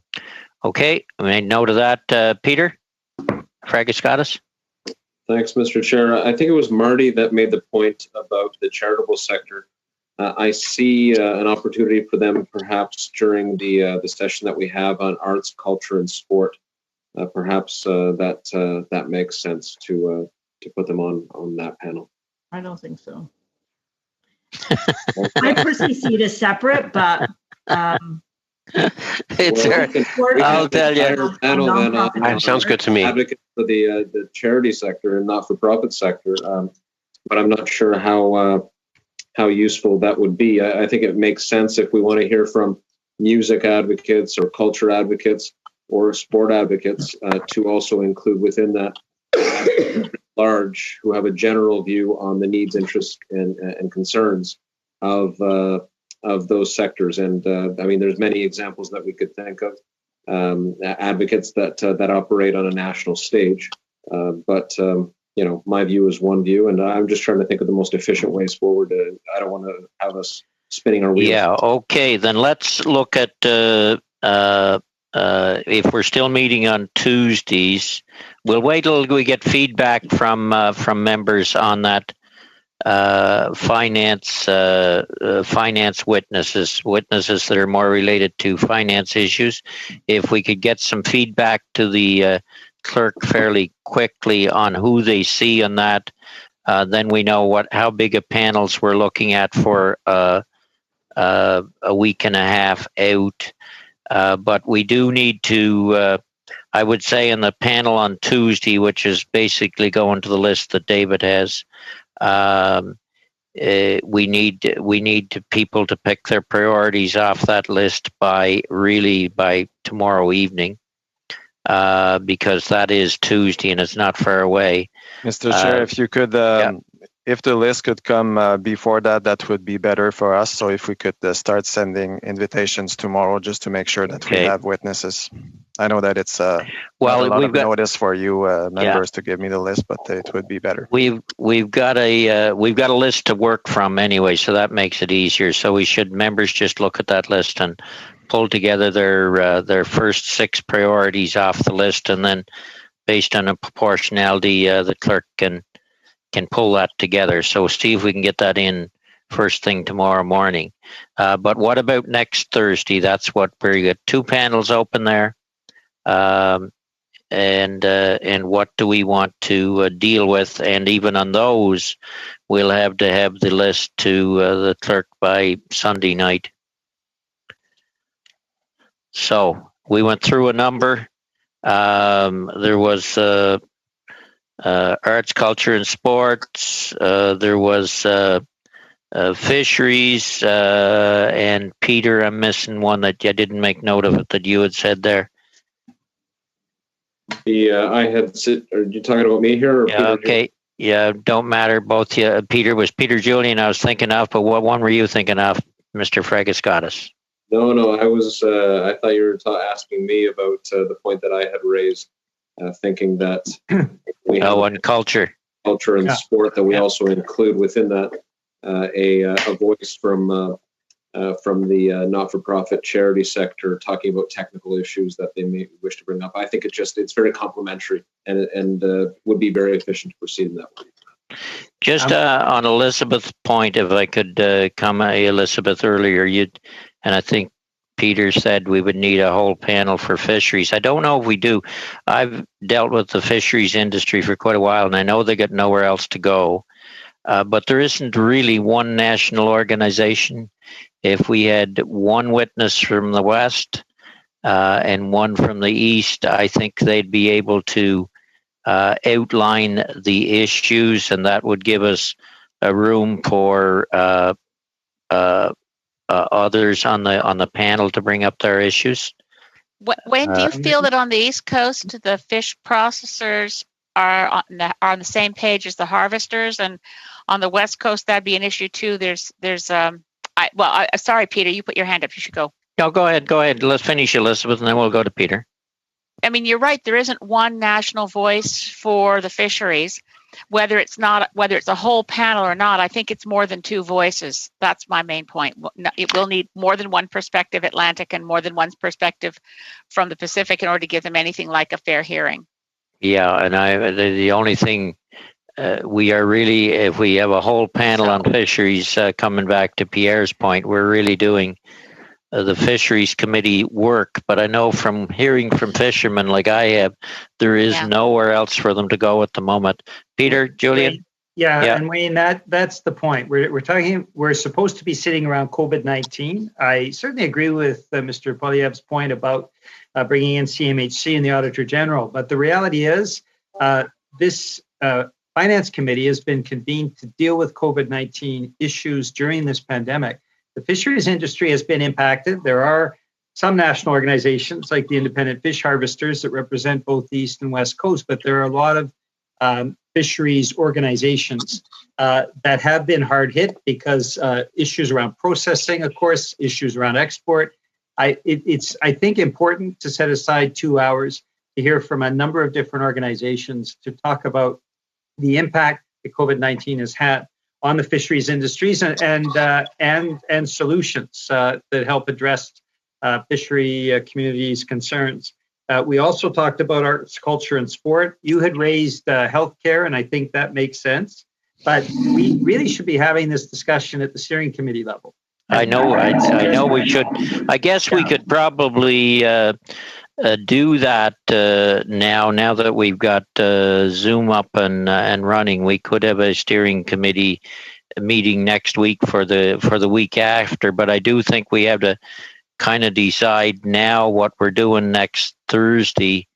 Okay. I made note of that. Peter Fragascatis. Thanks, Mr. Chair. I think it was Marty that made the point about the charitable sector. I see an opportunity for them perhaps during the session that we have on arts, culture, and sport. Perhaps that makes sense to put them on that panel. I don't think so. I personally see it as separate, but I'll tell you. That sounds good to me. Advocate for the charity sector and not-for-profit sector, but I'm not sure how useful that would be. I think it makes sense if we want to hear from music advocates or culture advocates or sport advocates to also include within that large who have a general view on the needs, interests, and concerns of those sectors. And I mean, there's many examples that we could think of, advocates that operate on a national stage. But my view is one view, and I'm just trying to think of the most efficient ways forward. I don't want to have us spinning our wheels. Yeah. Okay. Then let's look at if we're still meeting on Tuesdays. We'll wait till we get feedback from members on that finance witnesses that are more related to finance issues. If we could get some feedback to the clerk fairly quickly on who they see on that, then we know how big of panels we're looking at for a week and a half out. But we do need to, I would say, in the panel on Tuesday, which is basically going to the list that David has, we need people to pick their priorities off that list by tomorrow evening. because that is Tuesday and it's not far away. Mr. Chair, if you could, if the list could come before that, that would be better for us. So if we could start sending invitations tomorrow, just to make sure that we have witnesses. I know that it's not a lot of notice for you members to give me the list, but it would be better. We've got a list to work from anyway, so that makes it easier. So members just look at that list and pull together their first 6 priorities off the list, and then based on a proportionality, the clerk can pull that together. So Steve, we can get that in first thing tomorrow morning. But what about next Thursday? That's what we got 2 panels open there. And what do we want to deal with? And even on those, we'll have to have the list to the clerk by Sunday night. So we went through a number. There was arts, culture, and sports. There was fisheries. And Peter, I'm missing one that I didn't make note of it that you had said there. Are you talking about me here? Or yeah, Peter okay. Here? Yeah, don't matter. Both. Peter was Peter Julian I was thinking of, but what one were you thinking of, Mr. Fragascottis? No, I was. I thought you were asking me about the point that I had raised, thinking that we have and culture and sport that we also include within that a voice from the not-for-profit charity sector talking about technical issues that they may wish to bring up. I think it's very complementary and would be very efficient to proceed in that way. Just on Elizabeth's point, if I could comment, Elizabeth, earlier, and I think Peter said we would need a whole panel for fisheries. I don't know if we do. I've dealt with the fisheries industry for quite a while, and I know they got nowhere else to go. But there isn't really one national organization. If we had one witness from the West and one from the East, I think they'd be able to outline the issues, and that would give us a room for others on the panel to bring up their issues. Wayne, do you feel that on the East Coast, the fish processors are on the same page as the harvesters, and on the West Coast that'd be an issue too? Sorry, Peter, you put your hand up. You should go. No, go ahead. Let's finish, Elizabeth, and then we'll go to Peter. I mean, you're right. There isn't one national voice for the fisheries. Whether it's a whole panel or not, I think it's more than 2 voices. That's my main point. It will need more than one perspective Atlantic and more than one perspective from the Pacific in order to give them anything like a fair hearing. Yeah, and the only thing we are really, if we have a whole panel on fisheries, coming back to Pierre's point, we're really doing the fisheries committee work. But I know from hearing from fishermen like I have, there is nowhere else for them to go at the moment. Peter, Julian? Yeah, and Wayne, that's the point. We're supposed to be sitting around COVID-19. I certainly agree with Mr. Poilievre's point about bringing in CMHC and the Auditor General. But the reality is this Finance Committee has been convened to deal with COVID-19 issues during this pandemic. The fisheries industry has been impacted. There are some national organizations like the Independent Fish Harvesters that represent both the East and West Coast, but there are a lot of fisheries organizations that have been hard hit because issues around processing, of course, issues around export. It's I think important to set aside 2 hours to hear from a number of different organizations to talk about the impact that COVID-19 has had on the fisheries industries and solutions that help address fishery communities' concerns. We also talked about arts, culture, and sport. You had raised healthcare, and I think that makes sense. But we really should be having this discussion at the steering committee level. I know we should. I guess we could probably do that now that we've got Zoom up and running. We could have a steering committee meeting next week for the week after. But I do think we have to kind of decide now what we're doing next Thursday.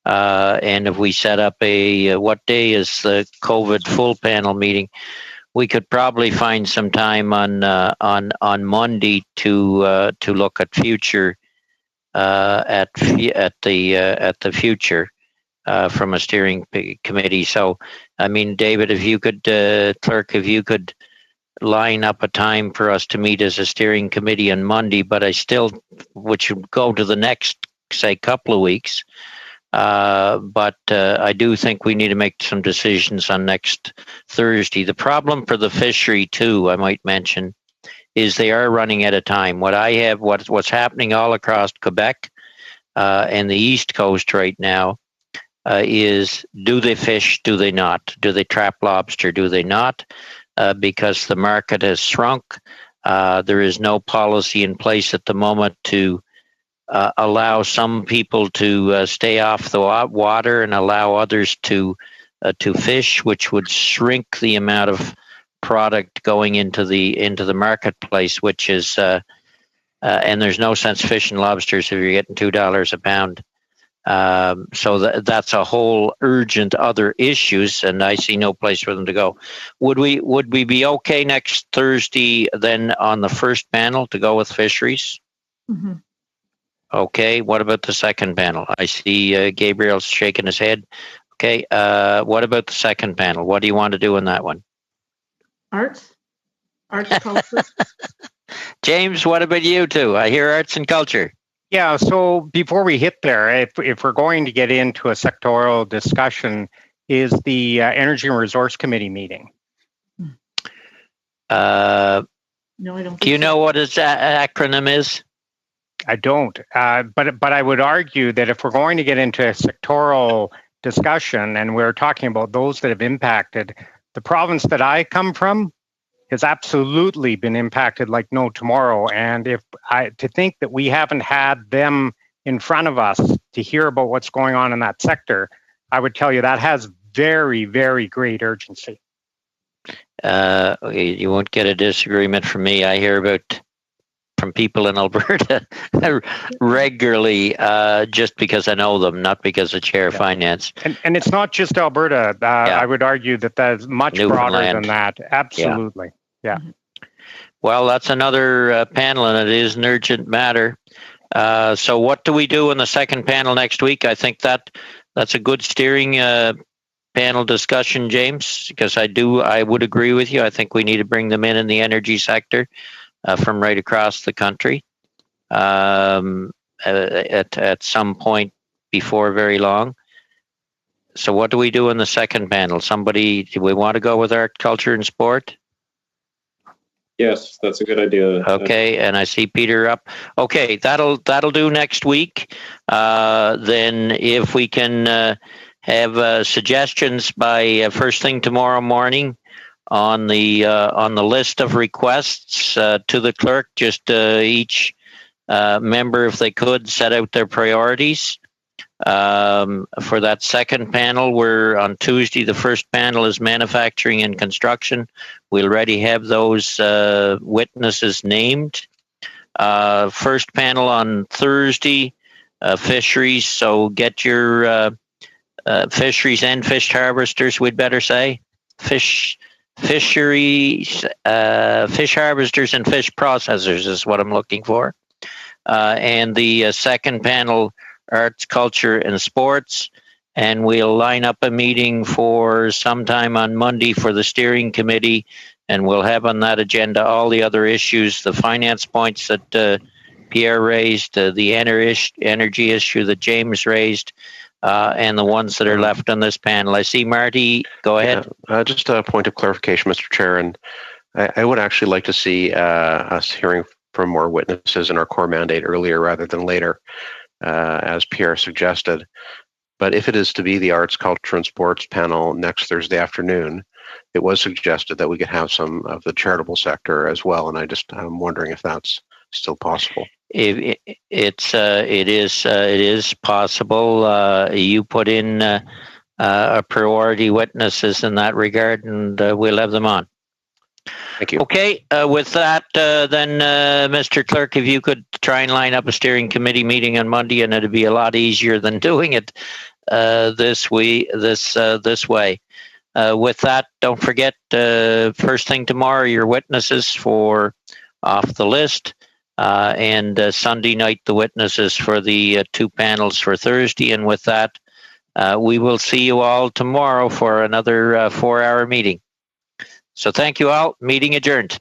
And if we set up what day is the COVID full panel meeting? We could probably find some time on Monday to look at future at the future from a steering committee. So, I mean, David, if you could, clerk, if you could line up a time for us to meet as a steering committee on Monday, but which would go to the next, say, couple of weeks. But I do think we need to make some decisions on next Thursday. The problem for the fishery, too, I might mention, is they are running out of time. What's happening all across Quebec and the East Coast right now is, do they fish, do they not? Do they trap lobster, do they not? Because the market has shrunk. There is no policy in place at the moment to allow some people to stay off the water and allow others to fish, which would shrink the amount of product going into the marketplace, which is and there's no sense fishing lobsters if you're getting $2 a pound. So that's a whole urgent other issues, and I see no place for them to go. Would we be okay next Thursday then on the first panel to go with fisheries? Mm-hmm. Okay. What about the second panel? I see Gabriel shaking his head. Okay. What about the second panel? What do you want to do in that one? Arts culture. James, what about you two? I hear arts and culture. Yeah, so before we hit there, if we're going to get into a sectoral discussion, is the Energy and Resource Committee meeting? No, I don't. Do you know what its acronym is? I don't, but I would argue that if we're going to get into a sectoral discussion and we're talking about those that have impacted, the province that I come from has absolutely been impacted like no tomorrow. And to think that we haven't had them in front of us to hear about what's going on in that sector, I would tell you that has very, very great urgency. You won't get a disagreement from me. I hear from people in Alberta regularly, just because I know them, not because of Chair of Finance. And it's not just Alberta. I would argue that that's much broader than that. Absolutely. Yeah. Well, that's another panel, and it is an urgent matter. So what do we do in the second panel next week? I think that's a good steering panel discussion, James, because I would agree with you. I think we need to bring them in the energy sector from right across the country at some point before very long. So what do we do in the second panel? Do we want to go with art, culture, and sport? Yes, that's a good idea. Okay, and I see Peter up. Okay, that'll do next week. Then if we can have suggestions by first thing tomorrow morning on the list of requests to the clerk, just each member, if they could, set out their priorities. For that second panel, we're on Tuesday. The first panel is manufacturing and construction. We already have those witnesses named. First panel on Thursday, fisheries. So get your fisheries and fish harvesters, we'd better say. Fisheries, fish harvesters and fish processors is what I'm looking for. And the second panel, arts, culture, and sports. And we'll line up a meeting for sometime on Monday for the steering committee, and we'll have on that agenda all the other issues, the finance points that Pierre raised, the energy issue that James raised, and the ones that are left on this panel. I see Marty, go ahead. Just a point of clarification, Mr. Chair, and I would actually like to see us hearing from more witnesses in our core mandate earlier rather than later, as Pierre suggested. But if it is to be the arts, culture, and sports panel next Thursday afternoon, it was suggested that we could have some of the charitable sector as well, and I'm wondering if that's still possible. It is possible. You put in a priority witnesses in that regard, and we'll have them on. Thank you. Okay, with that, then, Mr. Clerk, if you could try and line up a steering committee meeting on Monday, and it'd be a lot easier than doing it this way. With that, don't forget, first thing tomorrow, your witnesses for off the list. and Sunday night the witnesses for the 2 panels for Thursday. And with that, we will see you all tomorrow for another 4-hour meeting. So thank you all. Meeting adjourned.